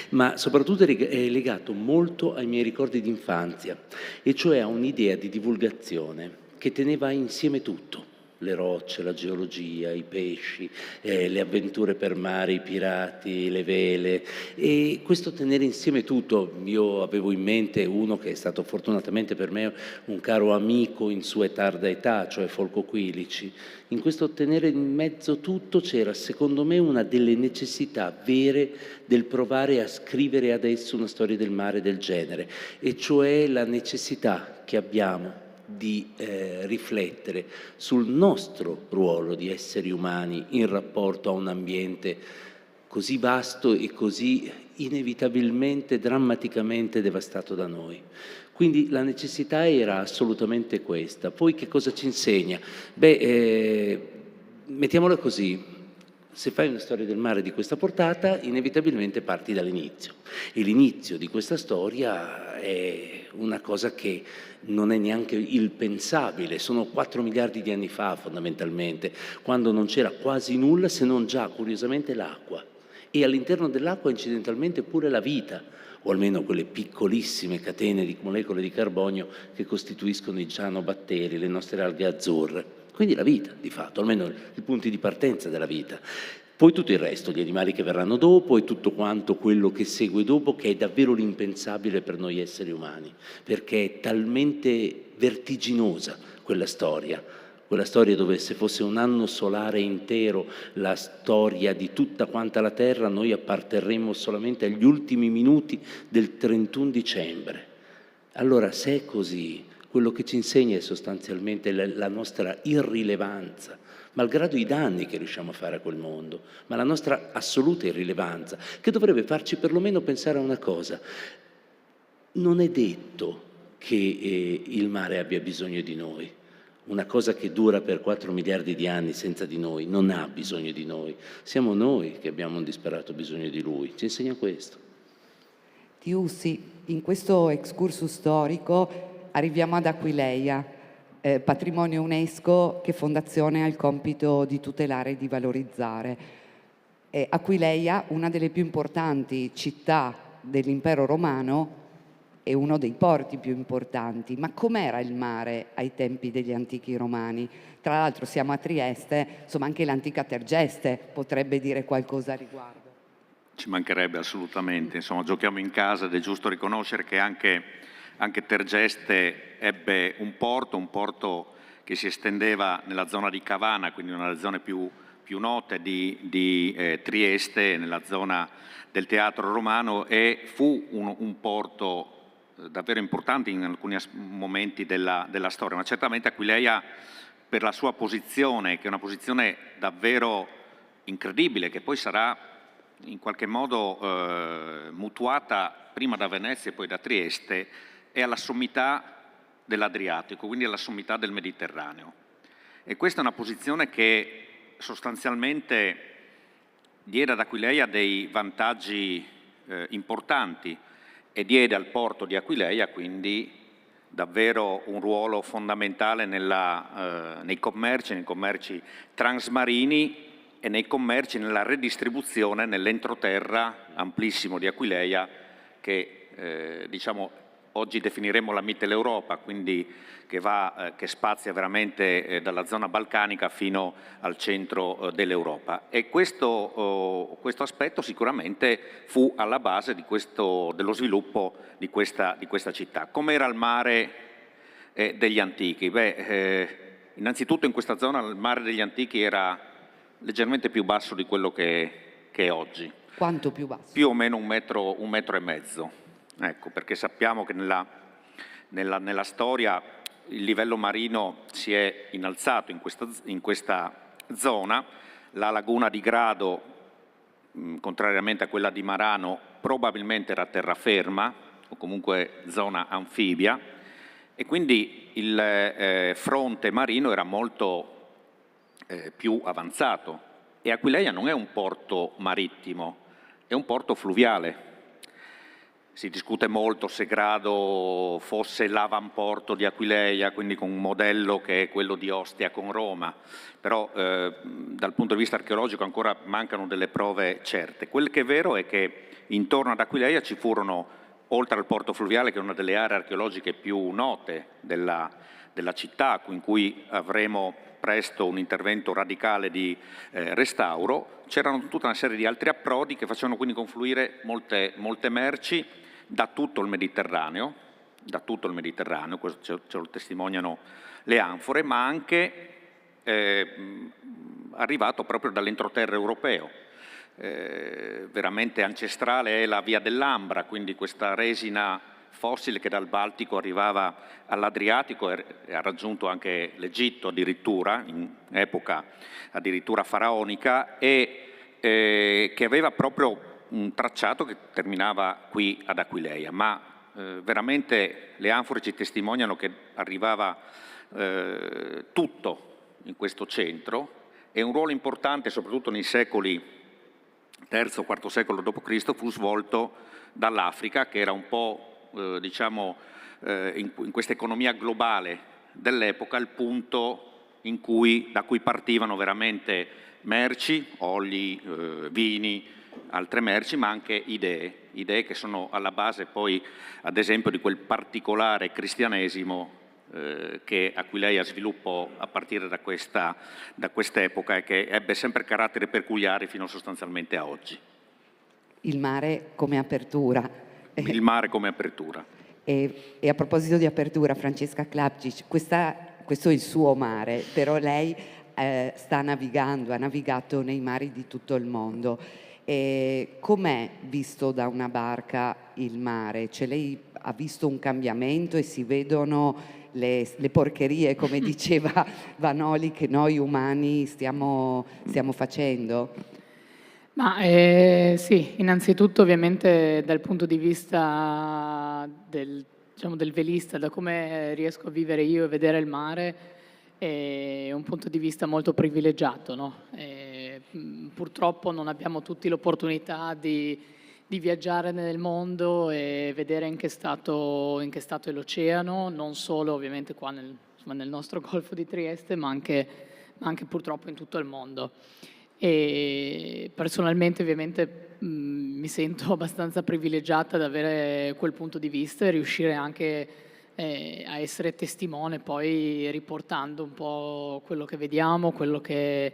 ma soprattutto è legato molto ai miei ricordi di infanzia, e cioè a un'idea di divulgazione che teneva insieme tutto. Le rocce, la geologia, i pesci, le avventure per mare, i pirati, le vele, e questo tenere insieme tutto. Io avevo in mente uno che è stato fortunatamente per me un caro amico in sua tarda età, cioè Folco Quilici. In questo tenere in mezzo tutto c'era secondo me una delle necessità vere del provare a scrivere adesso una storia del mare del genere, e cioè la necessità che abbiamo di riflettere sul nostro ruolo di esseri umani in rapporto a un ambiente così vasto e così inevitabilmente, drammaticamente devastato da noi. Quindi la necessità era assolutamente questa. Poi che cosa ci insegna? Mettiamola così: se fai una storia del mare di questa portata, inevitabilmente parti dall'inizio, e l'inizio di questa storia è una cosa che non è neanche il pensabile. Sono 4 miliardi di anni fa fondamentalmente, quando non c'era quasi nulla se non già curiosamente l'acqua, e all'interno dell'acqua incidentalmente pure la vita, o almeno quelle piccolissime catene di molecole di carbonio che costituiscono i cianobatteri, le nostre alghe azzurre. Quindi la vita, di fatto, almeno i punti di partenza della vita. Poi tutto il resto, gli animali che verranno dopo e tutto quanto quello che segue dopo, che è davvero l'impensabile per noi esseri umani, perché è talmente vertiginosa quella storia dove se fosse un anno solare intero la storia di tutta quanta la Terra, noi apparterremmo solamente agli ultimi minuti del 31 dicembre. Allora, se è così, quello che ci insegna è sostanzialmente la nostra irrilevanza, malgrado i danni che riusciamo a fare a quel mondo, ma la nostra assoluta irrilevanza, che dovrebbe farci perlomeno pensare a una cosa: non è detto che il mare abbia bisogno di noi. Una cosa che dura per 4 miliardi di anni senza di noi non ha bisogno di noi, siamo noi che abbiamo un disperato bisogno di lui. Ci insegna questo. Tiussi, in questo excursus storico arriviamo ad Aquileia, patrimonio UNESCO che Fondazione ha il compito di tutelare e di valorizzare. Aquileia, una delle più importanti città dell'impero romano, è uno dei porti più importanti. Ma com'era il mare ai tempi degli antichi romani? Tra l'altro siamo a Trieste, insomma anche l'antica Tergeste potrebbe dire qualcosa a riguardo. Ci mancherebbe assolutamente, insomma giochiamo in casa ed è giusto riconoscere che anche Tergeste ebbe un porto che si estendeva nella zona di Cavana, quindi una delle zone più note di Trieste, nella zona del teatro romano, e fu un porto davvero importanti in alcuni momenti della storia, ma certamente Aquileia, per la sua posizione, che è una posizione davvero incredibile, che poi sarà in qualche modo mutuata prima da Venezia e poi da Trieste, è alla sommità dell'Adriatico, quindi alla sommità del Mediterraneo. E questa è una posizione che sostanzialmente diede ad Aquileia dei vantaggi importanti e diede al porto di Aquileia quindi davvero un ruolo fondamentale nei commerci transmarini e nei commerci, nella redistribuzione nell'entroterra amplissimo di Aquileia, che diciamo oggi definiremo la Mitteleuropa, quindi che spazia veramente dalla zona balcanica fino al centro dell'Europa. E questo aspetto sicuramente fu alla base dello sviluppo di questa città. Com'era il mare degli antichi? Innanzitutto in questa zona il mare degli antichi era leggermente più basso di quello che è oggi. Quanto più basso? Più o meno un metro e mezzo. Ecco, perché sappiamo che nella storia il livello marino si è innalzato in questa zona. La laguna di Grado, contrariamente a quella di Marano, probabilmente era terraferma o comunque zona anfibia, e quindi il fronte marino era molto più avanzato. E Aquileia non è un porto marittimo, è un porto fluviale. Si discute molto se Grado fosse l'avamporto di Aquileia, quindi con un modello che è quello di Ostia con Roma, però dal punto di vista archeologico ancora mancano delle prove certe. Quel che è vero è che intorno ad Aquileia ci furono, oltre al porto fluviale, che è una delle aree archeologiche più note della città, in cui avremo presto un intervento radicale di restauro, c'erano tutta una serie di altri approdi che facevano quindi confluire molte merci da tutto il Mediterraneo, questo ce lo testimoniano le anfore, ma anche arrivato proprio dall'entroterra europeo. Veramente ancestrale è la Via dell'Ambra, quindi questa resina fossile che dal Baltico arrivava all'Adriatico e ha raggiunto anche l'Egitto addirittura, in epoca addirittura faraonica, e che aveva proprio un tracciato che terminava qui ad Aquileia, ma veramente le anfore ci testimoniano che arrivava tutto in questo centro, e un ruolo importante soprattutto nei secoli III o IV secolo d.C. fu svolto dall'Africa, che era un po' diciamo in questa economia globale dell'epoca il punto da cui partivano veramente merci, oli, vini, altre merci, ma anche idee che sono alla base poi ad esempio di quel particolare cristianesimo che Aquileia sviluppò a partire da quest'epoca e che ebbe sempre caratteri peculiari fino sostanzialmente a oggi. Il mare come apertura. Il mare come apertura. E a proposito di apertura, Francesca Klapčić, questo è il suo mare, però lei ha navigato nei mari di tutto il mondo. Com'è visto da una barca il mare? Cioè, lei ha visto un cambiamento e si vedono le porcherie, come diceva Vanoli, che noi umani stiamo facendo? Ma sì, innanzitutto ovviamente dal punto di vista del velista, da come riesco a vivere io e vedere il mare, è un punto di vista molto privilegiato, no? Purtroppo non abbiamo tutti l'opportunità di viaggiare nel mondo e vedere in che stato è l'oceano, non solo ovviamente qua nel nostro Golfo di Trieste, ma anche purtroppo in tutto il mondo. E personalmente ovviamente mi sento abbastanza privilegiata ad avere quel punto di vista e riuscire anche a essere testimone, poi riportando un po' quello che vediamo, quello che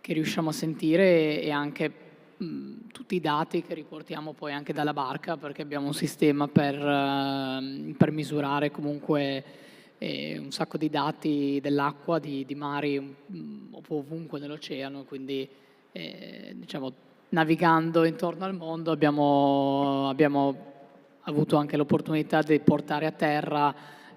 riusciamo a sentire e anche tutti i dati che riportiamo poi anche dalla barca, perché abbiamo un sistema per misurare comunque un sacco di dati dell'acqua, di mari ovunque nell'oceano, quindi diciamo navigando intorno al mondo abbiamo avuto anche l'opportunità di portare a terra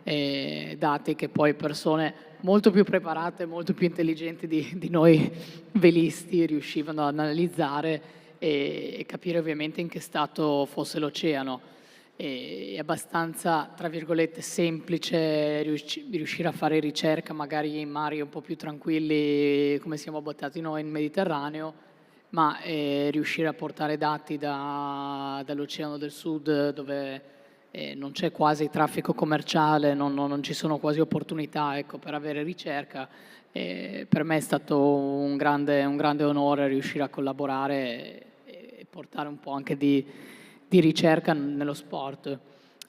dati che poi persone molto più preparate, molto più intelligenti di noi velisti riuscivano ad analizzare e capire ovviamente in che stato fosse l'oceano. È abbastanza, tra virgolette, semplice riuscire a fare ricerca magari in mari un po' più tranquilli come siamo abbattati noi in Mediterraneo, ma riuscire a portare dati dall'Oceano del Sud dove non c'è quasi traffico commerciale, non ci sono quasi opportunità, ecco, per avere ricerca. Per me è stato un grande onore riuscire a collaborare e portare un po' anche di ricerca nello sport.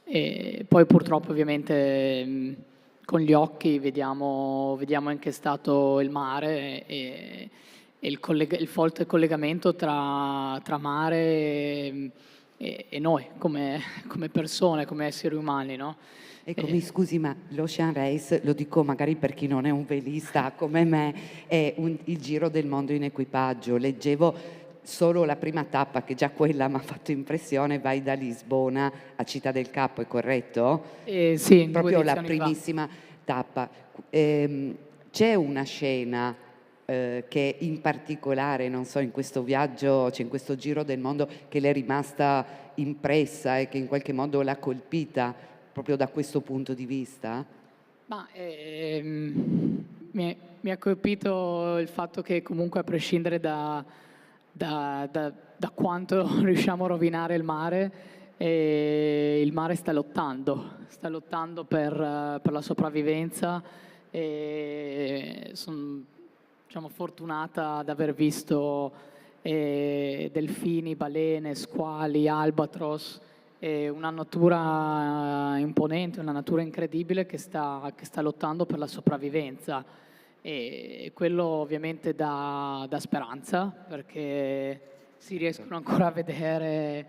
E poi purtroppo ovviamente con gli occhi vediamo in che stato il mare e il forte collegamento tra mare e noi come persone, come esseri umani, no? Ecco, mi scusi, ma l'Ocean Race, lo dico magari per chi non è un velista come me, è il giro del mondo in equipaggio. Leggevo solo la prima tappa, che già quella mi ha fatto impressione, vai da Lisbona a Città del Capo, è corretto? Sì, proprio la 2 edizioni fa. primissima tappa. C'è una scena che in particolare, non so, in questo viaggio, cioè in questo giro del mondo, che le è rimasta impressa e che in qualche modo l'ha colpita proprio da questo punto di vista? Ma mi ha colpito il fatto che comunque a prescindere da quanto riusciamo a rovinare il mare sta lottando per la sopravvivenza e sono, diciamo, fortunata ad aver visto delfini, balene, squali, albatros, una natura imponente, una natura incredibile che sta lottando per la sopravvivenza. E quello ovviamente dà speranza, perché si riescono ancora a vedere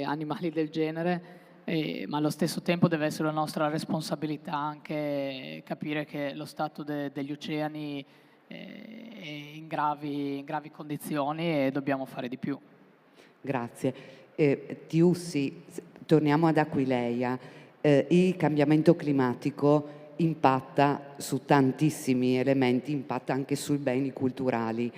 animali del genere, ma allo stesso tempo deve essere la nostra responsabilità anche capire che lo stato degli oceani è in gravi condizioni e dobbiamo fare di più. Grazie. Tiussi, torniamo ad Aquileia. Il cambiamento climatico impatta su tantissimi elementi, impatta anche sui beni culturali.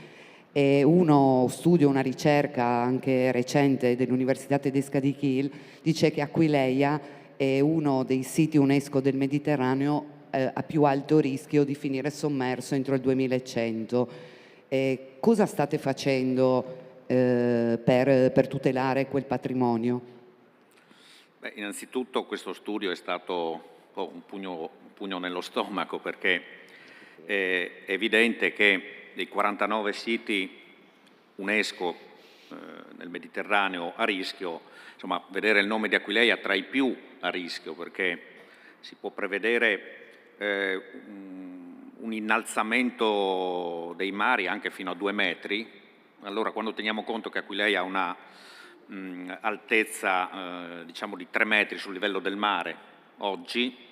Uno studio, una ricerca anche recente dell'Università Tedesca di Kiel dice che Aquileia è uno dei siti UNESCO del Mediterraneo a più alto rischio di finire sommerso entro il 2100. Cosa state facendo per tutelare quel patrimonio? Beh, innanzitutto questo studio è stato un pugno nello stomaco, perché è evidente che dei 49 siti UNESCO nel Mediterraneo a rischio, insomma, vedere il nome di Aquileia tra i più a rischio, perché si può prevedere un innalzamento dei mari anche fino a 2 metri. Allora, quando teniamo conto che Aquileia ha una altezza diciamo di 3 metri sul livello del mare oggi,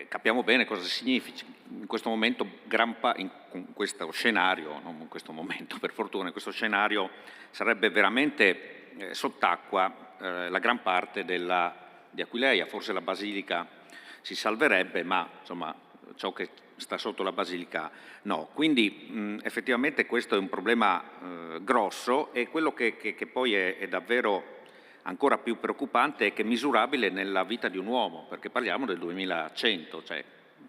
capiamo bene cosa significa. In questo momento, in questo scenario, non in questo momento per fortuna, in questo scenario sarebbe veramente sott'acqua la gran parte di Aquileia. Forse la Basilica si salverebbe, ma insomma ciò che sta sotto la Basilica no. Quindi effettivamente questo è un problema grosso, e quello che poi è davvero ancora più preoccupante è che è misurabile nella vita di un uomo, perché parliamo del 2100, cioè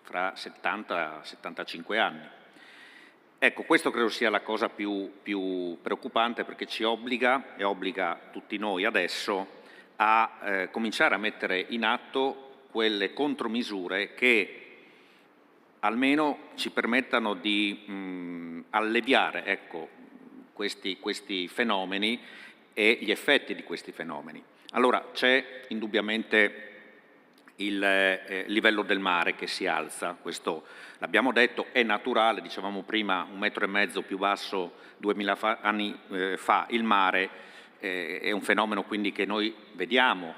fra 70-75 anni. Ecco, questo credo sia la cosa più preoccupante, perché ci obbliga, e obbliga tutti noi adesso, a cominciare a mettere in atto quelle contromisure che almeno ci permettano di alleviare, ecco, questi fenomeni e gli effetti di questi fenomeni. Allora, c'è indubbiamente il livello del mare che si alza, questo l'abbiamo detto, è naturale, dicevamo prima 1,5 metri più basso 2000 anni fa il mare, è un fenomeno quindi che noi vediamo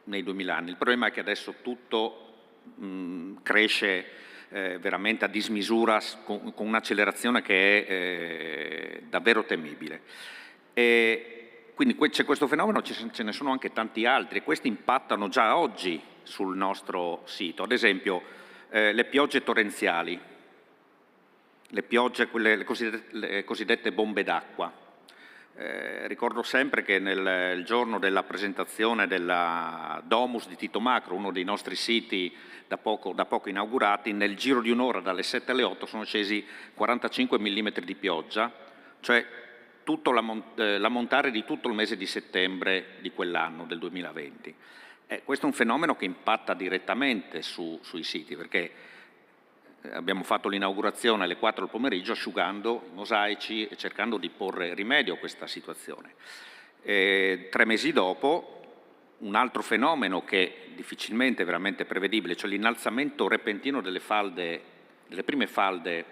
nei 2000 anni. Il problema è che adesso tutto cresce veramente a dismisura, con un'accelerazione che è davvero temibile. quindi c'è questo fenomeno, ce ne sono anche tanti altri e questi impattano già oggi sul nostro sito. Ad esempio le piogge torrenziali, le piogge, le cosiddette bombe d'acqua. Ricordo sempre che il giorno della presentazione della Domus di Tito Macro, uno dei nostri siti da poco inaugurati, nel giro di un'ora dalle 7 alle 8 sono scesi 45 mm di pioggia, cioè tutto l'ammontare di tutto il mese di settembre di quell'anno, del 2020. Questo è un fenomeno che impatta direttamente sui siti, perché abbiamo fatto l'inaugurazione alle 4 del pomeriggio asciugando i mosaici e cercando di porre rimedio a questa situazione. 3 mesi dopo, un altro fenomeno che è difficilmente veramente prevedibile, cioè l'innalzamento repentino delle prime falde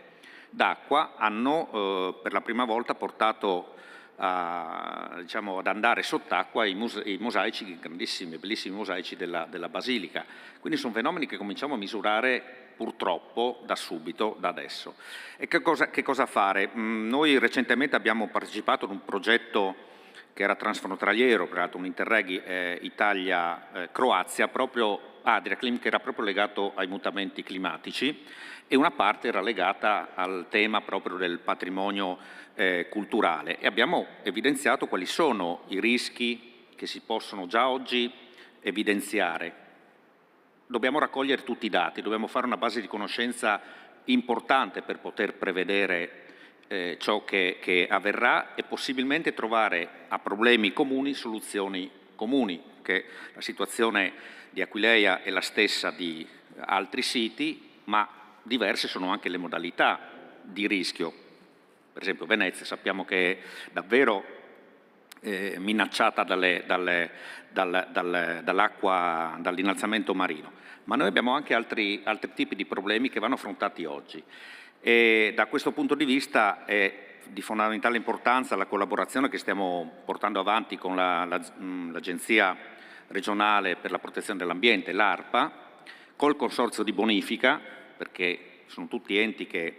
d'acqua, hanno per la prima volta portato ad andare sott'acqua i mosaici, grandissimi, bellissimi mosaici della Basilica. Quindi sono fenomeni che cominciamo a misurare purtroppo da subito, da adesso. E che cosa fare? Noi recentemente abbiamo partecipato ad un progetto che era transfrontaliero, peraltro un Interreg Italia-Croazia, proprio Adriaclim, che era proprio legato ai mutamenti climatici, e una parte era legata al tema proprio del patrimonio culturale, e abbiamo evidenziato quali sono i rischi che si possono già oggi evidenziare. Dobbiamo raccogliere tutti i dati, dobbiamo fare una base di conoscenza importante per poter prevedere ciò che avverrà e possibilmente trovare a problemi comuni soluzioni comuni, che la situazione di Aquileia è la stessa di altri siti, ma diverse sono anche le modalità di rischio. Per esempio Venezia sappiamo che è davvero minacciata dall'innalzamento marino, ma noi abbiamo anche altri tipi di problemi che vanno affrontati oggi. E da questo punto di vista è di fondamentale importanza la collaborazione che stiamo portando avanti con l'Agenzia regionale per la protezione dell'ambiente, l'ARPA, col Consorzio di bonifica, perché sono tutti enti che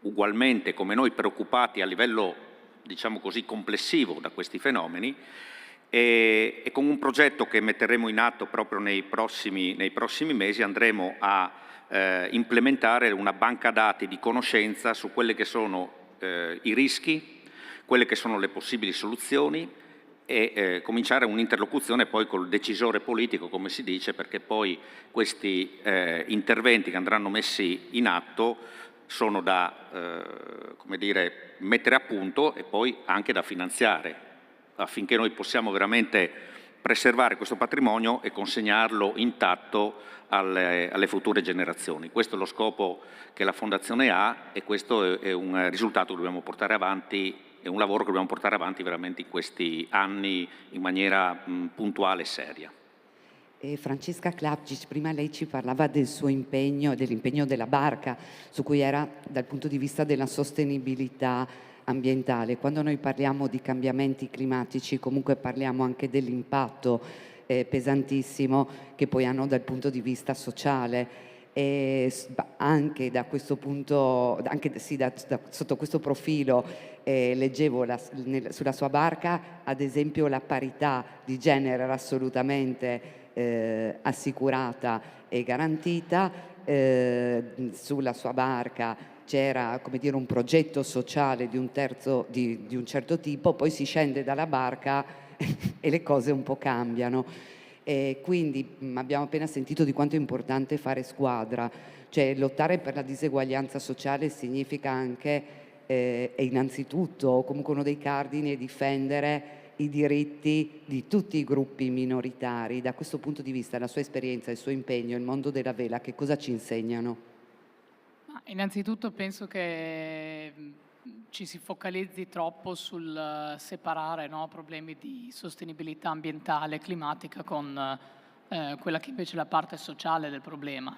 ugualmente come noi preoccupati a livello, diciamo così, complessivo da questi fenomeni, e con un progetto che metteremo in atto proprio nei prossimi mesi andremo a implementare una banca dati di conoscenza su quelli che sono i rischi, quelle che sono le possibili soluzioni e cominciare un'interlocuzione poi col decisore politico, come si dice, perché poi questi interventi che andranno messi in atto sono da come dire, mettere a punto e poi anche da finanziare, affinché noi possiamo veramente preservare questo patrimonio e consegnarlo intatto alle future generazioni. Questo è lo scopo che la Fondazione ha e questo è un risultato che dobbiamo portare avanti, è un lavoro che dobbiamo portare avanti veramente in questi anni in maniera puntuale e seria. Francesca Klapčić, prima lei ci parlava del suo impegno, dell'impegno della barca, su cui era dal punto di vista della sostenibilità ambientale. Quando noi parliamo di cambiamenti climatici, comunque parliamo anche dell'impatto pesantissimo che poi hanno dal punto di vista sociale. E anche da questo punto, anche sì, sotto questo profilo, leggevo sulla sua barca, ad esempio, la parità di genere era assolutamente assicurata e garantita. Sulla sua barca c'era, come dire, un progetto sociale di un certo tipo, poi si scende dalla barca e le cose un po' cambiano. Quindi abbiamo appena sentito di quanto è importante fare squadra, cioè lottare per la diseguaglianza sociale significa anche e innanzitutto, comunque uno dei cardini è difendere i diritti di tutti i gruppi minoritari. Da questo punto di vista, la sua esperienza, il suo impegno, il mondo della vela, che cosa ci insegnano? Innanzitutto penso che ci si focalizzi troppo sul separare, no, problemi di sostenibilità ambientale e climatica con quella che invece è la parte sociale del problema,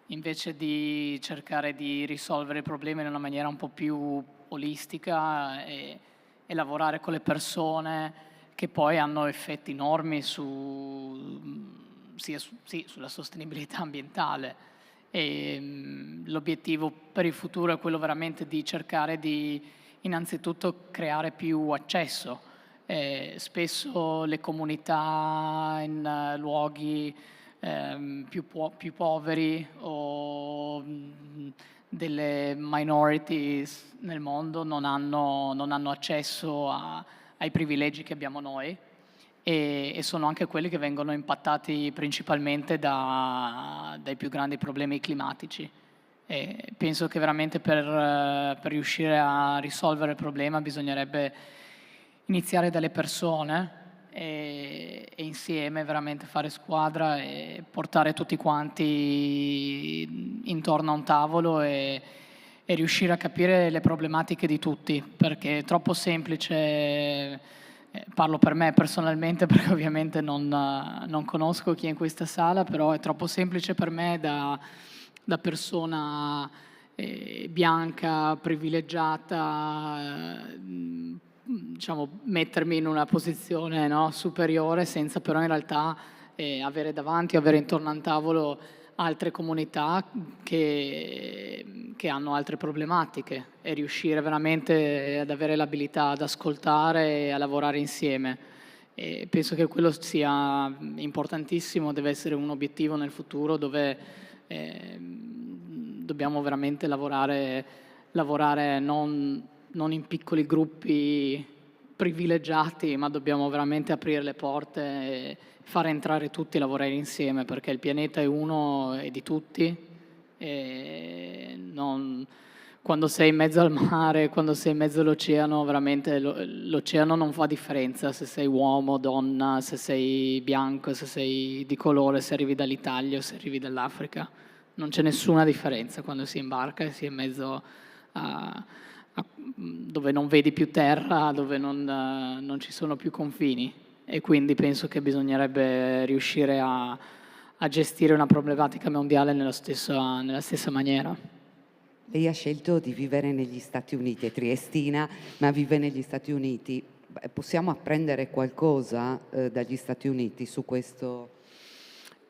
invece di cercare di risolvere i problemi in una maniera un po' più olistica e lavorare con le persone, che poi hanno effetti enormi sulla sostenibilità ambientale. E l'obiettivo per il futuro è quello veramente di cercare di innanzitutto creare più accesso Spesso le comunità in luoghi più poveri o delle minorities nel mondo non hanno accesso ai privilegi che abbiamo noi e sono anche quelli che vengono impattati principalmente dai più grandi problemi climatici. E penso che veramente per riuscire a risolvere il problema bisognerebbe iniziare dalle persone e insieme veramente fare squadra e portare tutti quanti intorno a un tavolo e riuscire a capire le problematiche di tutti, perché è troppo semplice, parlo per me personalmente perché ovviamente non conosco chi è in questa sala, però è troppo semplice per me da persona bianca, privilegiata, diciamo, mettermi in una posizione, no, superiore senza però in realtà avere davanti, avere intorno a un tavolo altre comunità che hanno altre problematiche e riuscire veramente ad avere l'abilità ad ascoltare e a lavorare insieme. E penso che quello sia importantissimo, deve essere un obiettivo nel futuro dove dobbiamo veramente lavorare non in piccoli gruppi privilegiati, ma dobbiamo veramente aprire le porte e fare entrare tutti e lavorare insieme, perché il pianeta è uno e di tutti. E quando sei in mezzo al mare, quando sei in mezzo all'oceano, veramente l'oceano non fa differenza se sei uomo, donna, se sei bianco, se sei di colore, se arrivi dall'Italia o se arrivi dall'Africa. Non c'è nessuna differenza quando si imbarca e si è in mezzo dove non vedi più terra, dove non ci sono più confini. E quindi penso che bisognerebbe riuscire a gestire una problematica mondiale nella stessa maniera. Lei ha scelto di vivere negli Stati Uniti, è triestina, ma vive negli Stati Uniti. Possiamo apprendere qualcosa dagli Stati Uniti su questo?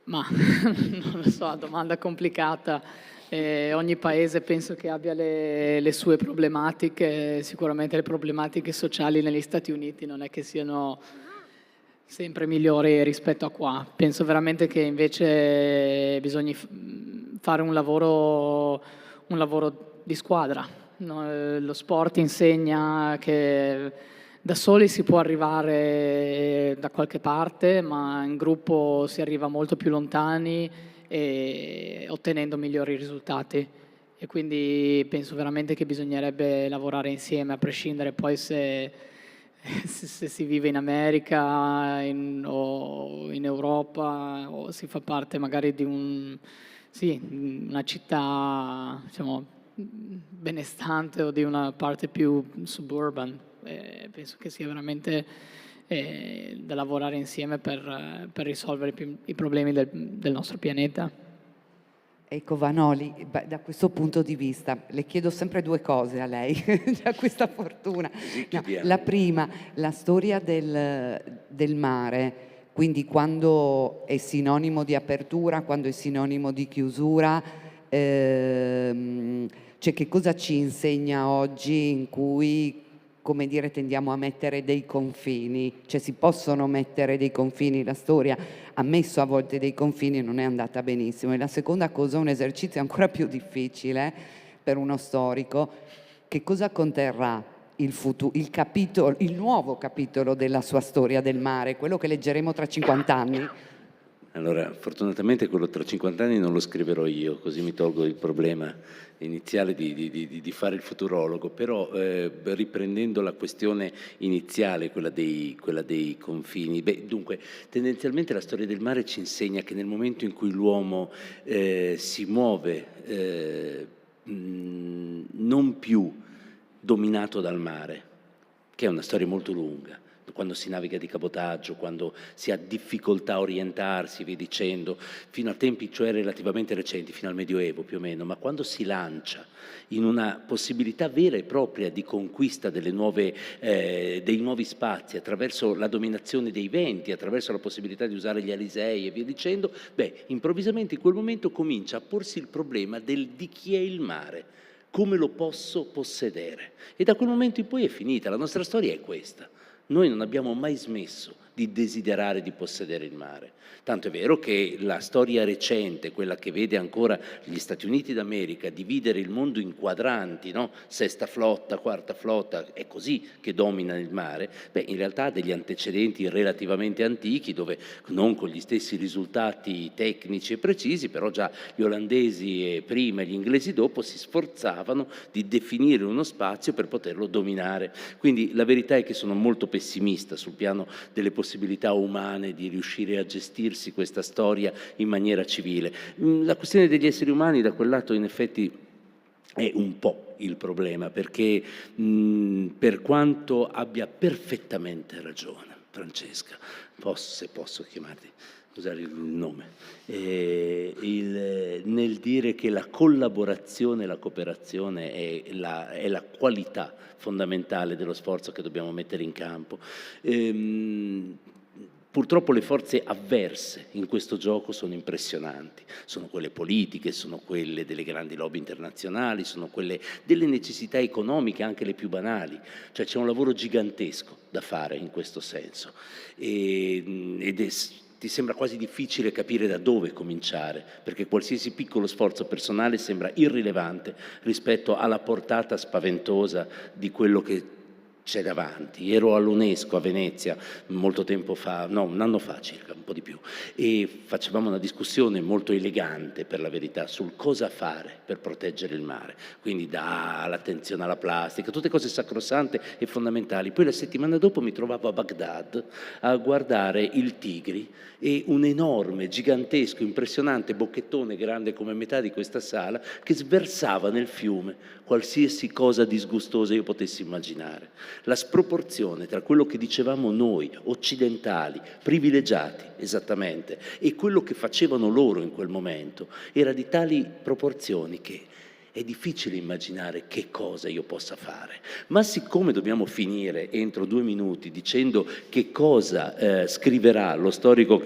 Ma non lo so, domanda complicata. Ogni paese penso che abbia le sue problematiche, sicuramente le problematiche sociali negli Stati Uniti non è che siano sempre migliori rispetto a qua. Penso veramente che invece bisogna fare un lavoro di squadra. Lo sport insegna che da soli si può arrivare da qualche parte, ma in gruppo si arriva molto più lontani e ottenendo migliori risultati. E quindi penso veramente che bisognerebbe lavorare insieme, a prescindere poi se si vive in America o in Europa o si fa parte magari di una città, diciamo, benestante o di una parte più suburban. Penso che sia veramente da lavorare insieme per risolvere i problemi del nostro pianeta. Ecco Vanoli, da questo punto di vista le chiedo sempre due cose a lei, da questa fortuna. No, la prima, la storia del mare, quindi quando è sinonimo di apertura, quando è sinonimo di chiusura, cioè che cosa ci insegna oggi in cui, come dire, tendiamo a mettere dei confini, cioè si possono mettere dei confini, la storia ha messo a volte dei confini e non è andata benissimo. E la seconda cosa, un esercizio ancora più difficile per uno storico, che cosa conterrà il nuovo capitolo della sua storia del mare, quello che leggeremo tra 50 anni? Allora, fortunatamente quello tra 50 anni non lo scriverò io, così mi tolgo il problema iniziale di fare il futurologo, però riprendendo la questione iniziale, quella dei confini, dunque tendenzialmente la storia del mare ci insegna che nel momento in cui l'uomo si muove non più dominato dal mare, che è una storia molto lunga, quando si naviga di cabotaggio, quando si ha difficoltà a orientarsi, via dicendo, fino a tempi cioè relativamente recenti, fino al Medioevo più o meno, ma quando si lancia in una possibilità vera e propria di conquista dei nuovi spazi attraverso la dominazione dei venti, attraverso la possibilità di usare gli alisei e via dicendo, improvvisamente in quel momento comincia a porsi il problema di chi è il mare, come lo posso possedere. E da quel momento in poi è finita, la nostra storia è questa. Noi non abbiamo mai smesso di desiderare di possedere il mare. Tanto è vero che la storia recente, quella che vede ancora gli Stati Uniti d'America dividere il mondo in quadranti, no? Sesta flotta, quarta flotta, è così che domina il mare, beh, in realtà ha degli antecedenti relativamente antichi, dove non con gli stessi risultati tecnici e precisi, però già gli olandesi prima e gli inglesi dopo si sforzavano di definire uno spazio per poterlo dominare. Quindi la verità è che sono molto pessimista sul piano delle possibilità umane di riuscire a gestirsi questa storia in maniera civile. La questione degli esseri umani da quel lato in effetti è un po' il problema, perché per quanto abbia perfettamente ragione Francesca, se posso chiamarti, usare il nome, nel dire che la collaborazione e la cooperazione è la qualità fondamentale dello sforzo che dobbiamo mettere in campo. Purtroppo le forze avverse in questo gioco sono impressionanti, sono quelle politiche, sono quelle delle grandi lobby internazionali, sono quelle delle necessità economiche, anche le più banali, cioè c'è un lavoro gigantesco da fare in questo senso ti sembra quasi difficile capire da dove cominciare, perché qualsiasi piccolo sforzo personale sembra irrilevante rispetto alla portata spaventosa di quello che c'è davanti. Ero all'UNESCO a Venezia molto tempo fa, no, un anno fa circa, un po' di più, e facevamo una discussione molto elegante, per la verità, sul cosa fare per proteggere il mare, quindi dall'attenzione alla plastica, tutte cose sacrosante e fondamentali. Poi la settimana dopo mi trovavo a Baghdad a guardare il Tigri e un enorme, gigantesco, impressionante bocchettone grande come metà di questa sala che sversava nel fiume qualsiasi cosa disgustosa io potessi immaginare. La sproporzione tra quello che dicevamo noi, occidentali, privilegiati esattamente, e quello che facevano loro in quel momento era di tali proporzioni che è difficile immaginare che cosa io possa fare. Ma siccome dobbiamo finire entro 2 minuti dicendo che cosa scriverà lo storico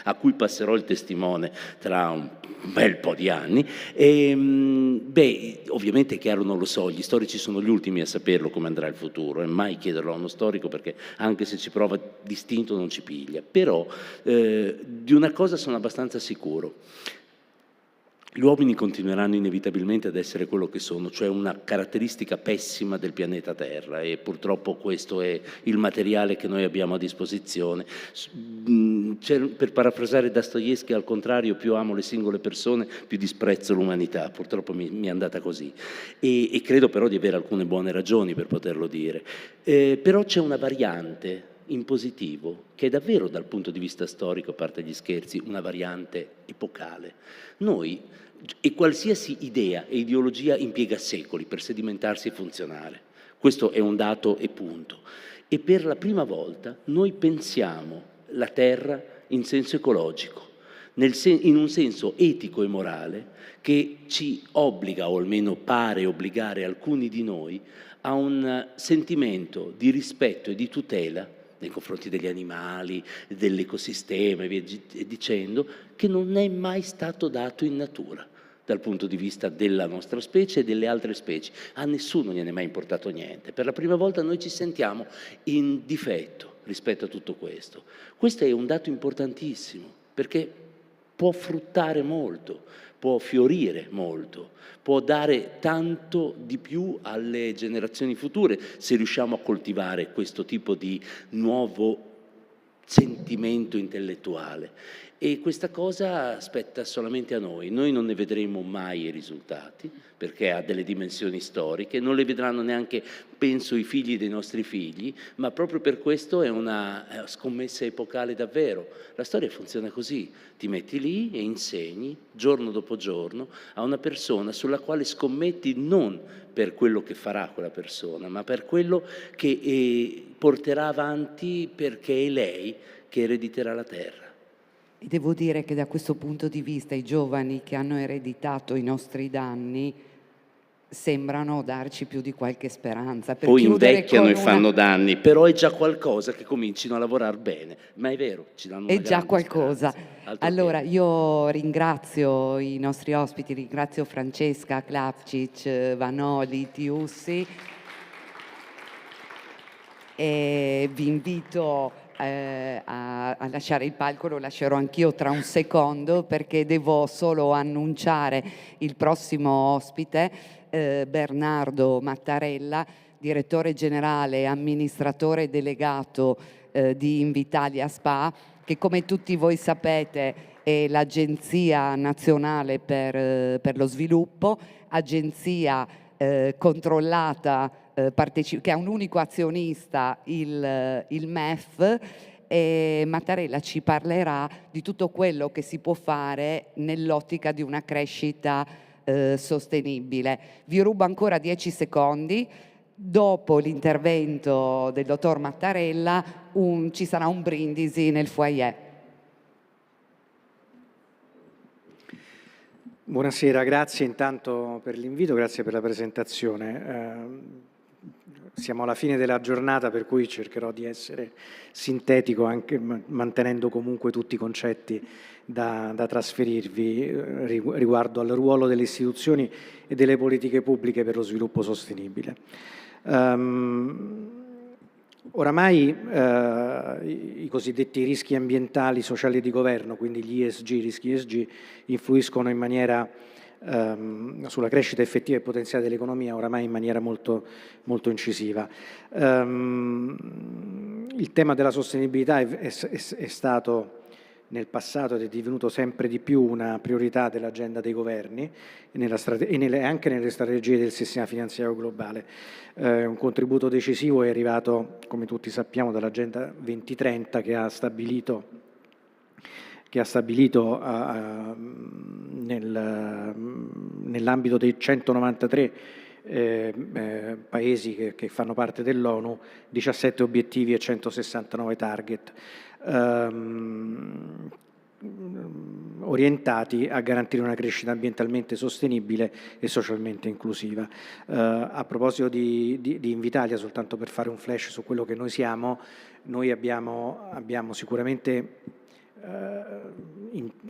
a cui passerò il testimone tra un bel po' di anni, ovviamente è chiaro, non lo so, gli storici sono gli ultimi a saperlo come andrà il futuro, e mai chiederlo a uno storico, perché anche se ci prova distinto non ci piglia. Però di una cosa sono abbastanza sicuro: gli uomini continueranno inevitabilmente ad essere quello che sono, cioè una caratteristica pessima del pianeta Terra, e purtroppo questo è il materiale che noi abbiamo a disposizione. Per parafrasare Dostoevskij, al contrario, più amo le singole persone, più disprezzo l'umanità. Purtroppo mi è andata così, e credo però di avere alcune buone ragioni per poterlo dire. Però c'è una variante in positivo, che è davvero, dal punto di vista storico, a parte gli scherzi, una variante epocale. Noi, e qualsiasi idea e ideologia impiega secoli per sedimentarsi e funzionare, questo è un dato e punto, e per la prima volta noi pensiamo la Terra in senso ecologico, in un senso etico e morale che ci obbliga, o almeno pare obbligare alcuni di noi, a un sentimento di rispetto e di tutela nei confronti degli animali, dell'ecosistema e via dicendo, che non è mai stato dato in natura dal punto di vista della nostra specie e delle altre specie. A nessuno gliene è mai importato niente. Per la prima volta noi ci sentiamo in difetto rispetto a tutto questo. Questo è un dato importantissimo, perché può fruttare molto, può fiorire molto, può dare tanto di più alle generazioni future se riusciamo a coltivare questo tipo di nuovo sentimento intellettuale. E questa cosa spetta solamente a noi. Noi non ne vedremo mai i risultati, perché ha delle dimensioni storiche, non le vedranno neanche, penso, i figli dei nostri figli, ma proprio per questo è una scommessa epocale davvero. La storia funziona così: ti metti lì e insegni giorno dopo giorno a una persona sulla quale scommetti non per quello che farà quella persona, ma per quello che porterà avanti, perché è lei che erediterà la terra. E devo dire che da questo punto di vista i giovani che hanno ereditato i nostri danni sembrano darci più di qualche speranza. Per Poi invecchiano e fanno danni, però è già qualcosa che comincino a lavorare bene. Ma è vero, ci danno una è già qualcosa. Allora, che... io ringrazio i nostri ospiti, ringrazio Francesca, Klapčić, Vanoli, Tiussi. e vi invito a lasciare il palco. Lo lascerò anch'io tra un secondo, perché devo solo annunciare il prossimo ospite, Bernardo Mattarella, direttore generale e amministratore delegato di Invitalia SpA, che come tutti voi sapete è l'Agenzia Nazionale per lo Sviluppo, agenzia controllata, che ha un unico azionista, il MEF, e Mattarella ci parlerà di tutto quello che si può fare nell'ottica di una crescita sostenibile. Vi rubo ancora 10 secondi. Dopo l'intervento del dottor Mattarella ci sarà un brindisi nel foyer. Buonasera, grazie intanto per l'invito, grazie per la presentazione. Siamo alla fine della giornata, per cui cercherò di essere sintetico, anche mantenendo comunque tutti i concetti da trasferirvi riguardo al ruolo delle istituzioni e delle politiche pubbliche per lo sviluppo sostenibile. Oramai i cosiddetti rischi ambientali, sociali e di governo, quindi gli ESG, i rischi ESG, influiscono in maniera sulla crescita effettiva e potenziale dell'economia, oramai in maniera molto, molto incisiva. Il tema della sostenibilità è stato nel passato ed è divenuto sempre di più una priorità dell'agenda dei governi e anche nelle strategie del sistema finanziario globale. Un contributo decisivo è arrivato, come tutti sappiamo, dall'agenda 2030 che ha stabilito nell'ambito dei 193 paesi che fanno parte dell'ONU 17 obiettivi e 169 target orientati a garantire una crescita ambientalmente sostenibile e socialmente inclusiva. A proposito di Invitalia, soltanto per fare un flash su quello che noi siamo, noi abbiamo sicuramente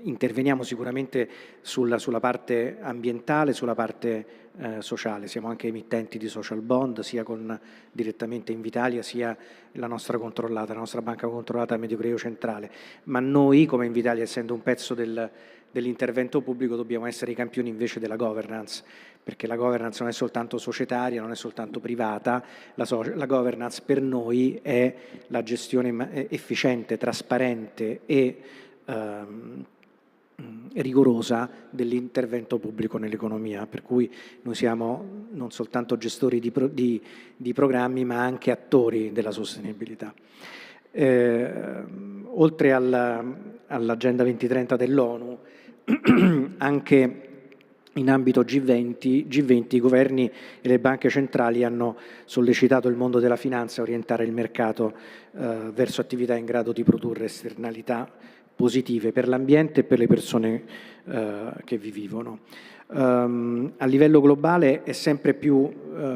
interveniamo sicuramente sulla parte ambientale, sulla parte sociale. Siamo anche emittenti di social bond, sia direttamente Invitalia, sia la nostra banca controllata Mediocreo Centrale. Ma noi, come Invitalia, essendo un pezzo dell'intervento pubblico, dobbiamo essere i campioni invece della governance, perché la governance non è soltanto societaria, non è soltanto privata, la governance per noi è la gestione efficiente, trasparente e rigorosa dell'intervento pubblico nell'economia, per cui noi siamo non soltanto gestori di programmi, ma anche attori della sostenibilità. Oltre all'Agenda 2030 dell'ONU, anche in ambito G20 i governi e le banche centrali hanno sollecitato il mondo della finanza a orientare il mercato verso attività in grado di produrre esternalità positive per l'ambiente e per le persone che vi vivono. A livello globale è sempre più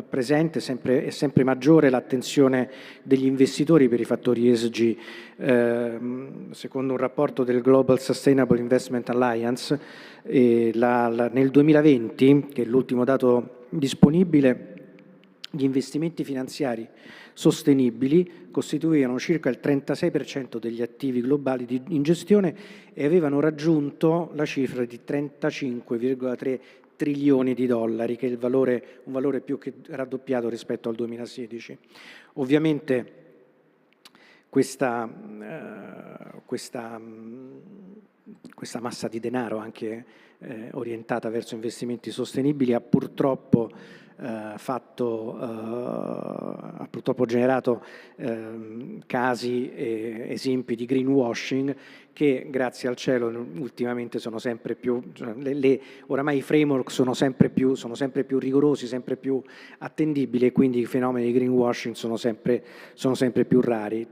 presente, è sempre maggiore l'attenzione degli investitori per i fattori ESG. Secondo un rapporto del Global Sustainable Investment Alliance, nel 2020, che è l'ultimo dato disponibile, gli investimenti finanziari sostenibili costituivano circa il 36% degli attivi globali in gestione e avevano raggiunto la cifra di 35,3 trilioni di dollari, che è un valore più che raddoppiato rispetto al 2016. Ovviamente questa massa di denaro, anche orientata verso investimenti sostenibili, ha purtroppo generato casi e esempi di greenwashing che, grazie al cielo, ultimamente sono sempre più, oramai i framework sono sempre più rigorosi, sempre più attendibili, e quindi i fenomeni di greenwashing sono sempre più rari,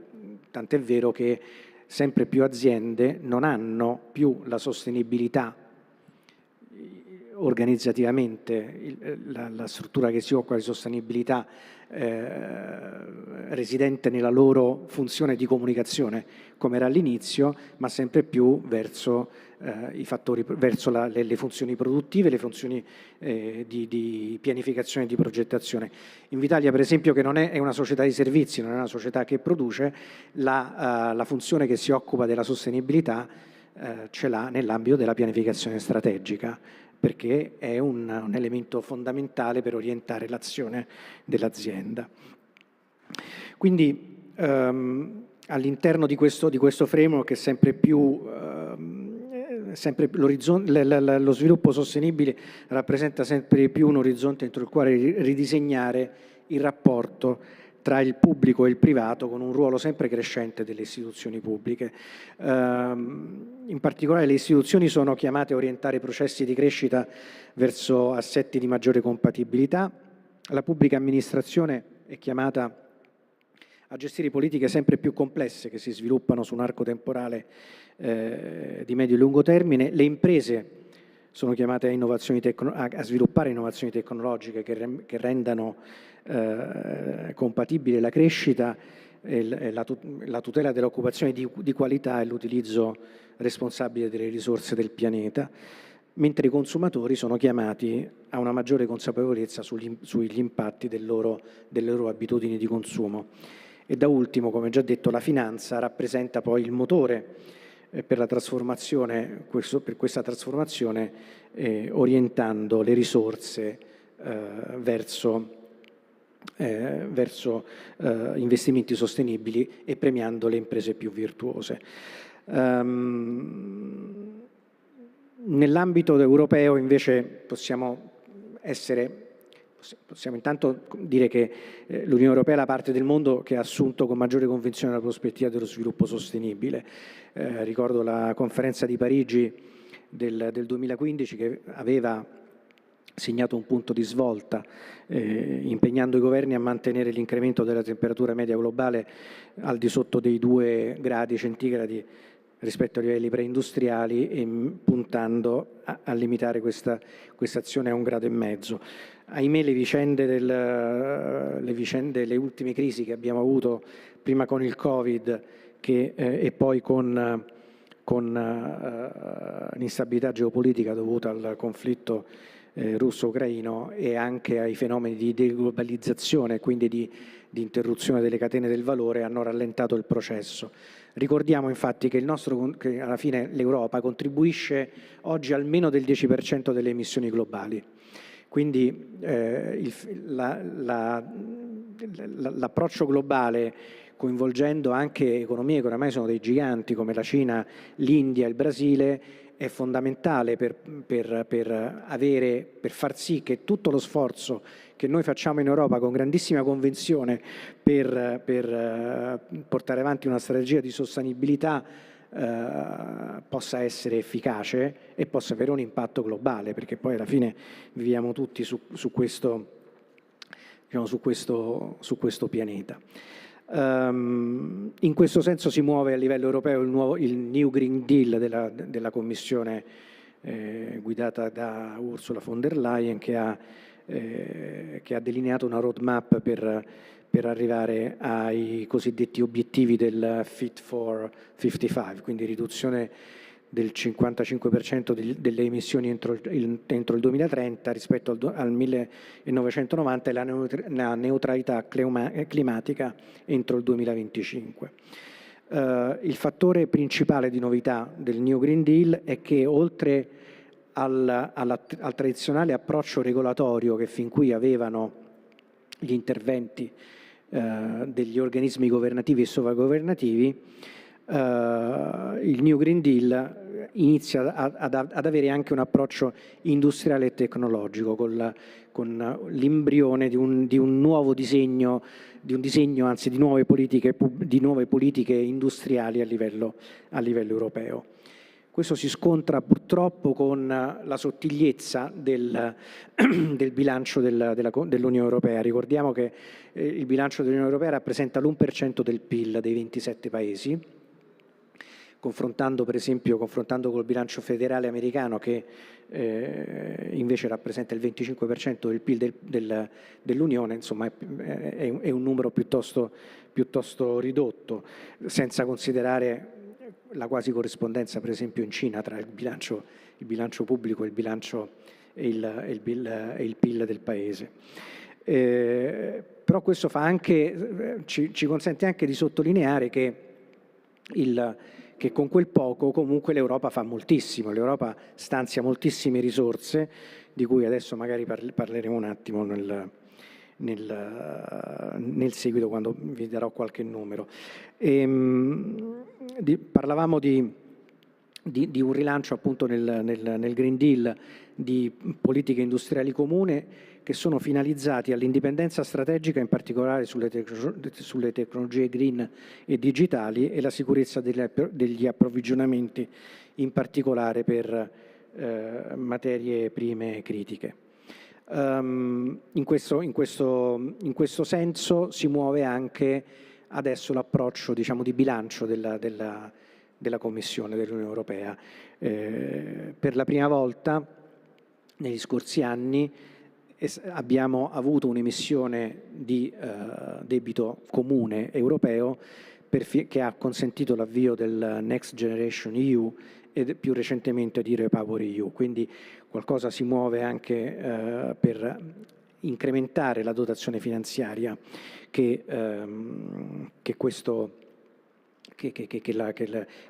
tant'è vero che sempre più aziende non hanno più la sostenibilità organizzativamente la struttura che si occupa di sostenibilità residente nella loro funzione di comunicazione, come era all'inizio, ma sempre più verso i fattori, verso le funzioni produttive, le funzioni di pianificazione e di progettazione. Invitalia, per esempio, che non è una società di servizi, non è una società che produce, la funzione che si occupa della sostenibilità ce l'ha nell'ambito della pianificazione strategica, perché è un elemento fondamentale per orientare l'azione dell'azienda. Quindi all'interno di questo framework è sempre più lo sviluppo sostenibile rappresenta sempre di più un orizzonte entro il quale ridisegnare il rapporto tra il pubblico e il privato, con un ruolo sempre crescente delle istituzioni pubbliche. In particolare le istituzioni sono chiamate a orientare processi di crescita verso assetti di maggiore compatibilità. La pubblica amministrazione è chiamata a gestire politiche sempre più complesse che si sviluppano su un arco temporale di medio e lungo termine. Le imprese sono chiamate a sviluppare innovazioni tecnologiche che rendano compatibile la crescita, la tutela dell'occupazione di qualità e l'utilizzo responsabile delle risorse del pianeta, mentre i consumatori sono chiamati a una maggiore consapevolezza sugli impatti delle loro abitudini di consumo. E da ultimo, come già detto, la finanza rappresenta poi il motore per la trasformazione, per questa trasformazione, orientando le risorse verso investimenti sostenibili e premiando le imprese più virtuose. Nell'ambito europeo invece possiamo intanto dire che l'Unione Europea è la parte del mondo che ha assunto con maggiore convinzione la prospettiva dello sviluppo sostenibile. Ricordo la conferenza di Parigi del 2015 che aveva segnato un punto di svolta, impegnando i governi a mantenere l'incremento della temperatura media globale al di sotto dei 2 gradi centigradi rispetto ai livelli preindustriali e puntando a limitare questa azione a 1,5 gradi. Ahimè, le ultime crisi che abbiamo avuto, prima con il Covid e poi con l'instabilità geopolitica dovuta al conflitto russo-ucraino e anche ai fenomeni di deglobalizzazione, quindi di interruzione delle catene del valore, hanno rallentato il processo. Ricordiamo infatti che alla fine l'Europa contribuisce oggi almeno del 10% delle emissioni globali. Quindi l'approccio globale, coinvolgendo anche economie che oramai sono dei giganti come la Cina, l'India e il Brasile, è fondamentale per far sì che tutto lo sforzo che noi facciamo in Europa con grandissima convinzione per portare avanti una strategia di sostenibilità possa essere efficace e possa avere un impatto globale, perché poi alla fine viviamo tutti su questo pianeta. In questo senso si muove a livello europeo il New Green Deal della Commissione guidata da Ursula von der Leyen, che ha delineato una roadmap per arrivare ai cosiddetti obiettivi del Fit for 55, quindi riduzione del 55% delle emissioni entro il 2030 rispetto al 1990 e la neutralità climatica entro il 2025. Il fattore principale di novità del New Green Deal è che oltre al tradizionale approccio regolatorio che fin qui avevano gli interventi degli organismi governativi e sovragovernativi, il New Green Deal inizia ad avere anche un approccio industriale e tecnologico con l'embrione di un nuovo disegno, anzi di nuove politiche industriali a livello europeo. Questo si scontra purtroppo con la sottigliezza del bilancio dell'Unione Europea. Ricordiamo che il bilancio dell'Unione Europea rappresenta l'1% del PIL dei 27 paesi, confrontando col bilancio federale americano che invece rappresenta il 25% del PIL dell'Unione, insomma è un numero piuttosto ridotto, senza considerare la quasi corrispondenza per esempio in Cina tra il bilancio pubblico e il PIL del paese. Però questo ci consente anche di sottolineare che con quel poco comunque l'Europa fa moltissimo, l'Europa stanzia moltissime risorse, di cui adesso magari parleremo un attimo nel seguito quando vi darò qualche numero. Parlavamo di un rilancio appunto nel Green Deal di politiche industriali comuni che sono finalizzati all'indipendenza strategica, in particolare sulle tecnologie green e digitali, e la sicurezza degli approvvigionamenti, in particolare per materie prime critiche. In questo senso si muove anche adesso l'approccio, diciamo, di bilancio della Commissione dell'Unione Europea. Per la prima volta negli scorsi anni abbiamo avuto un'emissione di debito comune europeo che ha consentito l'avvio del Next Generation EU e più recentemente di Repower EU. Quindi qualcosa si muove anche per incrementare la dotazione finanziaria che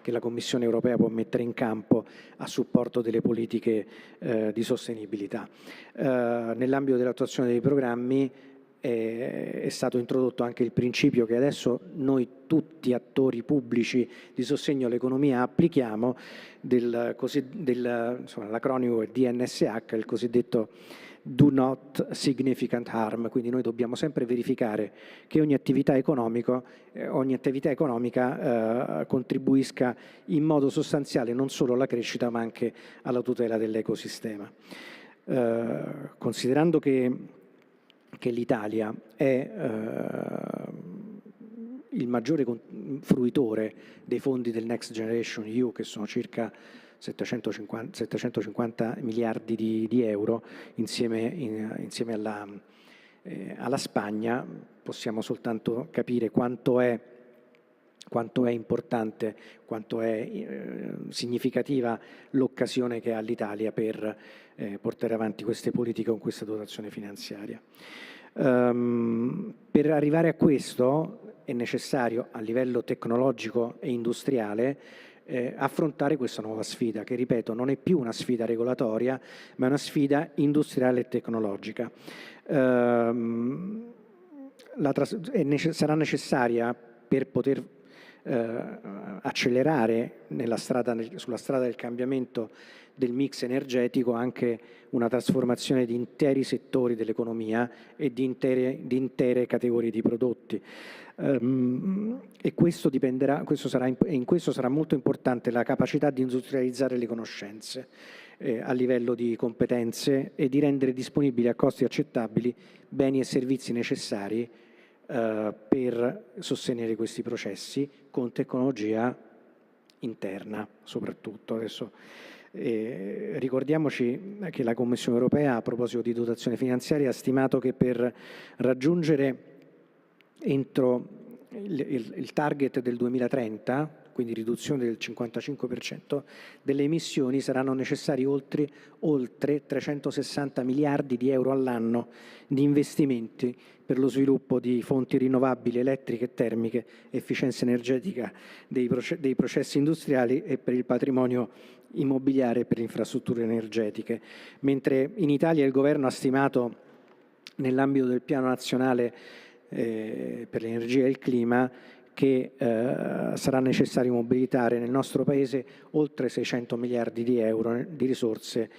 la Commissione europea può mettere in campo a supporto delle politiche di sostenibilità. Nell'ambito dell'attuazione dei programmi è stato introdotto anche il principio che adesso noi tutti attori pubblici di sostegno all'economia applichiamo, l'acronimo è DNSH, il cosiddetto Do Not Significant Harm, quindi noi dobbiamo sempre verificare che ogni attività economica contribuisca in modo sostanziale non solo alla crescita ma anche alla tutela dell'ecosistema. Considerando che l'Italia è il maggiore fruitore dei fondi del Next Generation EU, che sono circa 750 miliardi di euro, insieme alla Spagna, possiamo soltanto capire quanto è importante, quanto è significativa l'occasione che ha l'Italia per portare avanti queste politiche con questa dotazione finanziaria. Per arrivare a questo è necessario, a livello tecnologico e industriale, affrontare questa nuova sfida, che ripeto non è più una sfida regolatoria, ma è una sfida industriale e tecnologica. Sarà necessaria per poter accelerare sulla strada del cambiamento del mix energetico anche una trasformazione di interi settori dell'economia e di intere categorie di prodotti. E questo in questo sarà molto importante la capacità di industrializzare le conoscenze a livello di competenze e di rendere disponibili a costi accettabili beni e servizi necessari per sostenere questi processi con tecnologia interna soprattutto. Adesso ricordiamoci che la Commissione europea, a proposito di dotazione finanziaria, ha stimato che per raggiungere entro il target del 2030, quindi riduzione del 55% delle emissioni, saranno necessari oltre 360 miliardi di euro all'anno di investimenti per lo sviluppo di fonti rinnovabili elettriche e termiche, efficienza energetica dei processi industriali e per il patrimonio immobiliare e per le infrastrutture energetiche. Mentre in Italia il Governo ha stimato, nell'ambito del Piano Nazionale per l'Energia e il Clima, che sarà necessario mobilitare nel nostro Paese oltre 600 miliardi di euro di risorse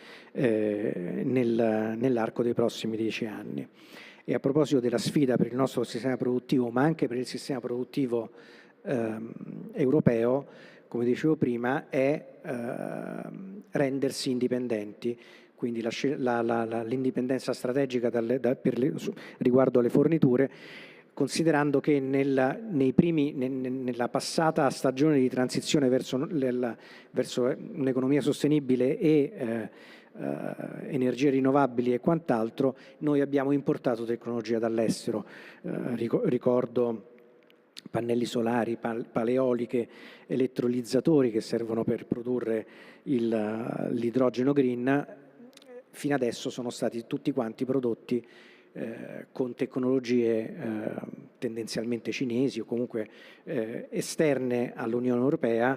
nell'arco dei prossimi 10 anni. E a proposito della sfida per il nostro sistema produttivo, ma anche per il sistema produttivo europeo, come dicevo prima, è rendersi indipendenti, quindi l'indipendenza strategica riguardo alle forniture, considerando che nella passata stagione di transizione verso un'economia sostenibile e energie rinnovabili e quant'altro, noi abbiamo importato tecnologia dall'estero. Ricordo pannelli solari, pale eoliche, elettrolizzatori che servono per produrre l'idrogeno green. Fino adesso sono stati tutti quanti prodotti con tecnologie tendenzialmente cinesi o comunque esterne all'Unione Europea,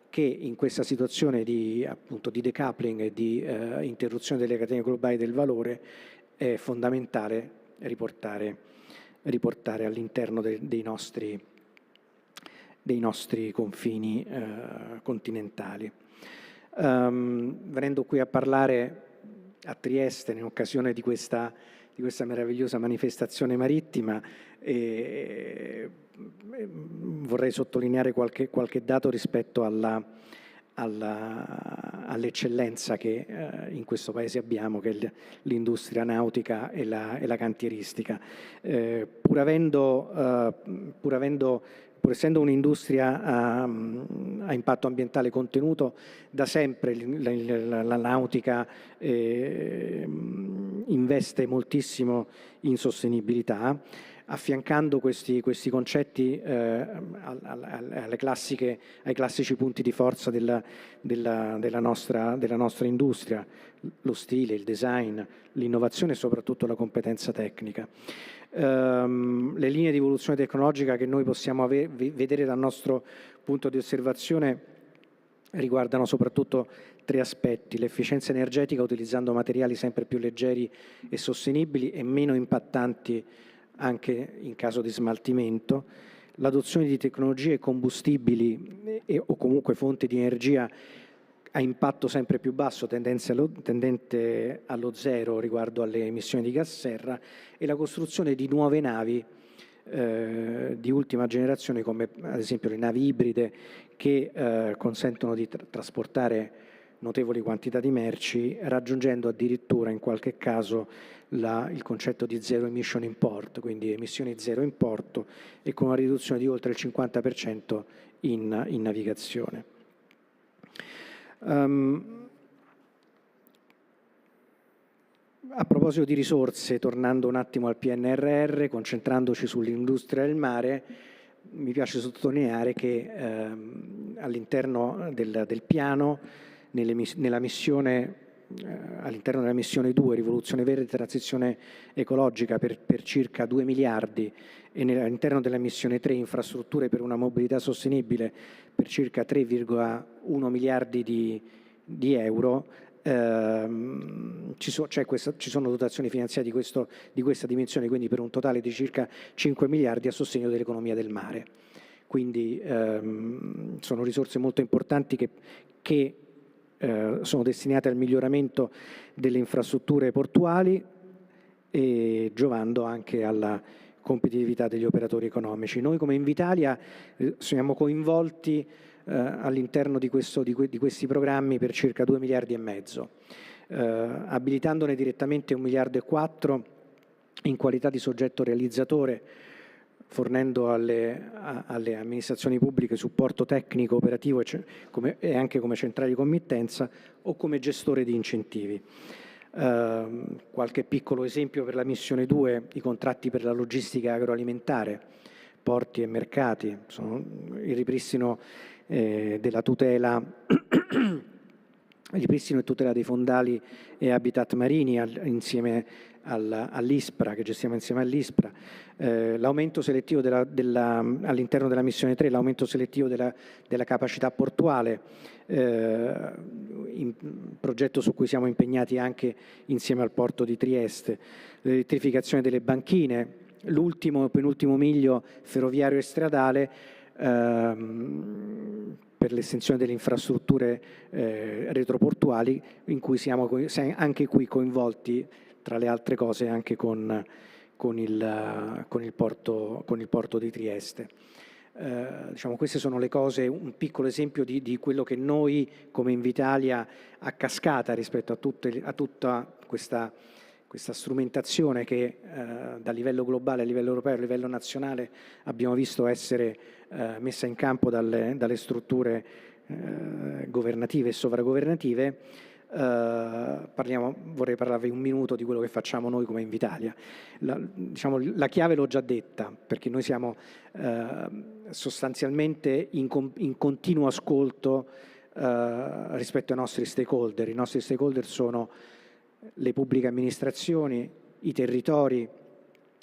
che in questa situazione appunto di decoupling e di interruzione delle catene globali del valore è fondamentale riportare all'interno dei nostri confini continentali. Venendo qui a parlare a Trieste in occasione di questa meravigliosa manifestazione marittima, vorrei sottolineare qualche dato rispetto all'eccellenza che in questo Paese abbiamo, che è l'industria nautica e la cantieristica. Pur essendo un'industria a impatto ambientale contenuto, da sempre la nautica investe moltissimo in sostenibilità, affiancando questi concetti ai classici punti di forza della nostra industria: lo stile, il design, l'innovazione e soprattutto la competenza tecnica. Le linee di evoluzione tecnologica che noi possiamo vedere dal nostro punto di osservazione riguardano soprattutto 3 aspetti: l'efficienza energetica utilizzando materiali sempre più leggeri e sostenibili e meno impattanti anche in caso di smaltimento, l'adozione di tecnologie combustibili o comunque fonti di energia a impatto sempre più basso, tendente allo zero riguardo alle emissioni di gas serra, e la costruzione di nuove navi di ultima generazione, come ad esempio le navi ibride, che consentono di trasportare notevoli quantità di merci, raggiungendo addirittura in qualche caso il concetto di zero emission import, quindi emissioni zero importo, e con una riduzione di oltre il 50% in navigazione. A proposito di risorse, tornando un attimo al PNRR, concentrandoci sull'industria del mare, mi piace sottolineare che all'interno del piano, all'interno della missione 2, rivoluzione verde e transizione ecologica, per circa 2 miliardi, e all'interno della missione 3, infrastrutture per una mobilità sostenibile, per circa 3,1 miliardi di euro, ci sono dotazioni finanziarie di questa dimensione, quindi per un totale di circa 5 miliardi a sostegno dell'economia del mare. Quindi sono risorse molto importanti che sono destinate al miglioramento delle infrastrutture portuali e giovando anche alla competitività degli operatori economici. Noi come Invitalia siamo coinvolti all'interno di questi programmi per circa 2 miliardi e mezzo, abilitandone direttamente 1,4 miliardi in qualità di soggetto realizzatore, fornendo alle amministrazioni pubbliche supporto tecnico, operativo e anche come centrale di committenza o come gestore di incentivi. Qualche piccolo esempio per la missione 2: i contratti per la logistica agroalimentare, porti e mercati, il ripristino della tutela e tutela dei fondali e habitat marini insieme all'ISPRA, che gestiamo insieme all'ISPRA, l'aumento selettivo all'interno della missione 3, l'aumento selettivo della capacità portuale, progetto su cui siamo impegnati anche insieme al porto di Trieste, l'elettrificazione delle banchine, l'ultimo e penultimo miglio ferroviario e stradale per l'estensione delle infrastrutture retroportuali, in cui siamo anche qui coinvolti, tra le altre cose, anche con il porto di Trieste. Queste sono le cose, un piccolo esempio di quello che noi come Invitalia, a cascata rispetto a tutta questa questa strumentazione che da livello globale, a livello europeo, a livello nazionale abbiamo visto essere messa in campo dalle strutture governative e sovragovernative. Vorrei parlarvi un minuto di quello che facciamo noi come Invitalia. La chiave l'ho già detta, perché noi siamo sostanzialmente in continuo ascolto rispetto ai nostri stakeholder. I nostri stakeholder sono le pubbliche amministrazioni, i territori,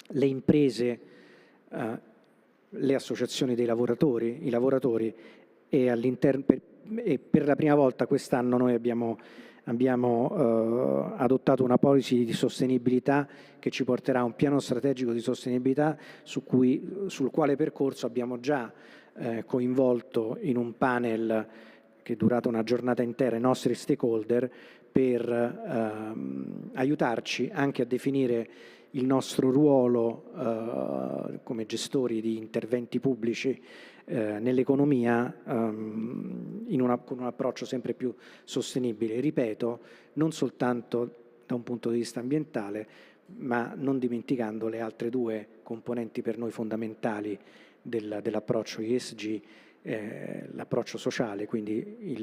le imprese, le associazioni dei lavoratori, i lavoratori, e per la prima volta quest'anno noi abbiamo adottato una policy di sostenibilità che ci porterà a un piano strategico di sostenibilità sul quale percorso abbiamo già coinvolto in un panel che è durato una giornata intera i nostri stakeholder per aiutarci anche a definire il nostro ruolo come gestori di interventi pubblici nell'economia con un approccio sempre più sostenibile, ripeto, non soltanto da un punto di vista ambientale, ma non dimenticando le altre due componenti per noi fondamentali dell'approccio ESG, l'approccio sociale, quindi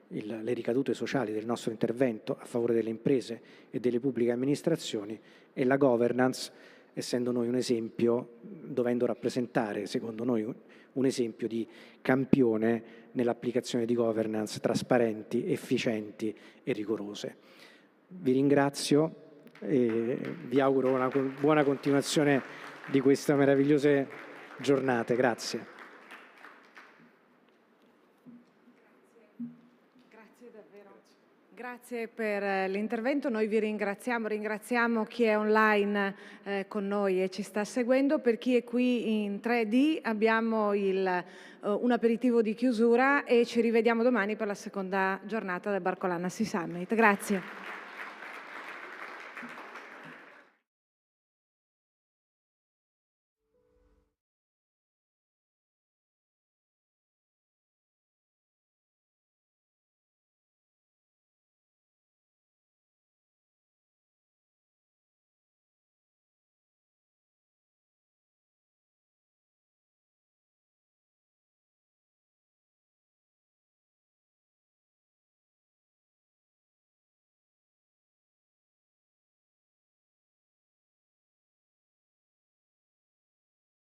le ricadute sociali del nostro intervento a favore delle imprese e delle pubbliche amministrazioni, e la governance, essendo noi un esempio, dovendo rappresentare, secondo noi, un esempio di campione nell'applicazione di governance trasparenti, efficienti e rigorose. Vi ringrazio e vi auguro una buona continuazione di queste meravigliose giornate. Grazie. Grazie per l'intervento, noi vi ringraziamo chi è online con noi e ci sta seguendo. Per chi è qui in 3D abbiamo un aperitivo di chiusura e ci rivediamo domani per la seconda giornata del Barcolana Sea Summit. Grazie.